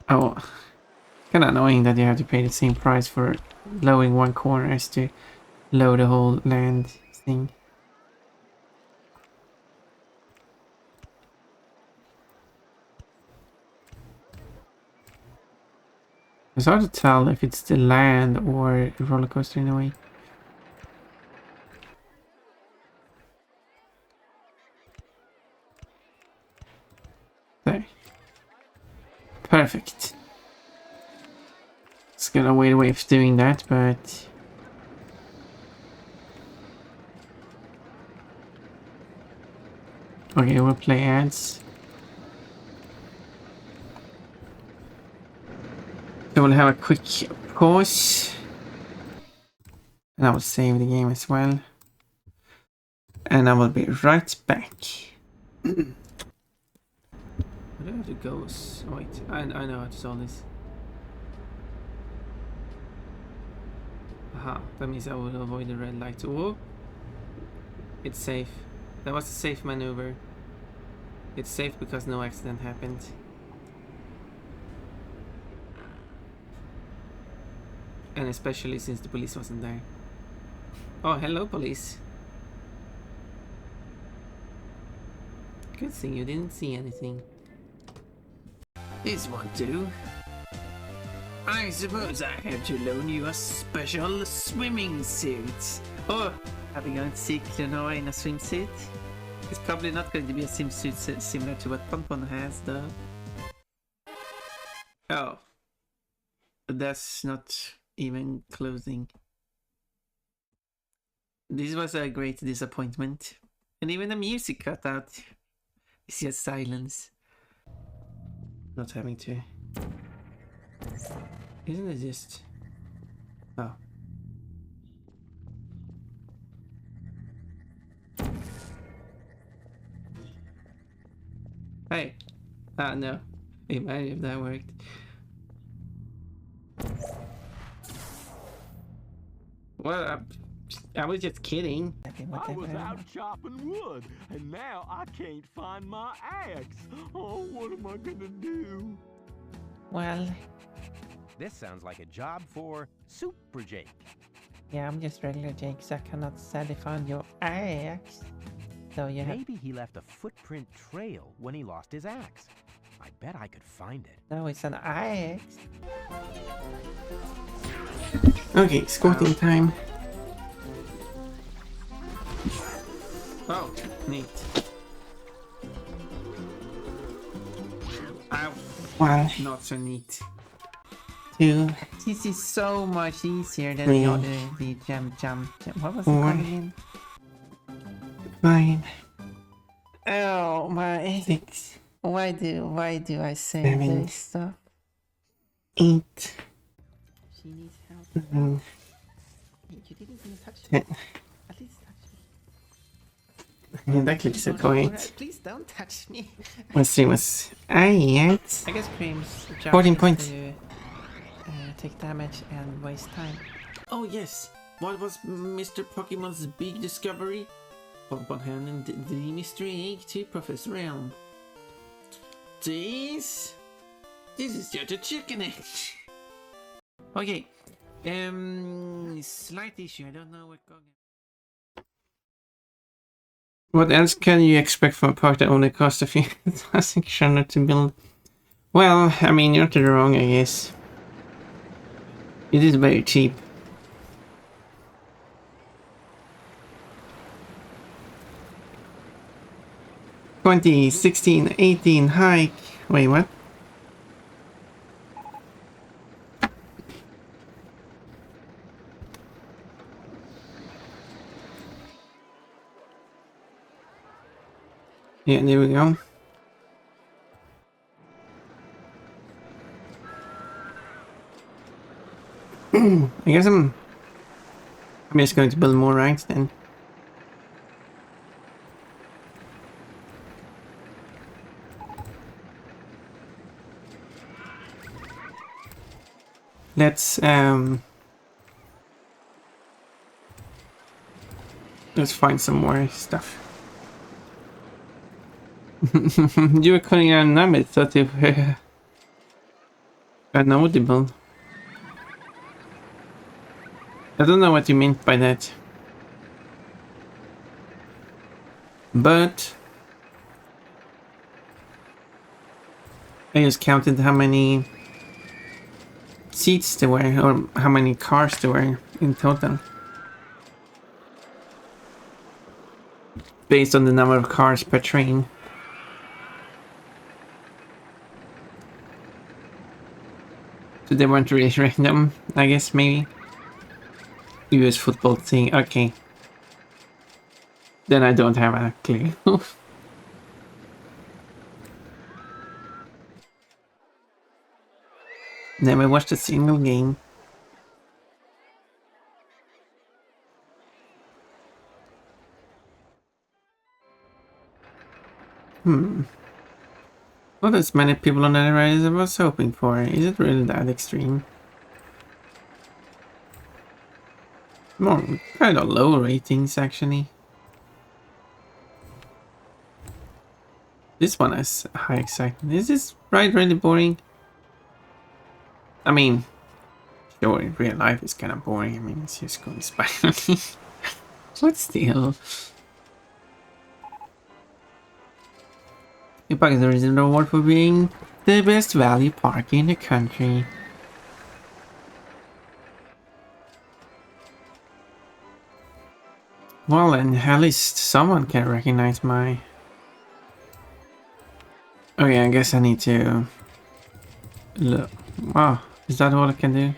Oh, kinda annoying that you have to pay the same price for lowering one corner as to load the whole land thing. It's hard to tell if it's the land or a roller coaster in a way. There. Perfect. It's got a weird way of doing that, but okay, we'll play ads. So we'll have a quick pause. And I will save the game as well. And I will be right back. Where do I have to go? Oh, wait, I know how to solve this. Aha, that means I will avoid the red light. Oh, it's safe. That was a safe maneuver. It's safe because no accident happened. And especially since the police wasn't there. Oh, hello, police. Good thing you didn't see anything. This won't do. I suppose I have to loan you a special swimming suit. Oh, are we going to see Clonoa in a swimsuit? It's probably not going to be a swimsuit similar to what Ponpon has, though. Oh. That's not even closing. This was a great disappointment. And even the music cut out. It's just silence. Not having to. Isn't it just... Oh. Hey. Ah, no. Imagine if that worked. Well, I was just kidding. I was out chopping wood, and now I can't find my axe. Oh, what am I gonna do? Well, This sounds like a job for Super Jake. yeah, I'm just regular Jake, so I cannot sadly find your axe. So you have... Maybe he left a footprint trail when he lost his axe. I bet I could find it. No, it's an axe. Okay, squatting time. Oh, neat. Ow. Wow. Not so neat. Two. This is so much easier than the other, the jump. What was it called again? Fine. Oh, my 6. Why do I say this stuff? 8. She needs help. You didn't even touch me. At least touch me. That clip is great. Please don't touch me. Let's see what's... I guess Cream's job 14 points. to take damage and waste time. Oh yes, what was Mr. Pokemon's big discovery? Bonbon handed the mystery egg to Professor Elm. This is just a chicken egg. Okay, slight issue. I don't know what. What else can you expect from a park that only costs a few thousand kroner to build? Well, I mean, you're not wrong, I guess. It is very cheap. 20, 16, 18, hike. Wait, what? Yeah, there we go. I guess I'm just going to build more ranks then. Let's find some more stuff. You were calling out numbers, thought you were unaudible. I don't know what you meant by that. But I just counted how many seats there were, or how many cars there were in total. Based on the number of cars per train. So they weren't really random, I guess, maybe. US football thing, okay. Then I don't have a clue. Never watched a single game. Not as many people on that ride as I was hoping for. Is it really that extreme? More kind of low ratings actually. This one has high excitement. Is this ride really boring? I mean, sure, in real life it's kind of boring. I mean, it's just going spirally. But still. The park is a reason award for being the best value park in the country. Well, then at least someone can recognize my... Okay, I guess I need to... Look. Wow, is that all I can do?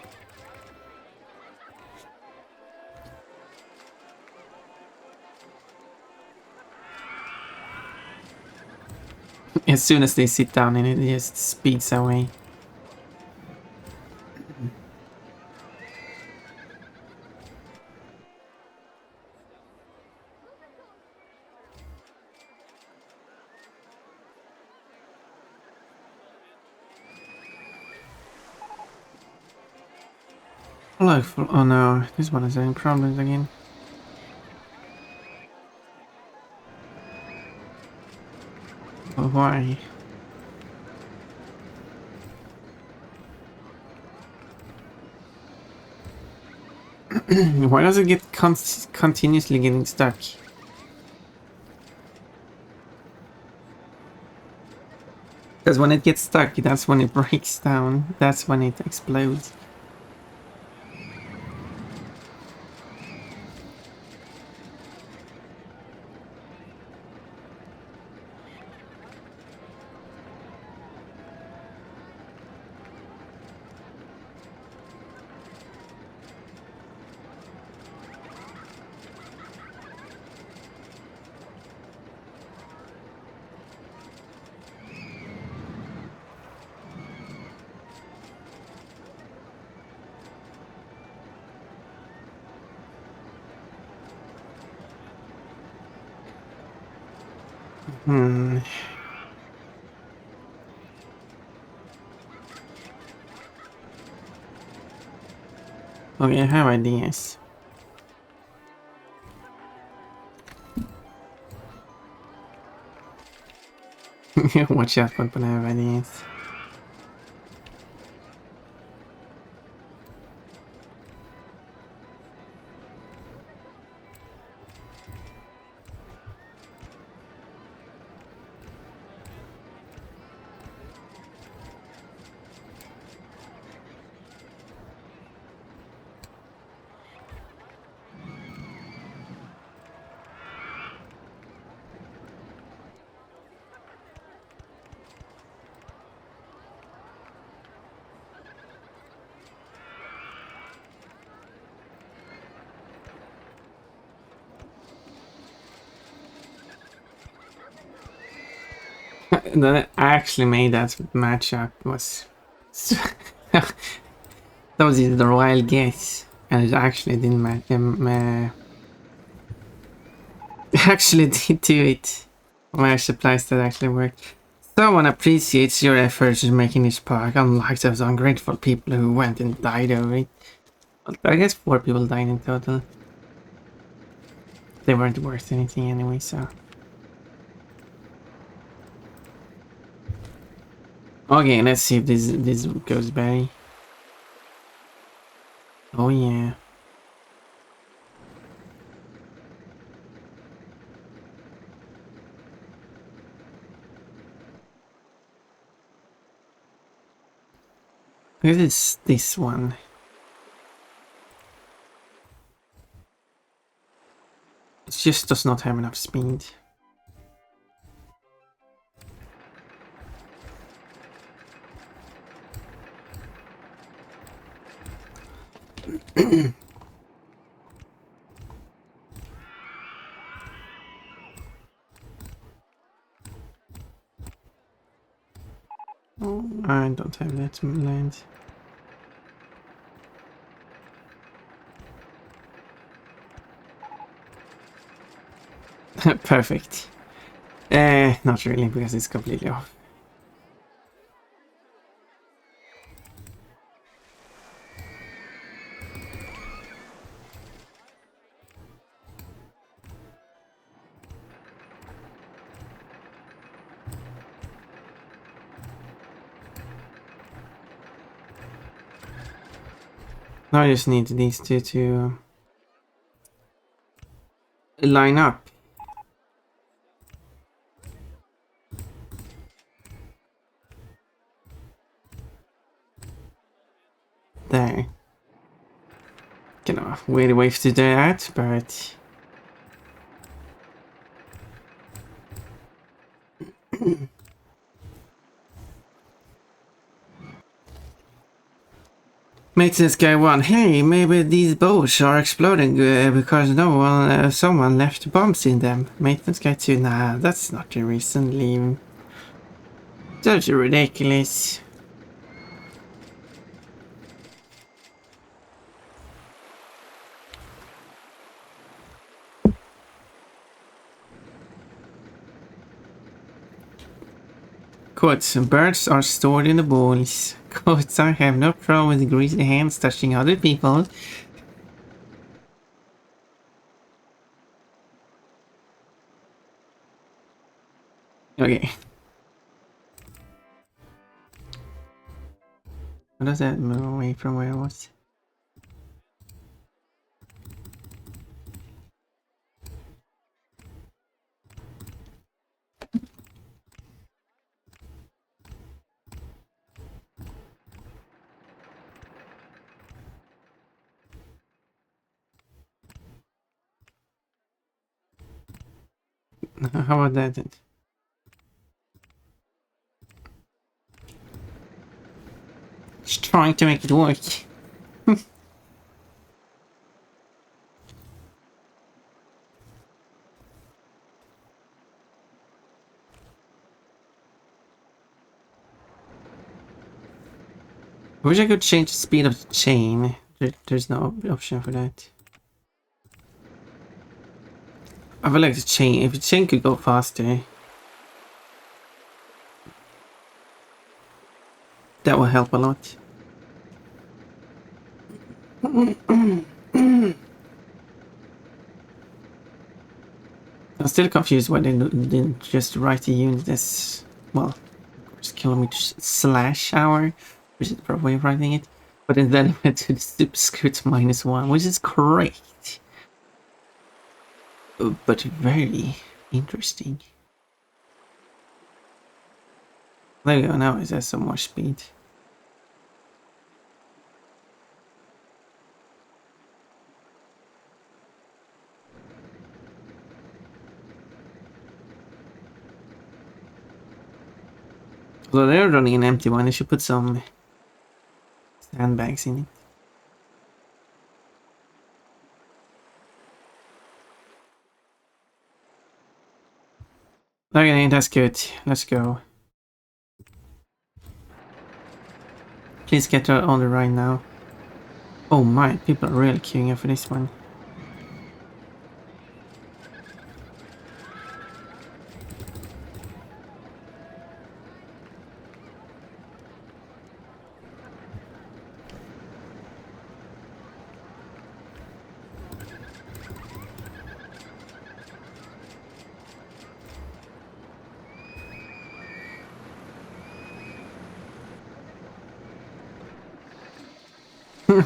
As soon as they sit down in it, it just speeds away. Like, oh no, this one is having problems again. Oh, why? Why does it get continuously getting stuck? Because when it gets stuck, that's when it breaks down. That's when it explodes. Hmm. Okay, I have ideas. Watch out, but I have ideas. that actually made that matchup was that was the royal guess, and it actually didn't match. Actually did do it. My supplies that actually worked. Someone appreciates your efforts in making this park, unlike those ungrateful people who went and died over it. I guess 4 people died in total. They weren't worth anything anyway, so. Okay, let's see if this goes by. Oh yeah. What is this one? It just does not have enough speed. Oh, I don't have that land. Perfect. Not really, because it's completely off. Now I just need these two to line up. There. Kind of weird way to do that, but Maintenance guy 1. Hey, maybe these boats are exploding because someone left bombs in them. Maintenance guy 2. Nah, that's not the reason. Leave. That's ridiculous. Quotes, birds are stored in the balls. Quotes, I have no problem with greasy hands touching other people. Okay. What does that move away from where I was? How about that then? Just trying to make it work. I wish I could change the speed of the chain. There's no option for that. I feel like the chain, if the chain could go faster, that would help a lot. I'm still confused why they didn't just write the unit as, well, of course, kilometers slash hour, which is the proper way of writing it. But instead I went to the superscript -1, which is correct. But very interesting. There we go, now it has some more speed. Although they're running an empty one, they should put some sandbags in it. Okay, that's good. Let's go. Please get on the ride now. Oh my, people are really queuing up for this one.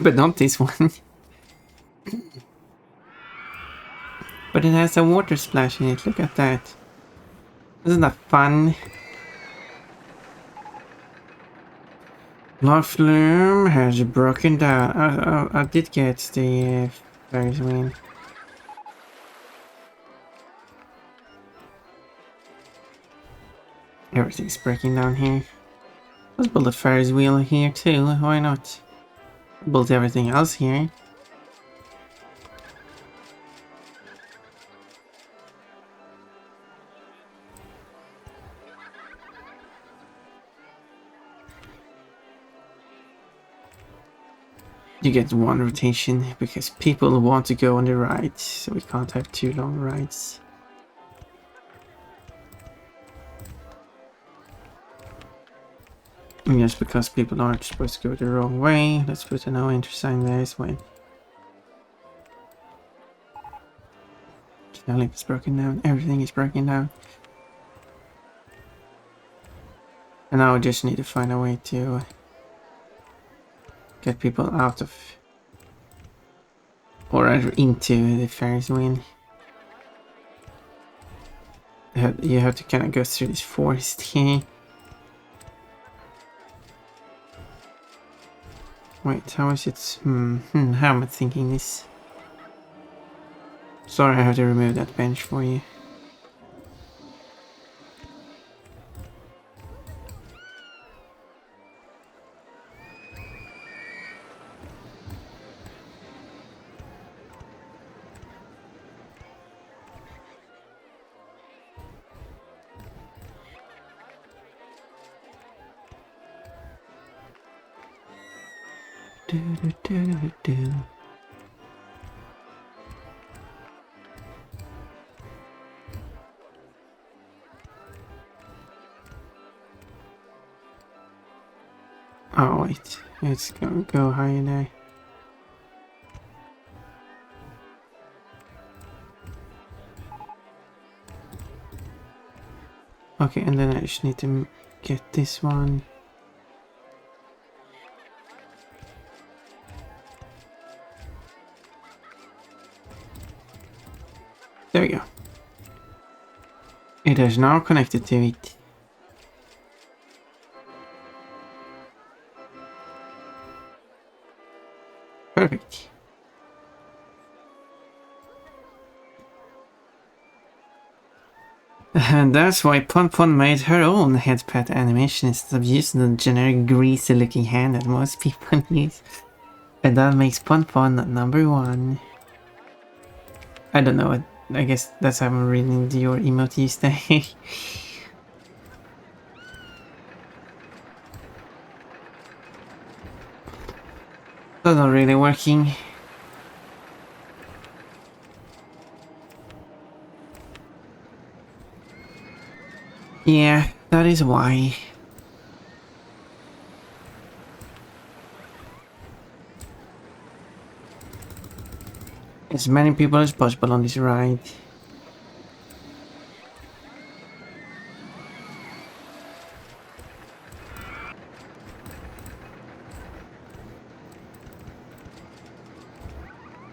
But not this one. But it has a water splash in it, look at that. Isn't that fun? My flume has broken down. I did get the Ferris wheel. Everything's breaking down here. Let's build a Ferris wheel here too, why not? Build everything else here. You get one rotation because people want to go on the rides, so we can't have too long rides. And just because people aren't supposed to go the wrong way, let's put a no enter sign there as well. Link is broken down, everything is broken down. And now we just need to find a way to get people out of or into the Ferris wheel. You have to kind of go through this forest here. Wait, how is it? How am I thinking this? Sorry, I have to remove that bench for you. Oh wait, let's go higher there. Okay, and then I just need to get this one. There we go. It is now connected to it. Perfect. And that's why Pon made her own headpad animation instead of using the generic greasy looking hand that most people use. And that makes Pon number one. I don't know, I guess that's how I'm reading your emojis there. That's not really working. Yeah, that is why. As many people as possible on this ride.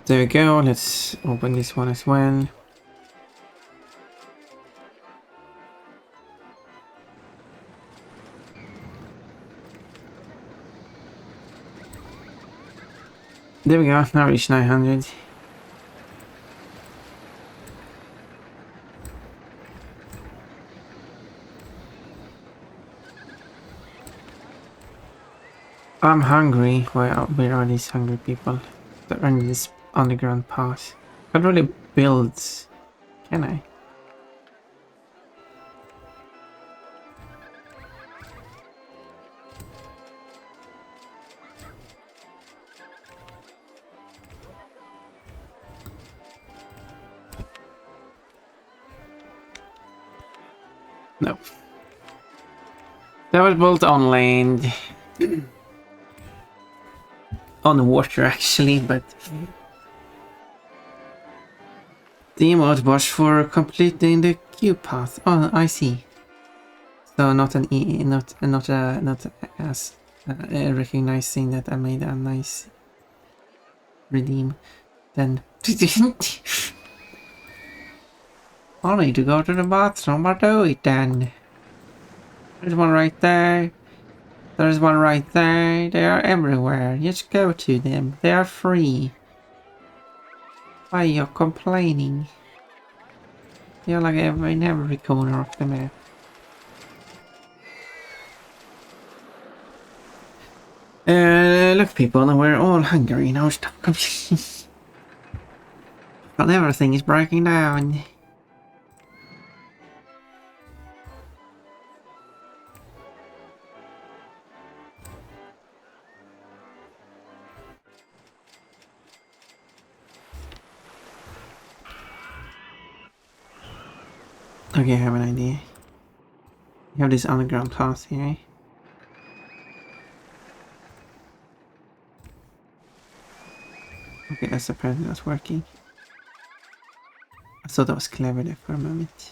There we go, let's open this one as well. There we go, now reach 900. I'm hungry. Where are these hungry people that are in this underground pass? Can't really build, can I? No. That was built on land. On water actually, but the emote was for completing the queue path. Oh, I see. So not an not as recognizing that I made a nice redeem. Then I need to go to the bathroom. I'll do it then. There's one right there. There's one right there. They are everywhere. Just go to them. They are free. Why are you complaining? You're like in every corner of the map. Look people, we're all hungry now. Stop complaining. But everything is breaking down. Okay, I have an idea. We have this underground path here. Okay, that's apparently not working. I thought that was clever there for a moment.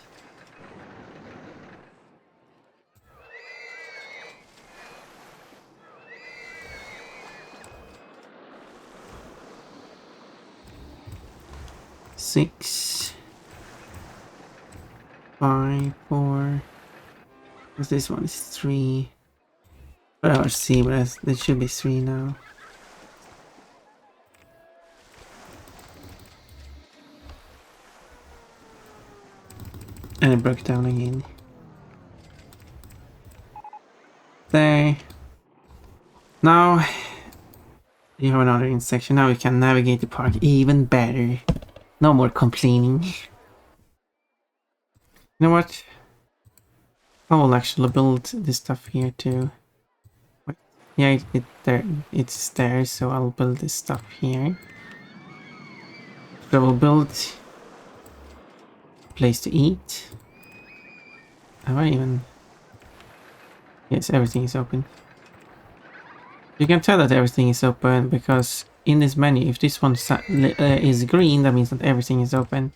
Six. 5, 4. Because this one is 3. Well, I see, but it should be 3 now. And it broke down again. There. Now you have another intersection. Now we can navigate the park even better. No more complaining. You know what? I will actually build this stuff here too. Wait. Yeah, it's there, so I'll build this stuff here. So we'll build a place to eat. Have I even? Yes, everything is open. You can tell that everything is open because in this menu, if this one is green, that means that everything is open.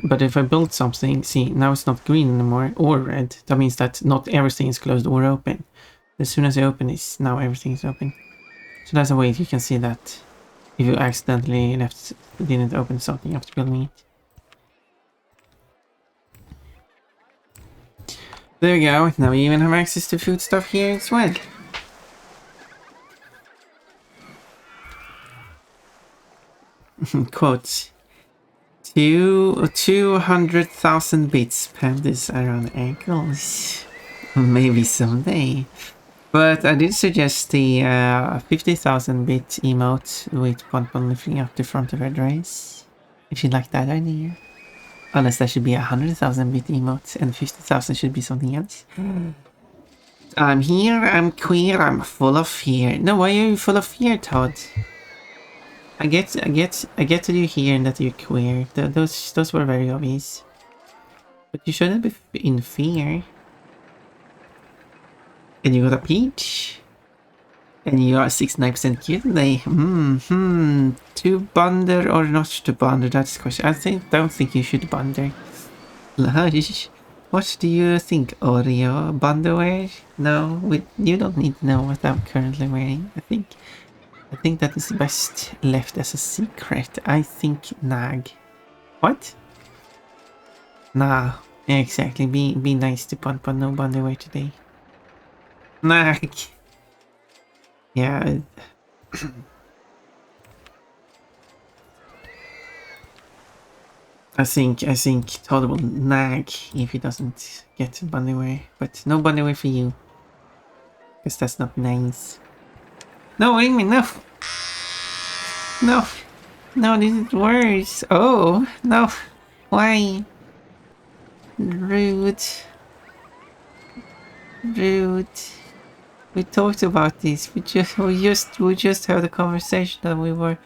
But if I build something, see, now it's not green anymore or red. That means that not everything is closed or open. As soon as I open this, now everything is open. So that's a way you can see that if you accidentally didn't open something after building it. There we go. Now we even have access to food stuff here as well. Quotes. 200,000 bits pandas around ankles. Maybe someday. But I did suggest the 50,000 bit emote with Ponpon lifting up the front of her dress. If you like that idea. Unless that should be 100,000 bit emote and 50,000 should be something else. I'm here, I'm queer, I'm full of fear. No, why are you full of fear, Todd? I get that you're here and that you're queer. Those were very obvious. But you shouldn't be in fear. And you got a peach. And you are 69% cute today. To bonder or not to bonder? That's the question. Don't think you should bonder. What do you think, Oreo? Bonderwear? No, you don't need to know what I'm currently wearing. I think that is best left as a secret. I think nag. What? Nah, exactly. Be nice to Ponpon. No Bonderwear today. Nag. Yeah. I think Todd will nag if he doesn't get Bonderwear. But no Bonderwear for you. Because that's not nice. No, wait a minute, no! No! No, this is worse! Oh, no! Why? Rude. Rude. We talked about this. We just had a conversation that we were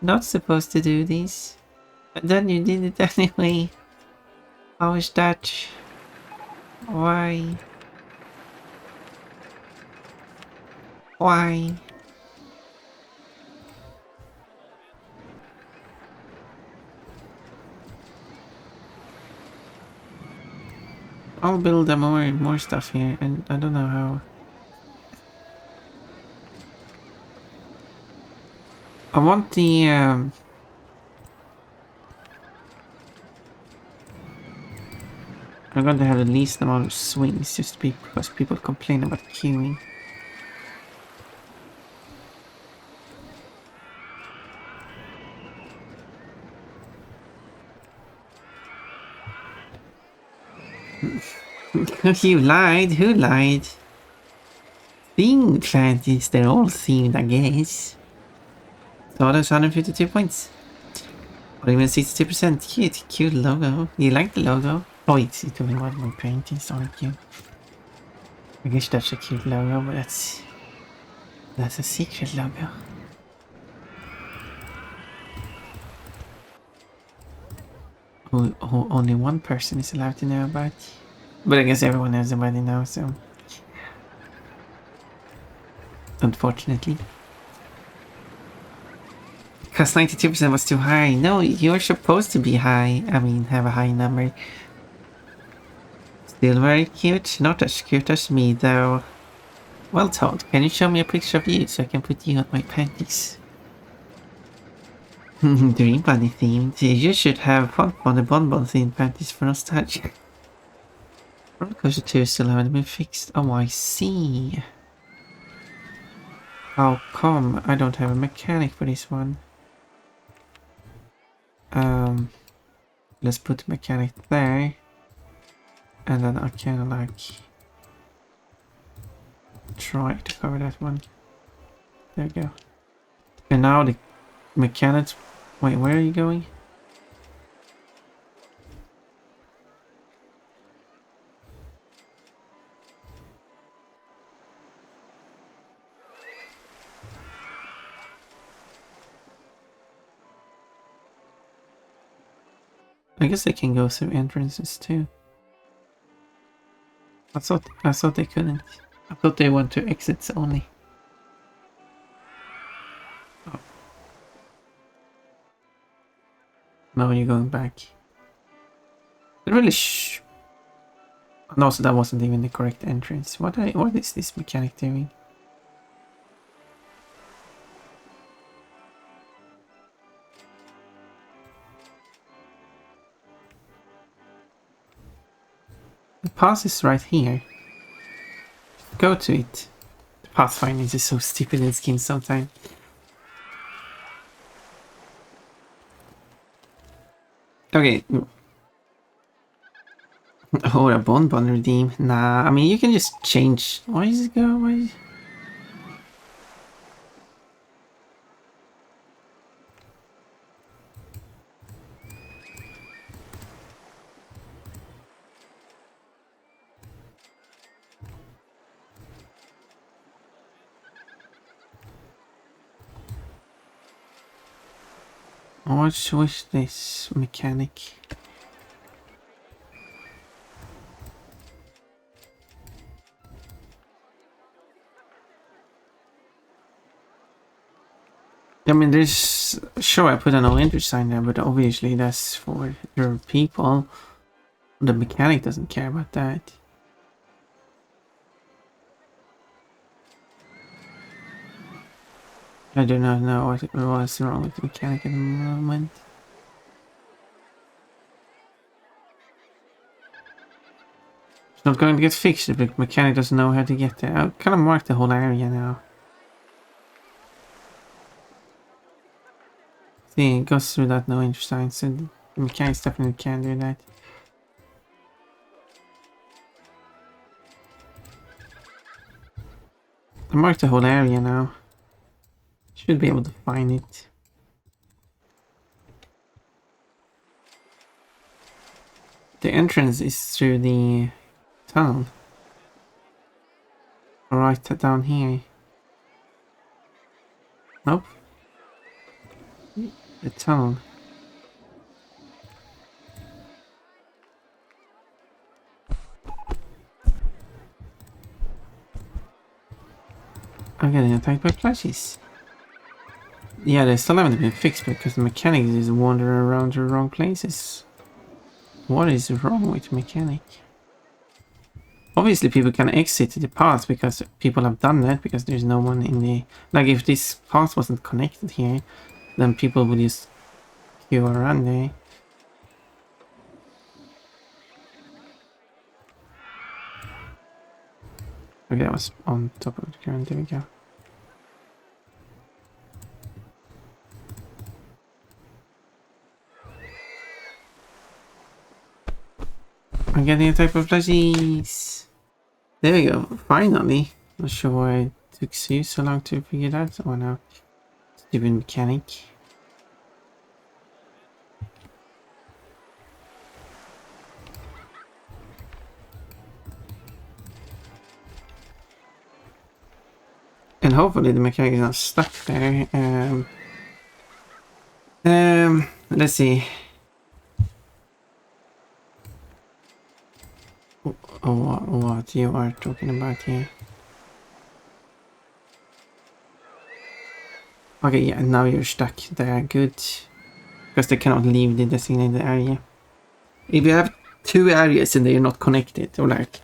not supposed to do this. And then you did it anyway. How is that? Why? Why? I'll build more stuff here, and I don't know how. I want the I'm going to have the least amount of swings just because people complain about queuing. You lied? Who lied? Themed fancies, they're all themed, I guess. So that's 152 points. Or even 62%. Cute logo. You like the logo? Oh, it's doing one of my paintings, aren't you? I guess that's a cute logo, but that's a secret logo. Who only one person is allowed to know about. But I guess everyone knows about it now, so... Unfortunately. Because 92% was too high. No, you're supposed to be high. I mean, have a high number. Still very cute. Not as cute as me, though. Well, Todd, can you show me a picture of you so I can put you on my panties? Dream Bunny themed. You should have Fun Bunny Bonbon themed panties for nostalgia. RollerCoaster 2 still haven't been fixed. Oh, I see. How come I don't have a mechanic for this one? Let's put the mechanic there. And then I can like try to cover that one. There we go. And now the mechanics. Wait, where are you going? I guess they can go through entrances too. I thought they couldn't. I thought they went to exits only. Oh. Now you're going back. It really no, so that wasn't even the correct entrance. What is this mechanic doing? The path is right here. Go to it. The pathfinding is just so stupid in this game sometimes. Okay. Oh, a bonbon redeem. Nah, I mean you can just change. Why does it go? Why? What's with this mechanic? I mean, there's... Sure, I put a no entry sign there, but obviously that's for your people. The mechanic doesn't care about that. I do not know what was wrong with the mechanic at the moment. It's not going to get fixed if the mechanic doesn't know how to get there. I'll kind of mark the whole area now. See, it goes through that no entry sign, so the mechanics definitely can do that. I marked the whole area now. Should be able to find it. The entrance is through the tunnel. Right down here. Nope. The tunnel. I'm getting attacked by plushies. Yeah, they still haven't been fixed because the mechanic is wandering around the wrong places. What is wrong with mechanic? Obviously people can exit the path because people have done that because there's no one in the... Like if this path wasn't connected here, then people would just queue around there. Okay, that was on top of the ground. There we go. I'm getting a type of plushies. There we go. Finally. Not sure why it took you so long to figure that one out. Stupid mechanic. And hopefully the mechanic is not stuck there. Let's see. What you are talking about here? Okay, yeah, now you're stuck there. Good. Because they cannot leave the designated area. If you have two areas and they're not connected, or like...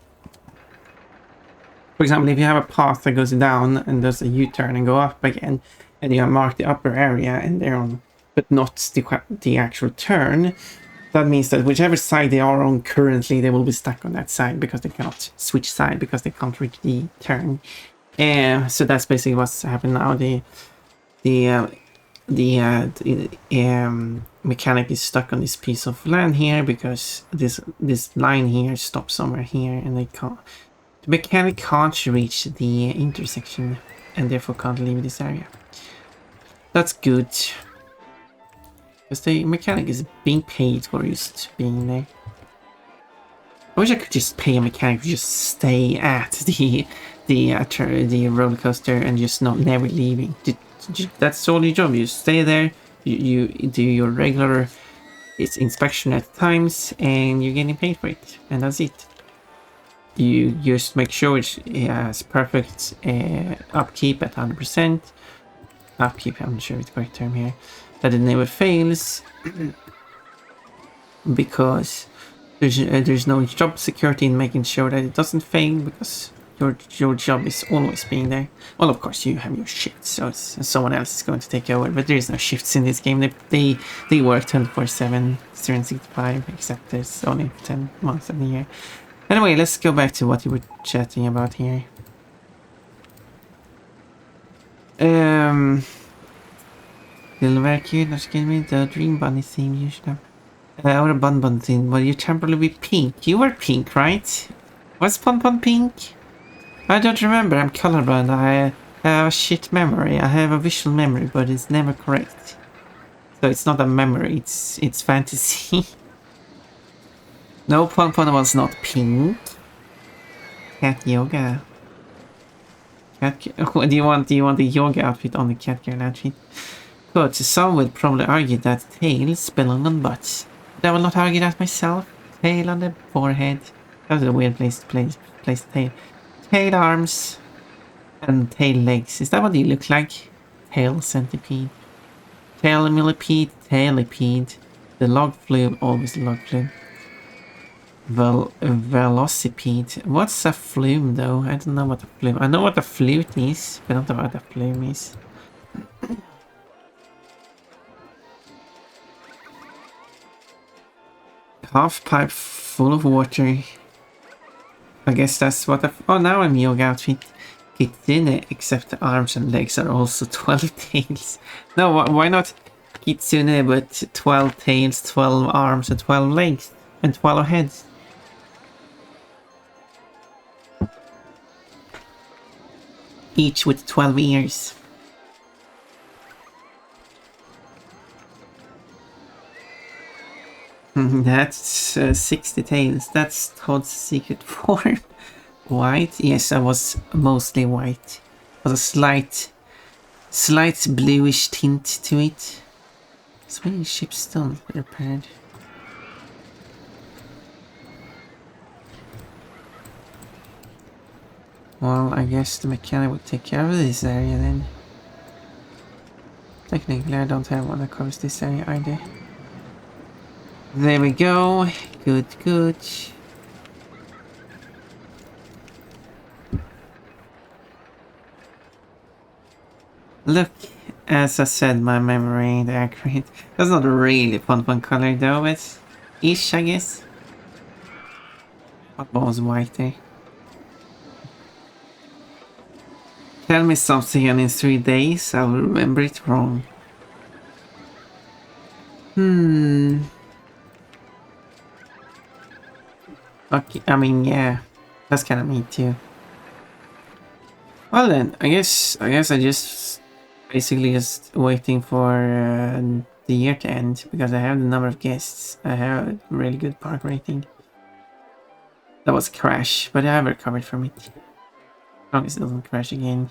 For example, if you have a path that goes down and does a U-turn and go up again, and you have marked the upper area and they're on, but not the actual turn, that means that whichever side they are on currently, they will be stuck on that side because they cannot switch side because they can't reach the turn. So that's basically what's happened now. The mechanic is stuck on this piece of land here because this line here stops somewhere here, and they can't. The mechanic can't reach the intersection and therefore can't leave this area. That's good. Because the mechanic is being paid for just being there. I wish I could just pay a mechanic to just stay at the roller coaster and just never leaving. That's all your job. You stay there, you do your regular inspection at times, and you're getting paid for it. And that's it. You just make sure it has perfect upkeep at 100%. Upkeep, I'm not sure it's the correct term here. That it never fails. Because there's no job security in making sure that it doesn't fail, because your job is always being there. Well, of course you have your shifts, so someone else is going to take over, but there is no shifts in this game. They work 24/7, 365, except there's only 10 months of the year. Anyway, let's go back to what you were chatting about here. Little very cute, not give me the dream bunny theme you should have. Or a bun theme, well, you temporarily be pink. You were pink, right? Was Pun pink? I don't remember, I'm colorblind. I have a shit memory. I have a visual memory, but it's never correct. So it's not a memory, it's fantasy. No, Pun was not pink. Cat yoga. Do you want the yoga outfit on the cat girl outfit? But some would probably argue that tails belong on butts. But I will not argue that myself. Tail on the forehead. That was a weird place to place tail. Tail arms and tail legs. Is that what you look like? Tail centipede. Tail millipede. Tailipede. The log flume. Always log flume. Velocipede. What's a flume though? I don't know what a flume. I know what a flute is, but I don't know what a flume is. Half pipe full of water. I guess that's what oh, now I'm yoga outfit. Kitsune, except the arms and legs are also 12 tails. No, why not Kitsune, but 12 tails, 12 arms, and 12 legs, and 12 heads? Each with 12 ears. That's 60 tails. That's Todd's secret form. White? Yes, I was mostly white. There was a slight bluish tint to it. Swinging ship still repaired. Well, I guess the mechanic would take care of this area then. Technically, I don't have one that covers this area either. There we go. Good, good. Look, as I said, my memory ain't accurate. That's not really fun color though, it's ish, I guess. What was white there? Tell me something and in 3 days I will remember it wrong. Okay, I mean, yeah. That's kind of me too. Well then, I guess I just basically just waiting for the year to end because I have the number of guests. I have a really good park rating. That was a crash, but I have recovered from it. As long as it doesn't crash again.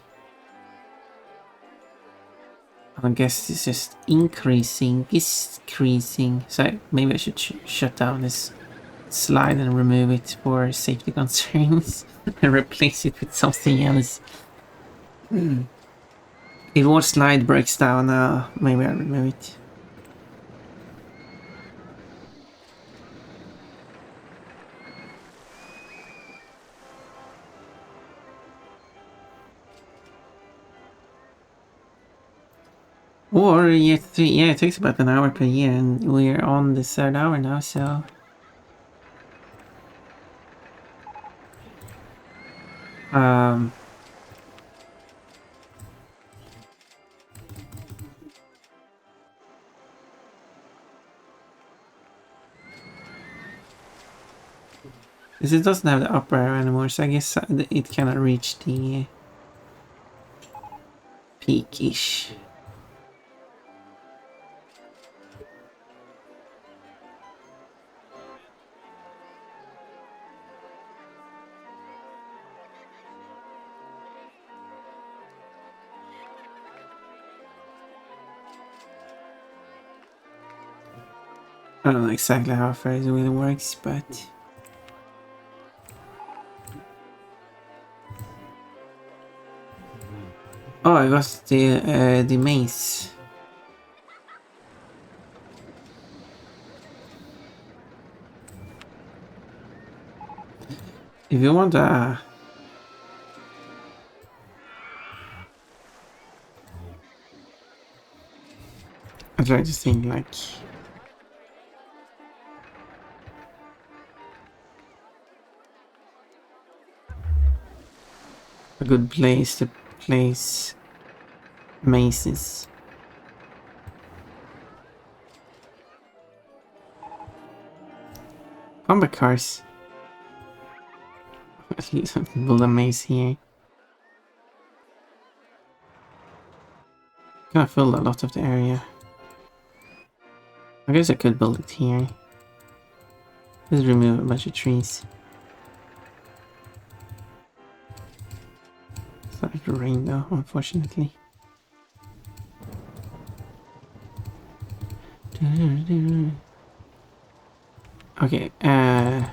I guess it's just increasing. So maybe I should shut down this slide and remove it for safety concerns and replace it with something else. If one slide breaks down, maybe I'll remove it. Or year 3, yeah, it takes about an hour per year, and we're on the 3rd hour now, so... This doesn't have the upper arrow anymore, so I guess it cannot reach the peak-ish. I don't know exactly how fast it really works, but... Oh, I got the maze. If you want I try to think like... a good place to place mazes. Combat cars. Build a maze here. Gonna fill a lot of the area. I guess I could build it here. Just remove a bunch of trees. Started to rain though, unfortunately. Okay, I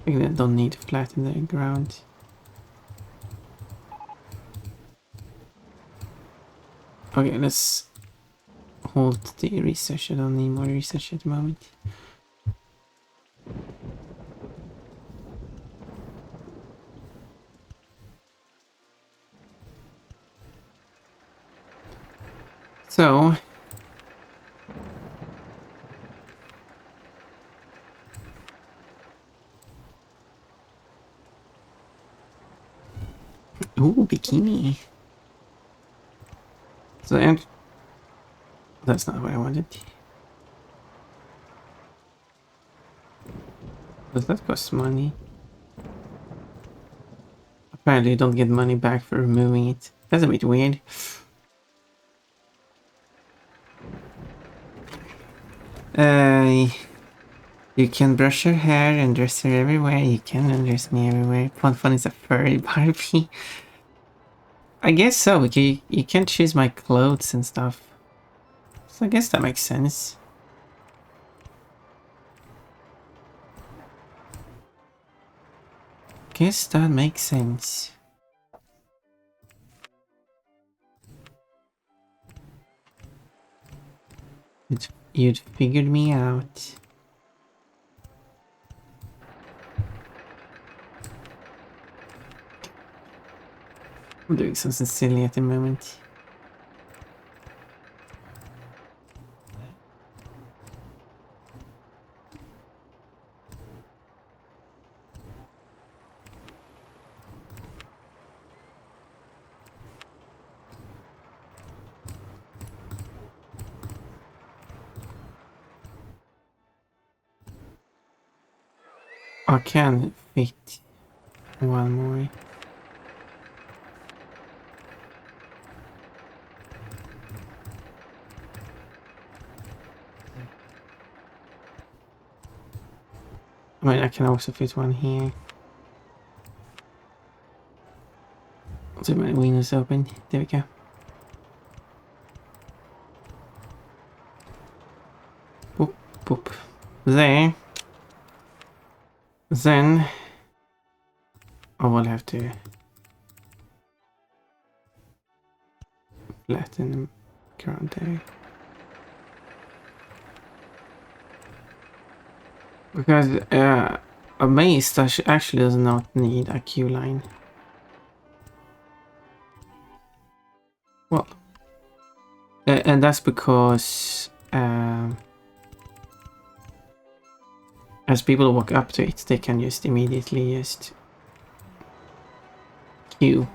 think I don't need to flatten the ground. Okay, let's hold the research. I don't need more research at the moment. So... Ooh, bikini. So, and that's not what I wanted. Does that cost money? Apparently you don't get money back for removing it. That's a bit weird. You can brush her hair and dress her everywhere. You can undress me everywhere. Fun is a furry Barbie. I guess so. You can choose my clothes and stuff. So I guess that makes sense. guess that makes sense. You'd figured me out. I'm doing something silly at the moment. I can fit one more. I mean, I can also fit one here. So my windows open. There we go. Boop, boop. There. Then I will have to flatten the ground there. Because a base actually does not need a queue line. Well, and that's because as people walk up to it, they can just immediately just queue.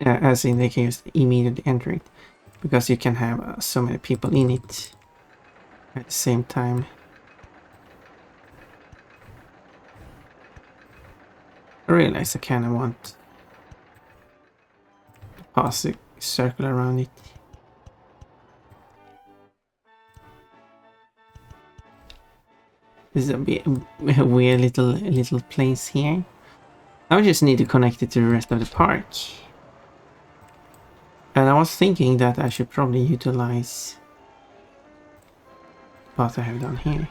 As in, they can just immediately enter it, because you can have so many people in it at the same time. I realize I kind of want to pass a circle around it. This is a weird little place here. I just need to connect it to the rest of the park. And I was thinking that I should probably utilize the path I have down here.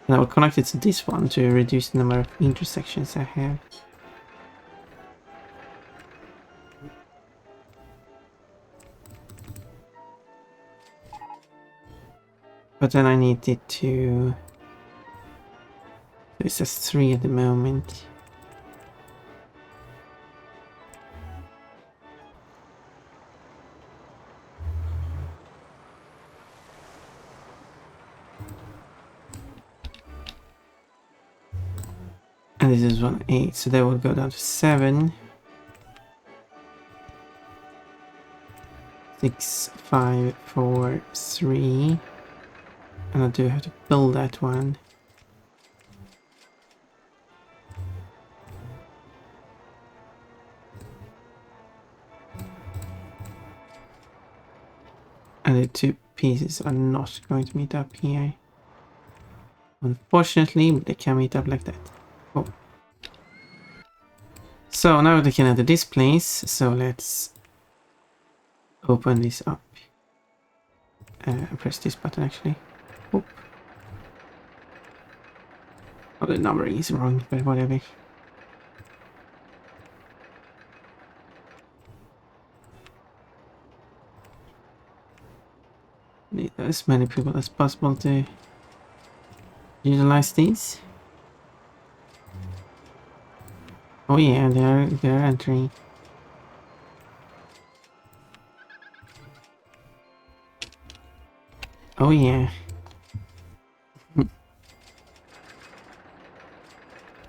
And I will connect it to this one to reduce the number of intersections I have. But then I need it to... It says 3 at the moment. And this is 1.8, so that will go down to 7. 6, 5, 4, 3. And I do have to build that one. And the 2 pieces are not going to meet up here. Unfortunately, they can meet up like that. Oh. So now we're looking at this place, so let's open this up. Press this button actually. Oh, the numbering is wrong, but whatever. Need as many people as possible to utilize these. Oh yeah, they're entering. Oh yeah. The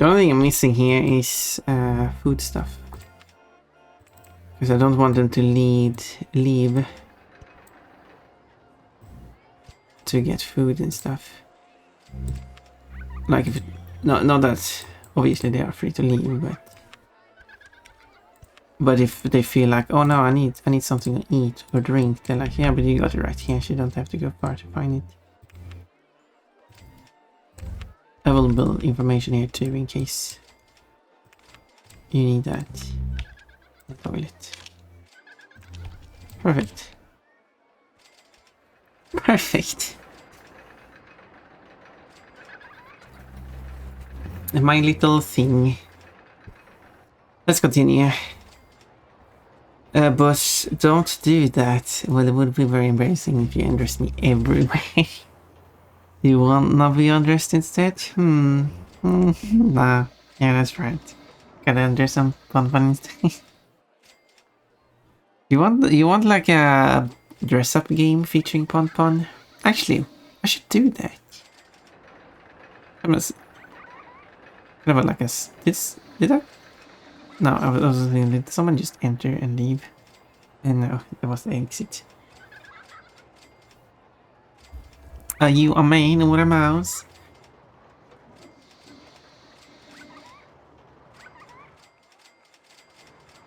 only thing I'm missing here is food stuff. Because I don't want them to leave to get food and stuff. Like if not that obviously they are free to leave, but if they feel like, oh no, I need something to eat or drink, they're like, yeah, but you got it right here, so you don't have to go far to find it. I will build information here too in case you need that. The toilet. Perfect. Perfect. my little thing. Let's continue. But don't do that. Well, it would be very embarrassing if you undress me everywhere. You want not be undressed instead? Nah. Yeah, that's right. Gotta undress some fun instead. You want like a dress-up game featuring Pon? Actually, I should do that. I'm just kind of like a did I? No, I was thinking, did someone just enter and leave? And no, that was the exit. Are you a man or a mouse?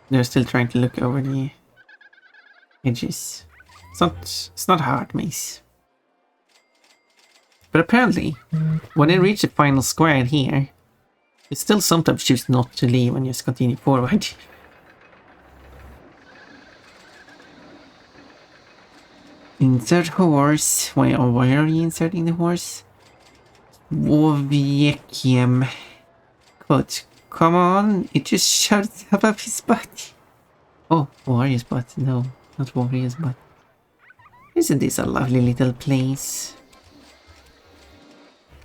They're still trying to look over the edges. It's not hard, maze. But apparently, when they reach the final square here, they still sometimes choose not to leave and just continue forward. Insert horse. Why are you inserting the horse? Woviekiem. But come on, it just shoved up his butt. Oh, Warrior's butt. No, not Warrior's butt. Isn't this a lovely little place?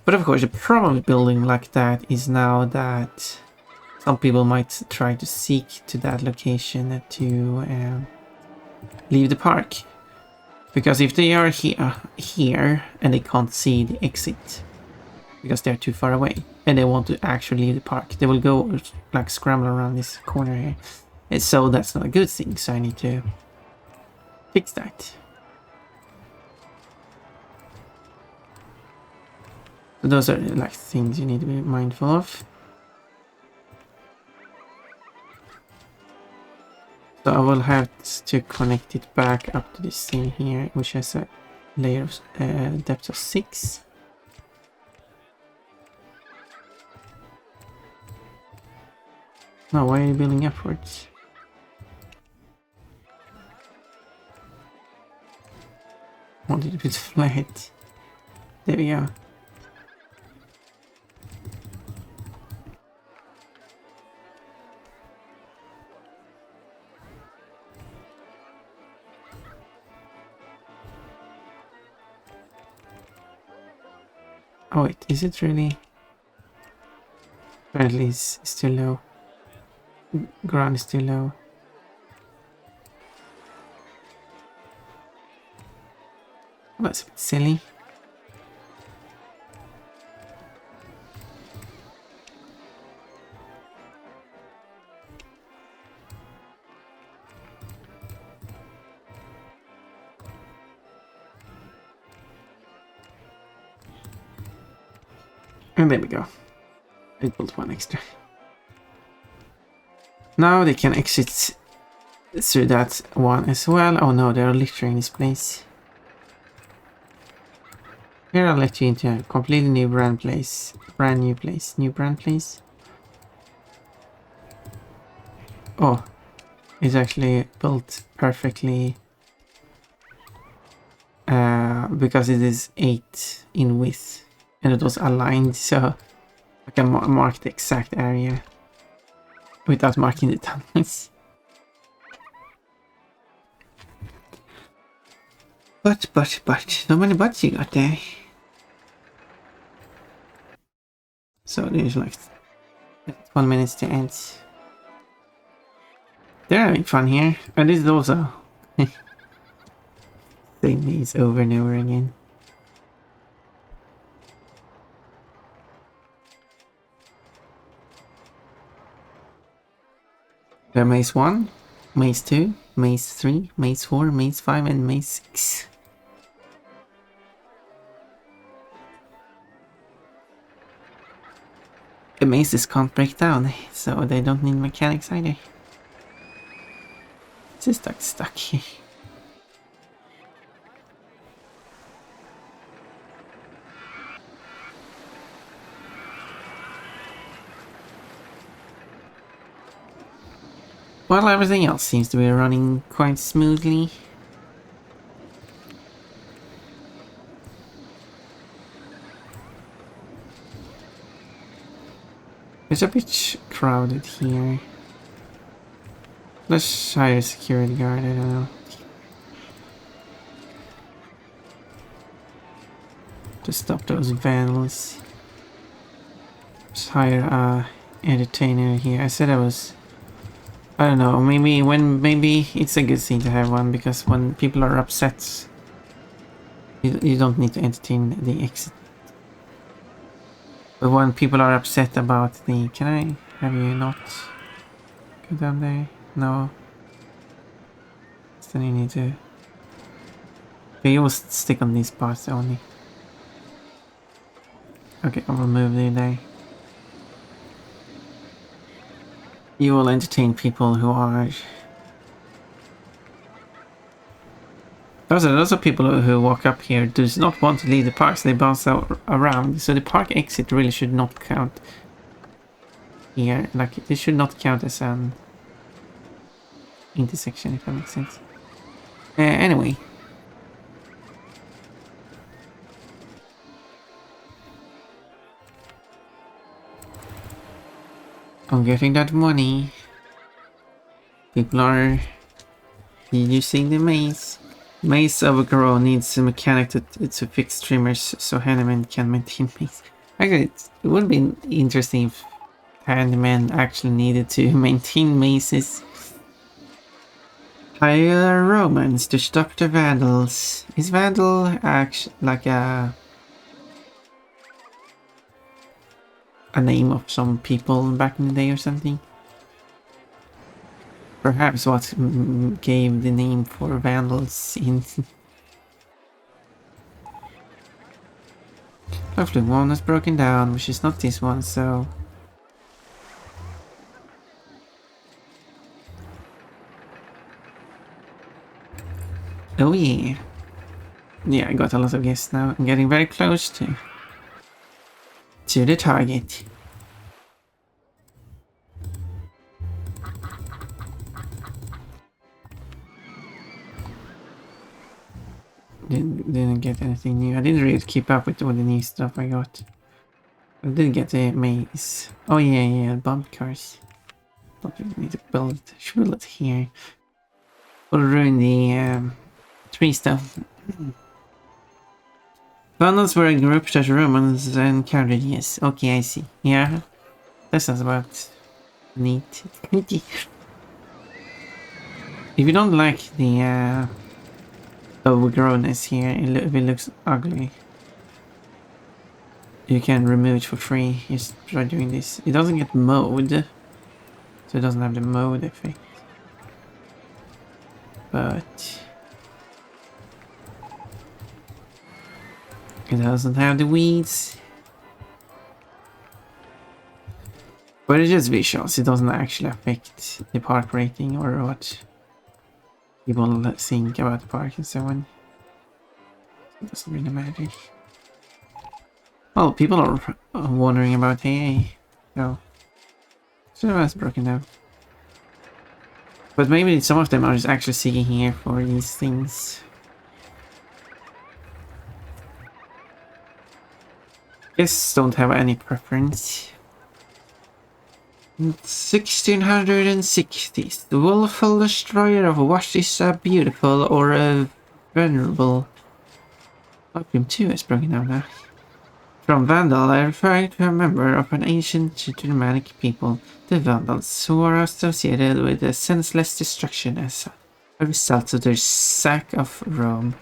But of course, the problem with building like that is now that some people might try to seek to that location to leave the park. Because if they are here and they can't see the exit because they're too far away and they want to actually leave the park, they will go like scramble around this corner here. And so that's not a good thing, so I need to fix that. So those are like things you need to be mindful of. So I will have to connect it back up to this thing here, which has a layer of depth of 6. No, why are you building upwards? I wanted a bit flat. There we go. Oh wait, is it really? Apparently it's still low. Ground is still low. That's a bit silly. And there we go. I built one extra. Now they can exit through that one as well. Oh no, they're littering this place. Here I'll let you into a completely new brand place. Brand new place. New brand place. Oh, it's actually built perfectly. Because it is 8 in width. And it was aligned, so I can mark the exact area without marking the tunnels. But, so many butts you got there. So there's like 1 minute to end. They're having fun here, and this is also same maze over and over again. There maze 1, maze 2, maze 3, maze 4, maze 5, and maze 6. The mazes can't break down, so they don't need mechanics either. It's just stuck here. While everything else seems to be running quite smoothly. It's a bit crowded here. Let's hire a security guard, I don't know. To stop those vandals. Let's hire a entertainer here. I said I was... I don't know, maybe it's a good thing to have one, because when people are upset, you don't need to entertain the exit. But when people are upset about the... Can I have you not go down there? No. Then you need to... Okay, you will stick on these parts only. Okay, I'll remove you there. You will entertain people who are... Those are people who walk up here does not want to leave the park, so they bounce around. So the park exit really should not count here. Like, this should not count as an intersection, if that makes sense. Anyway. I'm getting that money. People are using the maze. Maze overgrown needs a mechanic to fix trimmers so handyman can maintain maze. Actually, it would be interesting if handyman actually needed to maintain mazes. Hire Romans to stop the vandals. Is vandal actually like a name of some people back in the day or something? Perhaps what gave the name for vandals in... Hopefully one is broken down, which is not this one, so... Oh yeah. Yeah, I got a lot of guests now. I'm getting very close to the target. Didn't get anything new. I didn't really keep up with all the new stuff I got. I did get a maze. Oh yeah, bump cars. Don't really need to build it here. We'll ruin the tree stuff. Vandals were a group that Romans encountered, yes. Okay, I see. Yeah. That sounds about neat. If you don't like the overgrownness here, if it looks ugly, you can remove it for free. Just try doing this. It doesn't get mowed, so it doesn't have the mode effect. But it doesn't have the weeds. But it's just visuals. It doesn't actually affect the park rating or what people think about the park and so on. It doesn't really matter. Well, people are wondering about hey, so that's broken down. But maybe some of them are just actually seeking here for these things. Guests don't have any preference. 1660s. The willful destroyer of what is a beautiful or a venerable. Opium 2 is broken down now. From Vandal, I refer to a member of an ancient Germanic people, the Vandals, who are associated with a senseless destruction as a result of their sack of Rome.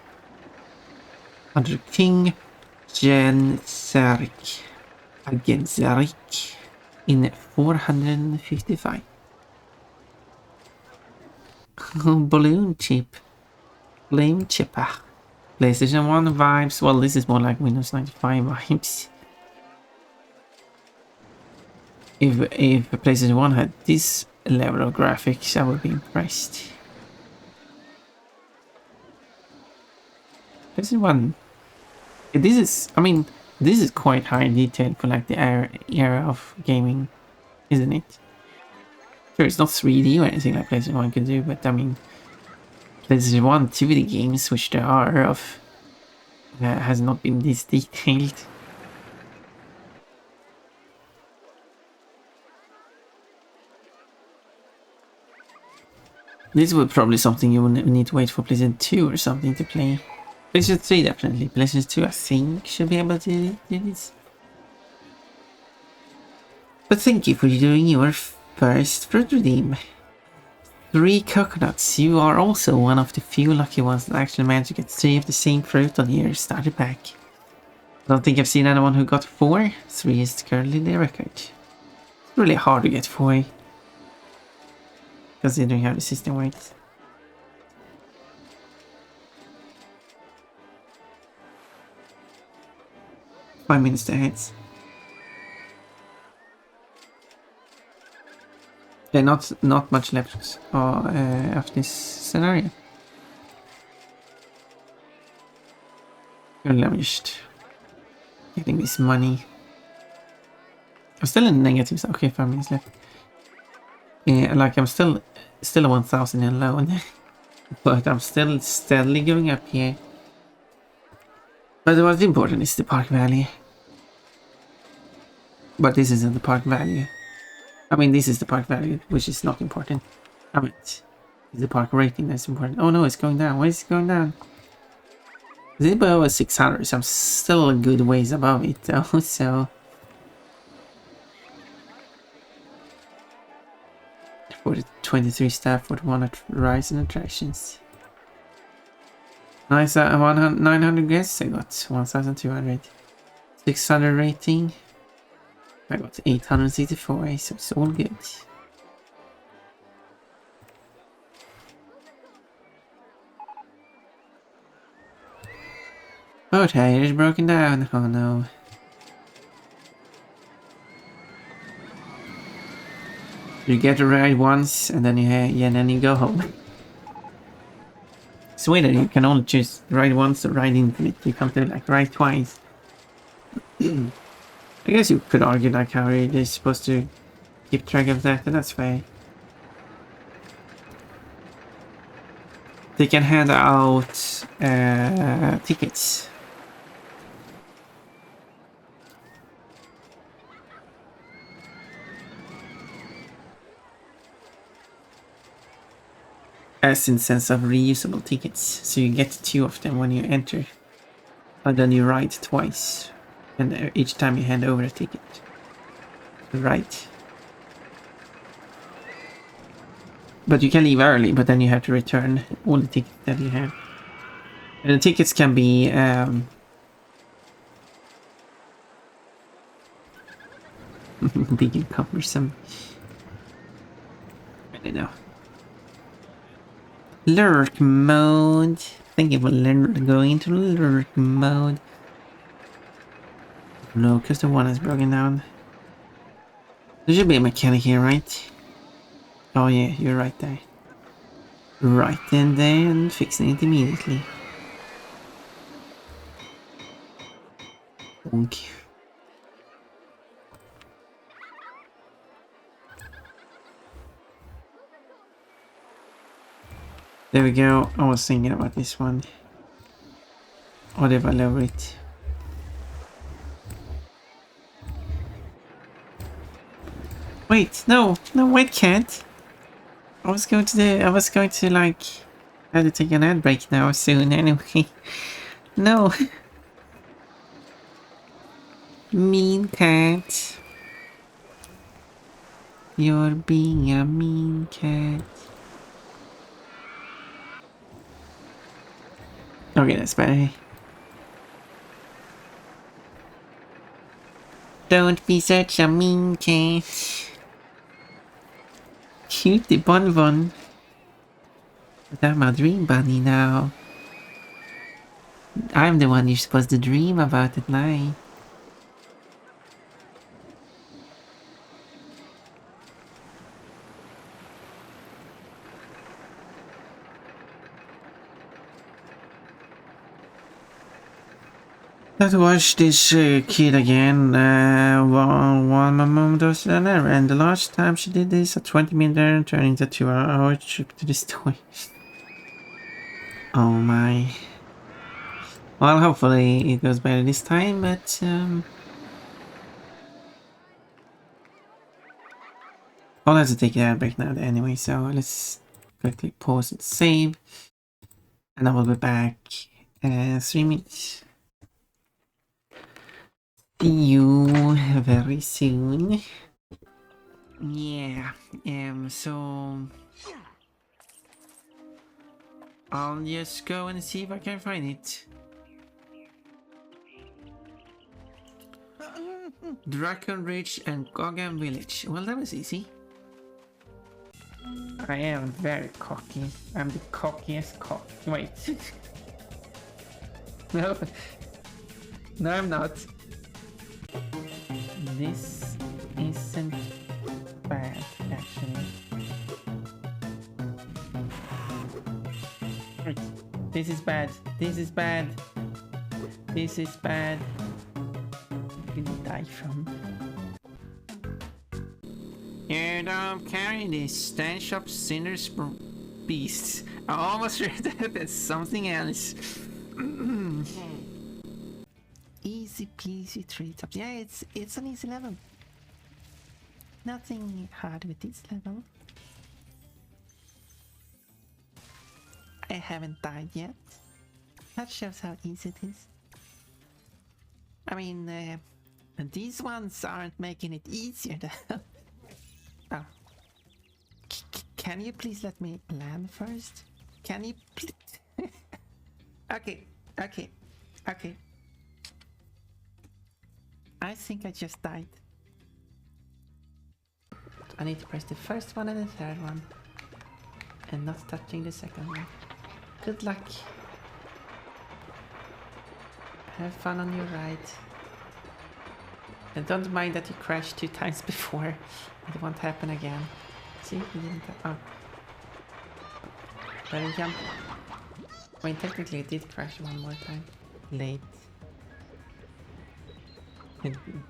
Under King Genseric in 455. Balloon chip. Flame chipper. PlayStation 1 vibes. Well, this is more like Windows 95 vibes. If PlayStation 1 had this level of graphics, I would be impressed. PlayStation 1. This is, I mean, this is quite high detail for like the era of gaming, isn't it? Sure, it's not 3D or anything like PlayStation 1 could do, but I mean, PlayStation 1 activity games, which there are of, has not been this detailed. This would probably something you would need to wait for PlayStation 2 or something to play. PlayStation 3 definitely. PlayStation 2 I think should be able to do this. But thank you for doing your first fruit redeem. 3 coconuts. You are also one of the few lucky ones that actually managed to get 3 of the same fruit on your starter pack. I don't think I've seen anyone who got 4. 3 is currently the record. It's really hard to get 4. Considering how the system works. Five minutes ahead. Yeah, not much left of this scenario. Let me just getting this money. I'm still in the negatives. Okay, 5 minutes left. Yeah, like I'm still 1,000 in loan, but I'm still steadily going up here. But what's important is the park value. But this isn't the park value. I mean, this is the park value, which is not important. I mean, it's the park rating that's important. Oh no, it's going down. Why is it going down? Is it below 600? So I'm still a good ways above it though, so... For the 23 staff would want to rise in attractions. Nice, 900 guests, I got 1,200. 600 rating. I got 864, so it's all good. Oh, tire is broken down. Oh no. You get to ride once, and then you go home. Sweden, you can only choose ride once or ride infinite. You can't do like ride twice. I guess you could argue like how they're supposed to keep track of that, but that's fair. They can hand out tickets. As in sense of reusable tickets, so you get 2 of them when you enter, and then you ride twice, and each time you hand over a ticket. Right. But you can leave early, but then you have to return all the tickets that you have. And the tickets can be big and cumbersome. I don't know. Lurk mode. Thank you for going into lurk mode. No, because the one is broken down. There should be a mechanic here, right? Oh yeah, you're right there. Right in there and fixing it immediately. Bonk. There we go. I was thinking about this one. Or if I lower it. Wait, no, wait, can't. I was going to like have to take an ad break now soon anyway. No. Mean cat. You're being a mean cat. Okay, that's better. Don't be such a mean cat. Cutie bun bun. But I'm a dream bunny now. I'm the one you're supposed to dream about at night. Let's watch this kid again. One mom does another, and the last time she did this, a 20-minute errand turned into a 2-hour trip to the store. Oh my. Well, hopefully it goes better this time, but I'll have to take that break now anyway, so let's quickly pause and save. And I will be back 3 minutes. See you very soon. Yeah, so I'll just go and see if I can find it. Dragon Ridge and Gogan Village. Well, that was easy. I am very cocky. I'm the cockiest cock. Wait. No. No, I'm not. This isn't bad, actually. Wait. This is bad. This is bad. This is bad. Gonna die from. And I'm carrying this stench of sinners beasts. I almost read that as something else. Easy peasy treetops. Yeah, it's an easy level. Nothing hard with this level. I haven't died yet. That shows how easy it is. I mean, these ones aren't making it easier though. Oh. Can you please let me land first? Can you please? Okay. I think I just died. I need to press the first one and the third one. And not touching the second one. Good luck. Have fun on your ride. And don't mind that you crashed 2 times before. It won't happen again. See? You didn't. Oh. Better jump. I mean, technically it did crash one more time. Late.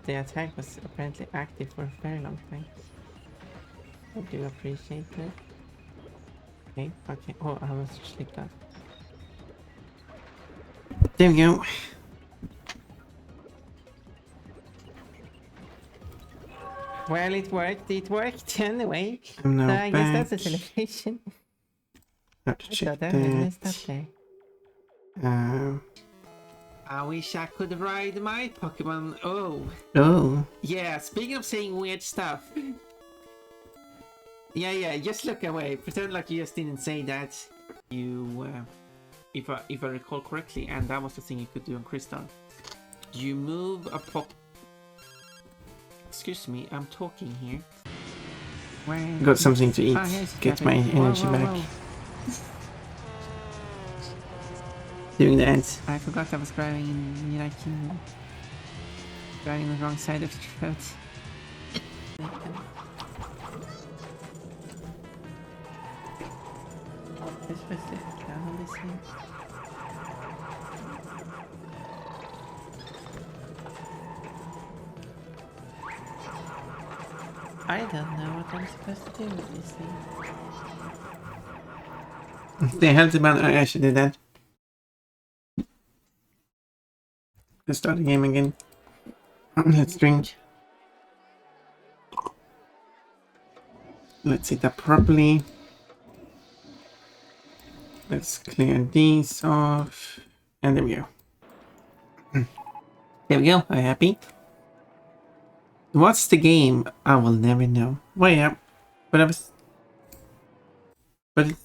The attack was apparently active for a very long time. I do appreciate that. Okay. Oh, I almost slipped out. There we go. Well, it worked anyway. I'm now I guess back. that's a celebration. Have to check I messed up that. there. I wish I could ride my Pokemon. Oh. Yeah, speaking of saying weird stuff. Yeah, just look away. Pretend like you just didn't say that. You, if I recall correctly, and that was the thing you could do on Crystal. You move a pop. Excuse me, I'm talking here. Got something to eat. Here's Get Cafe. my energy Whoa. back. Doing that. I forgot I was driving in United Kingdom. Driving the wrong side of the road. This was the down on this thing. I don't know what I'm supposed to do with this thing. The healthy band. I actually did that. Let's start the game again. Let's drink. Let's sit up properly. Let's clear these off. And there we go. There we go. Are you happy? What's the game? I will never know. Well, yeah. But I was. But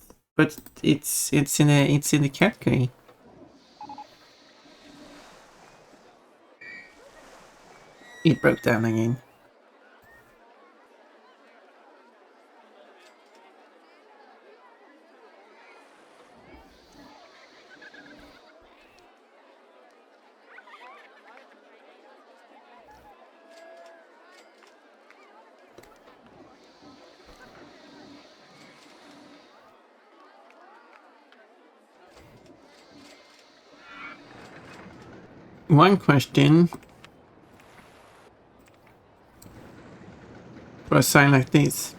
it's in the category. It broke down again. One question for a sign like this.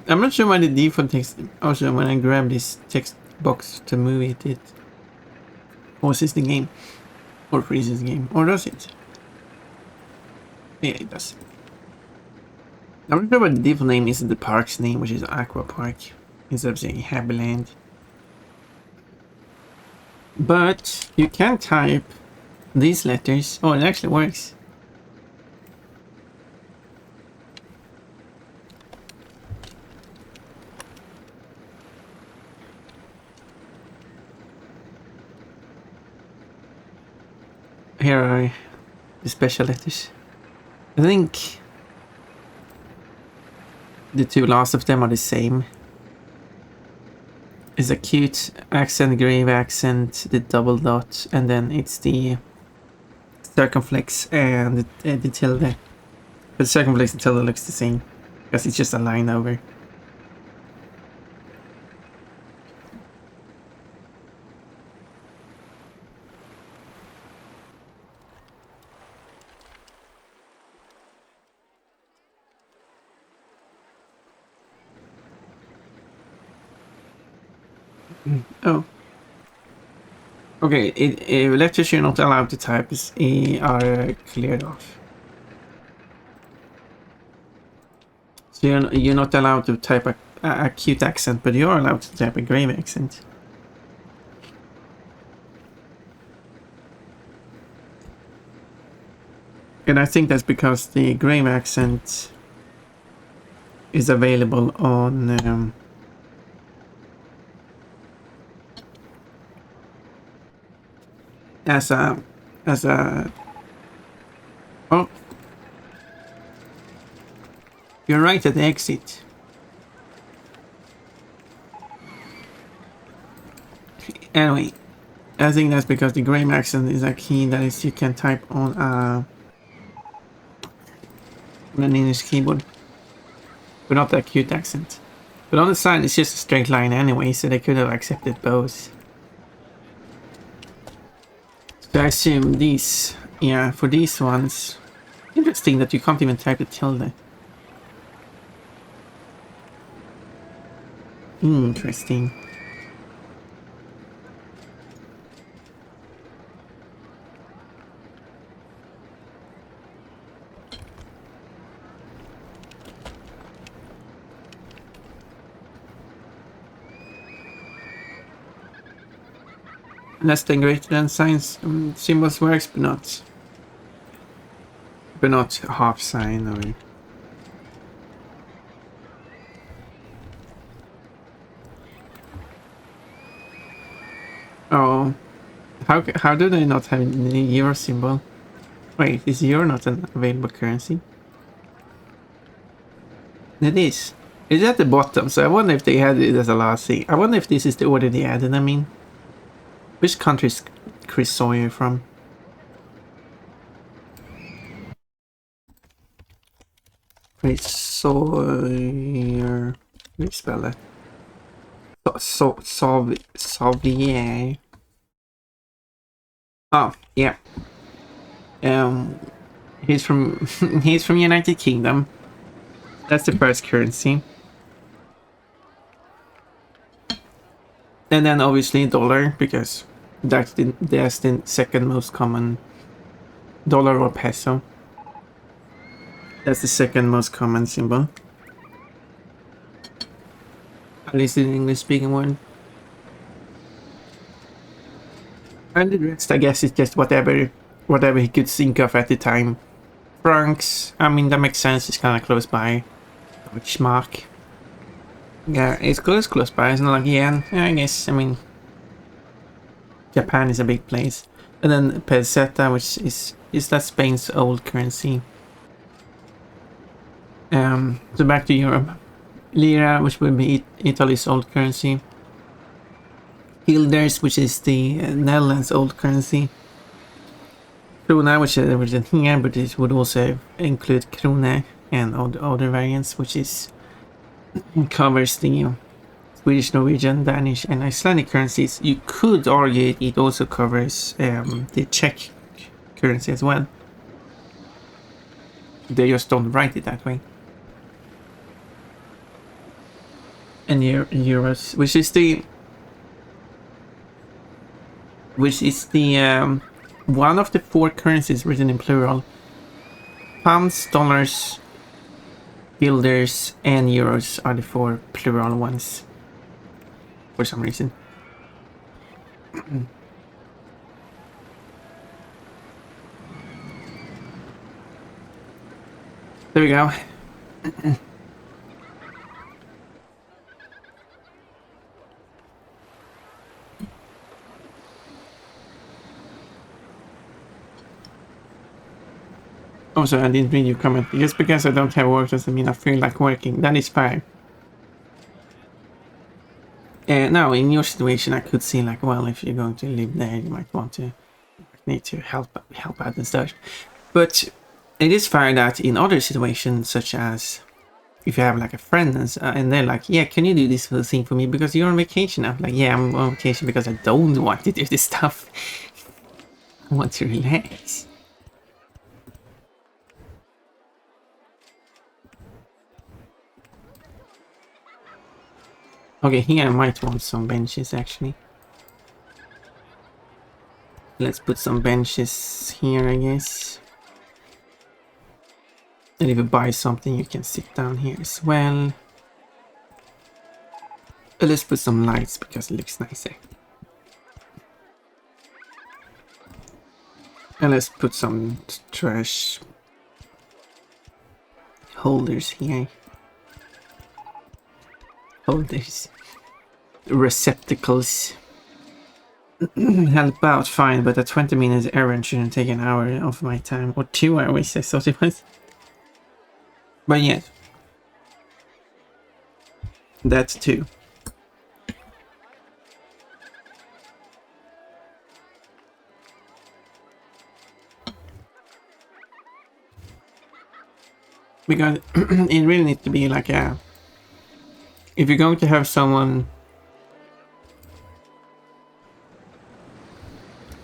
I'm not sure why the default text. Also, when I grab this text box to move it, it pauses the game or freezes the game, or does it? Yeah, it does. I'm not sure what the default name is of the park's name, which is Aqua Park, instead of saying Happy Land. But you can type these letters. Oh, it actually works. Here are the special letters. I think the two last of them are the same. It's a cute accent, grave accent, the double dot, and then it's the circumflex and the tilde. But the circumflex and tilde looks the same because it's just a line over. Oh. Okay, letters you're not allowed to type are cleared off. So you're not allowed to type a cute accent, but you're allowed to type a grave accent. And I think that's because the grave accent is available on as a oh, you're right at the exit. Anyway, I think that's because the grave accent is a key that is you can type on an English keyboard, but not that cute accent. But on the side, it's just a straight line anyway, so they could have accepted both. So I assume these, yeah, for these ones, interesting that you can't even type the tilde. Interesting. Less than greater than signs symbols works, but not half sign or. Oh, how do they not have the euro symbol? Wait, is euro not an available currency? It is. It's at the bottom, so I wonder if they had it as a last thing. I wonder if this is the order they added. I mean, which country is Chris Sawyer from? Chris Sawyer. How do you spell that? Sauvier. Oh, yeah. He's from he's from United Kingdom. That's the first currency. And then obviously dollar, because that's the second most common. Dollar or peso. That's the second most common symbol. At least in the English speaking one. And the rest, I guess, is just whatever he could think of at the time. Francs, I mean, that makes sense, it's kind of close by. Deutschmark. Yeah, it's close by, it's not like yen. Yeah, I guess, I mean, Japan is a big place. And then peseta, which is that Spain's old currency. So back to Europe. Lira, which would be Italy's old currency. Guilders, which is the Netherlands' old currency. Krona, which is here, but it would also include krone and other variants, which covers the Swedish, Norwegian, Danish, and Icelandic currencies. You could argue it also covers the Czech currency as well. They just don't write it that way. And euros, which is the one of the four currencies written in plural. Pounds, dollars, builders, and euros are the 4 plural ones. For some reason. There we go. Also, I didn't read your comment. Just because I don't have work doesn't mean I feel like working. That is fine. Now, in your situation, I could see like, well, if you're going to live there, you might want to need to help out and stuff. But it is fair that in other situations, such as if you have like a friend and they're like, yeah, can you do this thing for me because you're on vacation? I'm like, yeah, I'm on vacation because I don't want to do this stuff. I want to relax. Okay, here I might want some benches actually. Let's put some benches here, I guess. And if you buy something, you can sit down here as well. Let's put some lights because it looks nicer. And let's put some trash holders here. Holders. Receptacles. Help out, fine, but a 20 minutes errand shouldn't take an hour of my time. Or 2 hours, I thought it was. But yes. That's 2. Because it really needs to be like a... If you're going to have someone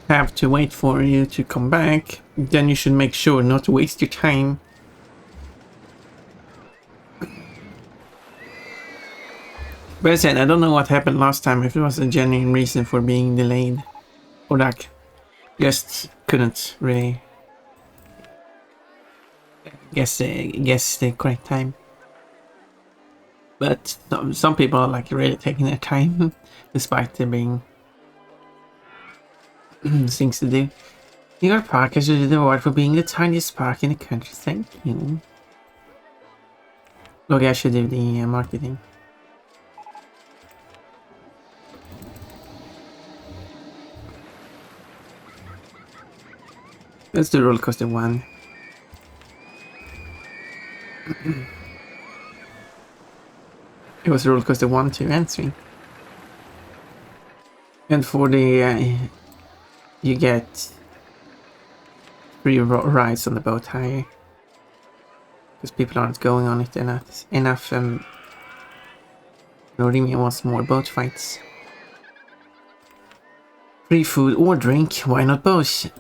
have to wait for you to come back, then you should make sure not to waste your time. But as I said, I don't know what happened last time, if it was a genuine reason for being delayed. Or like, just couldn't really guess the correct time. But some people are like really taking their time, despite there being things to do. Your park has the award for being the tiniest park in the country. Thank you. Okay, I should do the marketing. Let's do RollerCoaster 1. It was RollerCoaster 1, 2, and 3. And for the... you get 3 rides on the boat higher. Because people aren't going on it enough and... Norimi wants more boat fights. Free food or drink, why not both?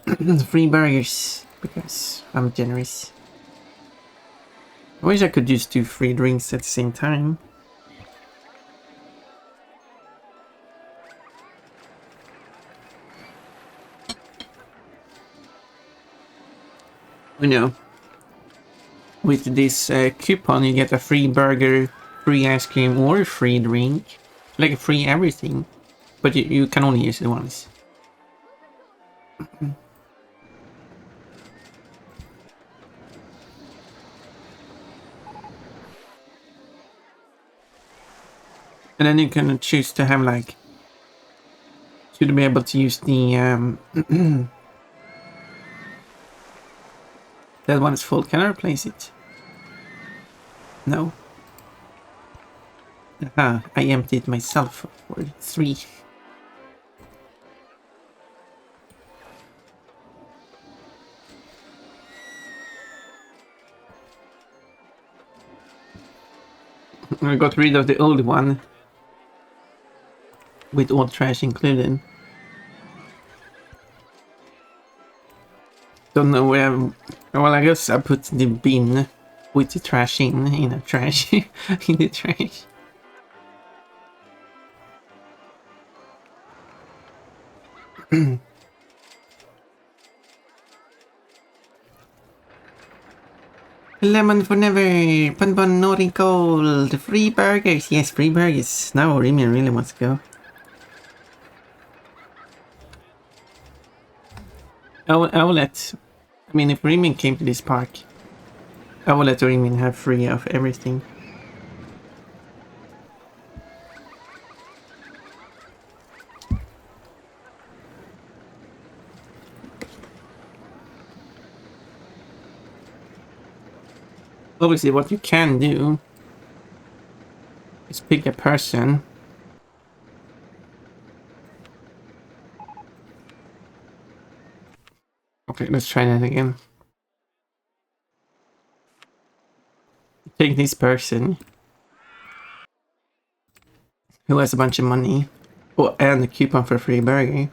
Free burgers, because I'm generous. I wish I could just do free drinks at the same time. You know, with this coupon you get a free burger, free ice cream or a free drink. Like a free everything. But you can only use it once. And then you can choose to have like... to be able to use the... that one is full. Can I replace it? No. Aha, I emptied myself for 3. I got rid of the old one. With all trash included. Don't know where... well, I guess I put the bin with the trash in a trash. in the trash. Lemon for never. Bun bun naughty gold. Free burgers. Yes, free burgers. Now Remian really wants to go. I will let... I mean, if Remian came to this park, I will let Remian have free of everything. Obviously, what you can do is pick a person. Okay, let's try that again. Take this person who has a bunch of money. Oh, and a coupon for a free burger.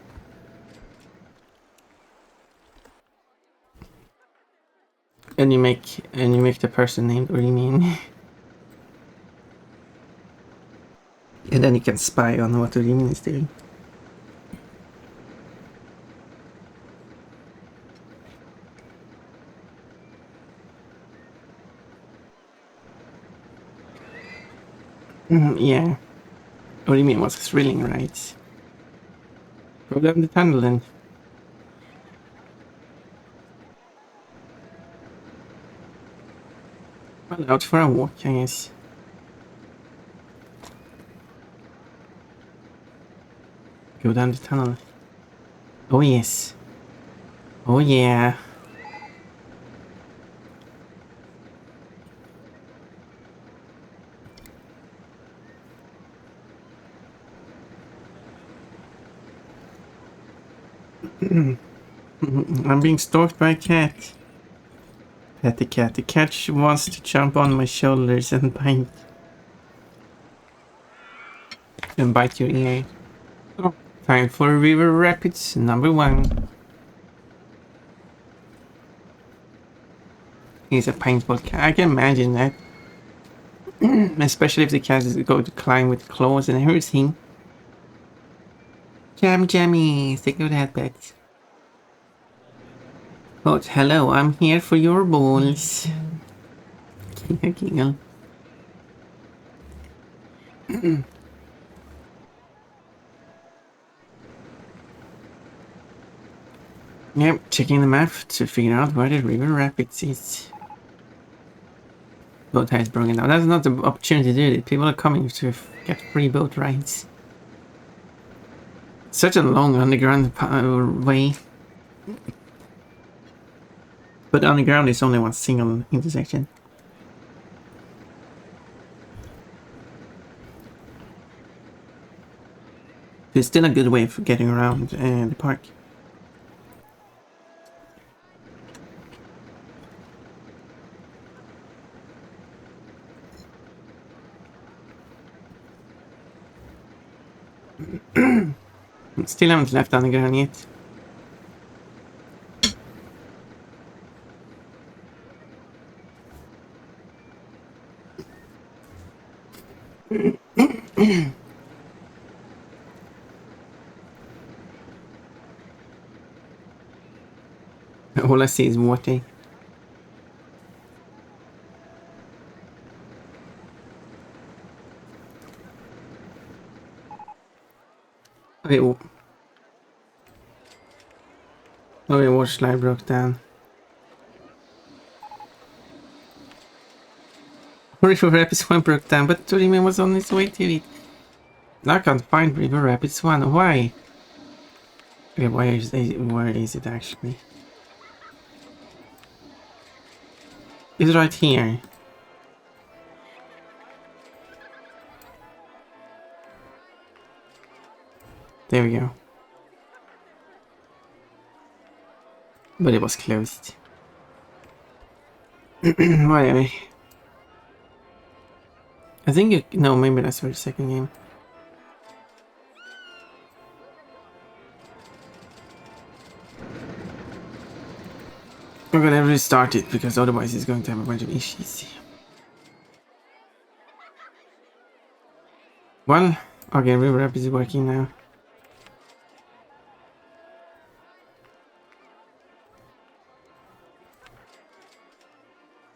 And you make the person named Remian. And then you can spy on what Remian is doing. Yeah. Remian was thrilling, right? Go down the tunnel then. Well, out for a walk, I guess. Go down the tunnel. Oh yes. Oh yeah. I'm being stalked by a cat. Pet the cat. The cat wants to jump on my shoulders and bite. And bite your ear. Oh, time for River Rapids number 1. He's a paintball cat. I can imagine that. Especially if the cat is going to climb with claws and everything. Jammy, think of that, pet. Oh, hello, I'm here for your balls. Giggle. Yep, checking the map to figure out where the River Rapids is. Boat has broken down. That's not the opportunity to do it. People are coming to get free boat rides. Such a long underground way. But underground is only one single intersection. It's still a good way for getting around the park. Still haven't left underground yet. All I see is water. Okay, okay, water slide broke down. River Rapids 1 broke down, but Toriman was on his way to it. I can't find River Rapids 1. Why? Okay, where is it actually? It's right here. There we go. But it was closed. Whatever. I think no, maybe that's for the second game. I'm gonna restart it because otherwise it's going to have a bunch of issues. Well, okay, River Rapids is working now.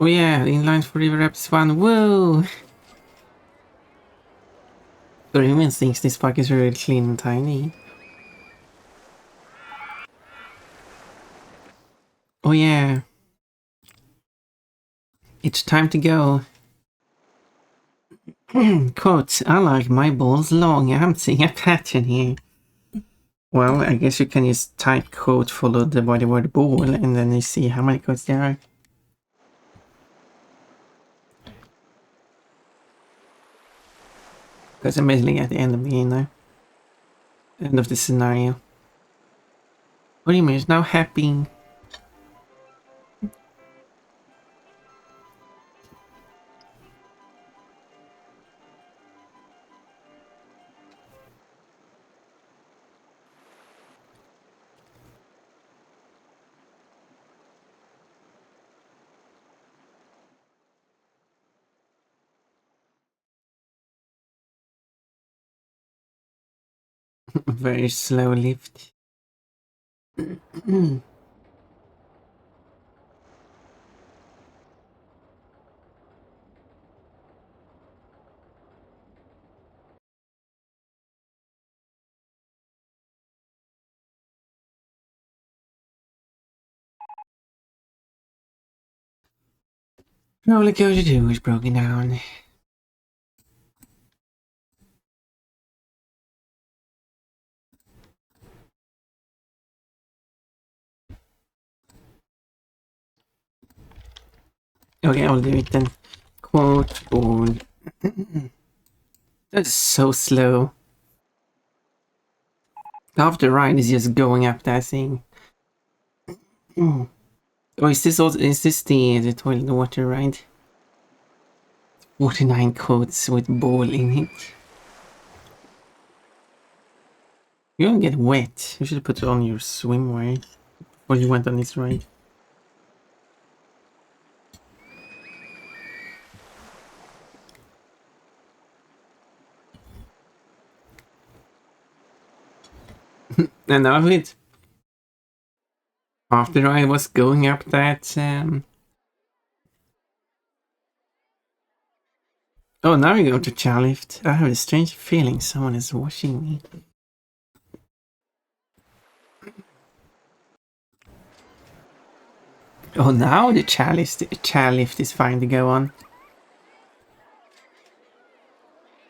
Oh yeah, inline for River Rapids 1. Whoa! Doraemon thinks this park is really clean and tiny. Oh yeah. It's time to go. Quote, I like my balls long. I'm seeing a pattern here. Well, I guess you can just type quote followed by the word ball and then you see how many quotes there are. Because I'm basically at the end of the game now. End of the scenario. What do you mean? It's now happy. Very slow lift. RollerCoaster 2 is broken down. Okay, I'll do it then. Quote board. That's so slow. Half the ride is just going up that thing. Oh, is this also, is this the toilet water ride? 49 quotes with ball in it. You're gonna get wet. You should put on your swimwear before you went on this ride. And now it. After I was going up that Oh, now we go to chairlift. I have a strange feeling someone is watching me. Oh, now the chairlift is fine to go on.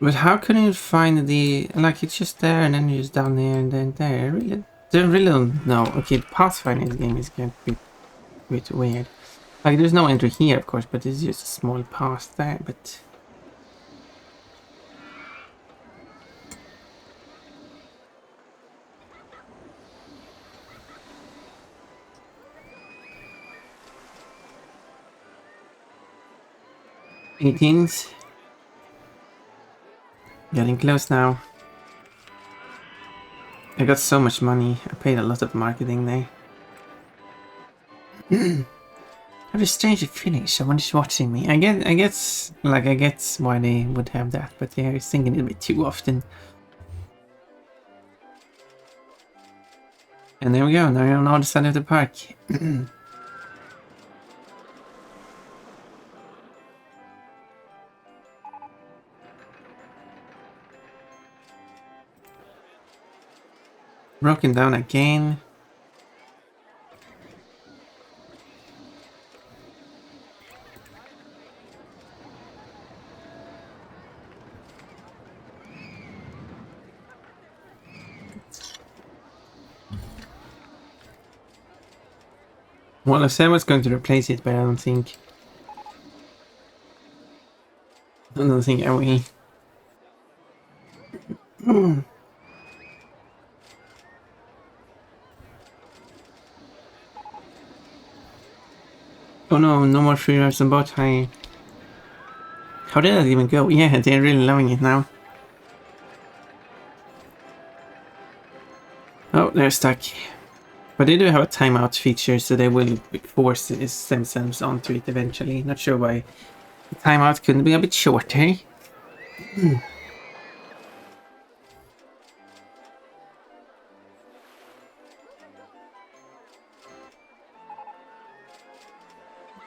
But how can you find the... Like, it's just there and then you're just down there and then there. They really don't know. Okay, the pathfinder in the game is going to be a bit weird. Like, there's no entry here, of course, but it's just a small path there, but... 18s. Getting close now. I got so much money. I paid a lot of marketing there. I have a strange feeling someone is watching me. I guess why they would have that, but they're thinking it a bit too often. And there we go, now you're on the other side of the park. Broken down again. Well, if someone's going to replace it, but I don't think I will. Oh no, no more free rides on boat high. How did that even go? Yeah, they're really loving it now. Oh, they're stuck. But they do have a timeout feature, so they will force themselves onto it eventually. Not sure why the timeout couldn't be a bit shorter.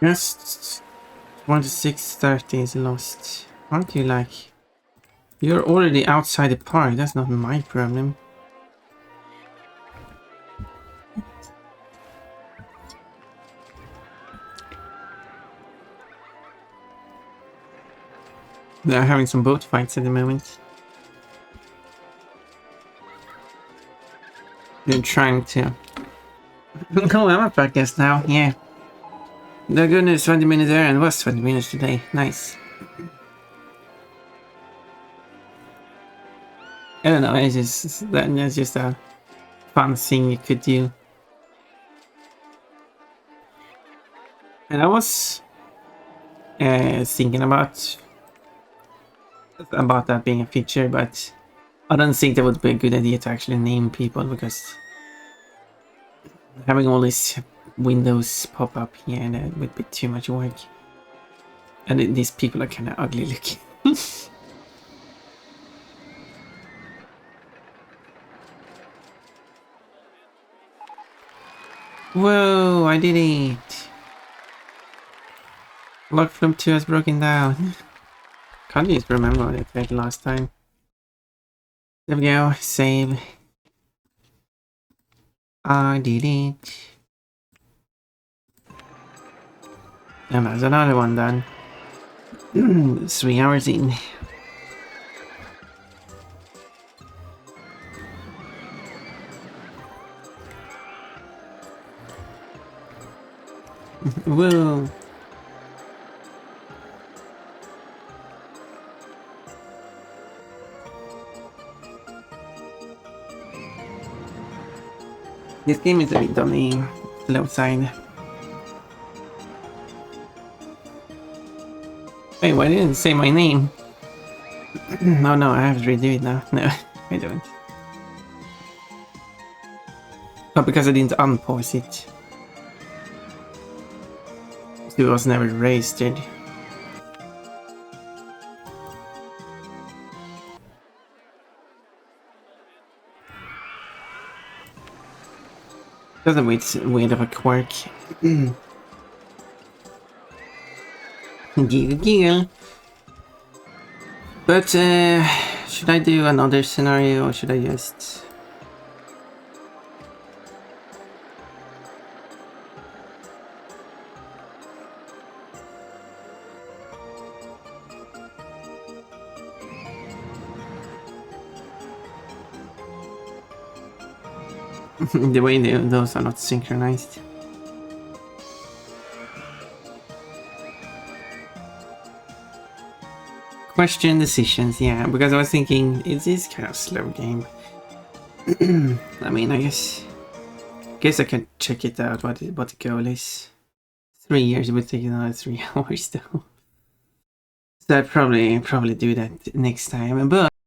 Just 1 to 6:30 is lost. Aren't you like... You're already outside the park, that's not my problem. They're having some boat fights at the moment. They're trying to... Oh, I'm a podcast now, yeah. The goodness, 20 minutes there and it was 20 minutes today. Nice. I don't know, it's just... That's just a fun thing you could do. And I was... thinking about that being a feature, but I don't think that would be a good idea to actually name people, because having all these windows pop up here, that would be too much work. And these people are kind of ugly looking. Whoa, I did it! Lock Flip 2 has broken down. Can't just remember what I played last time. There we go, save. I did it. And there's another one done. 3 hours in. Whoa. This game is a bit on the slow side. Wait, why didn't it say my name? Oh no, I have to redo it now. No, I don't. Oh, because I didn't unpause it. It was never registered. That's a weird of a quirk. Giggle. But should I do another scenario or should I just... The way those are not synchronized. Question decisions, yeah, because I was thinking it is kind of slow game. I mean, I guess I can check it out what the goal is. 3 years, it would take another 3 hours though. So I'd probably do that next time, but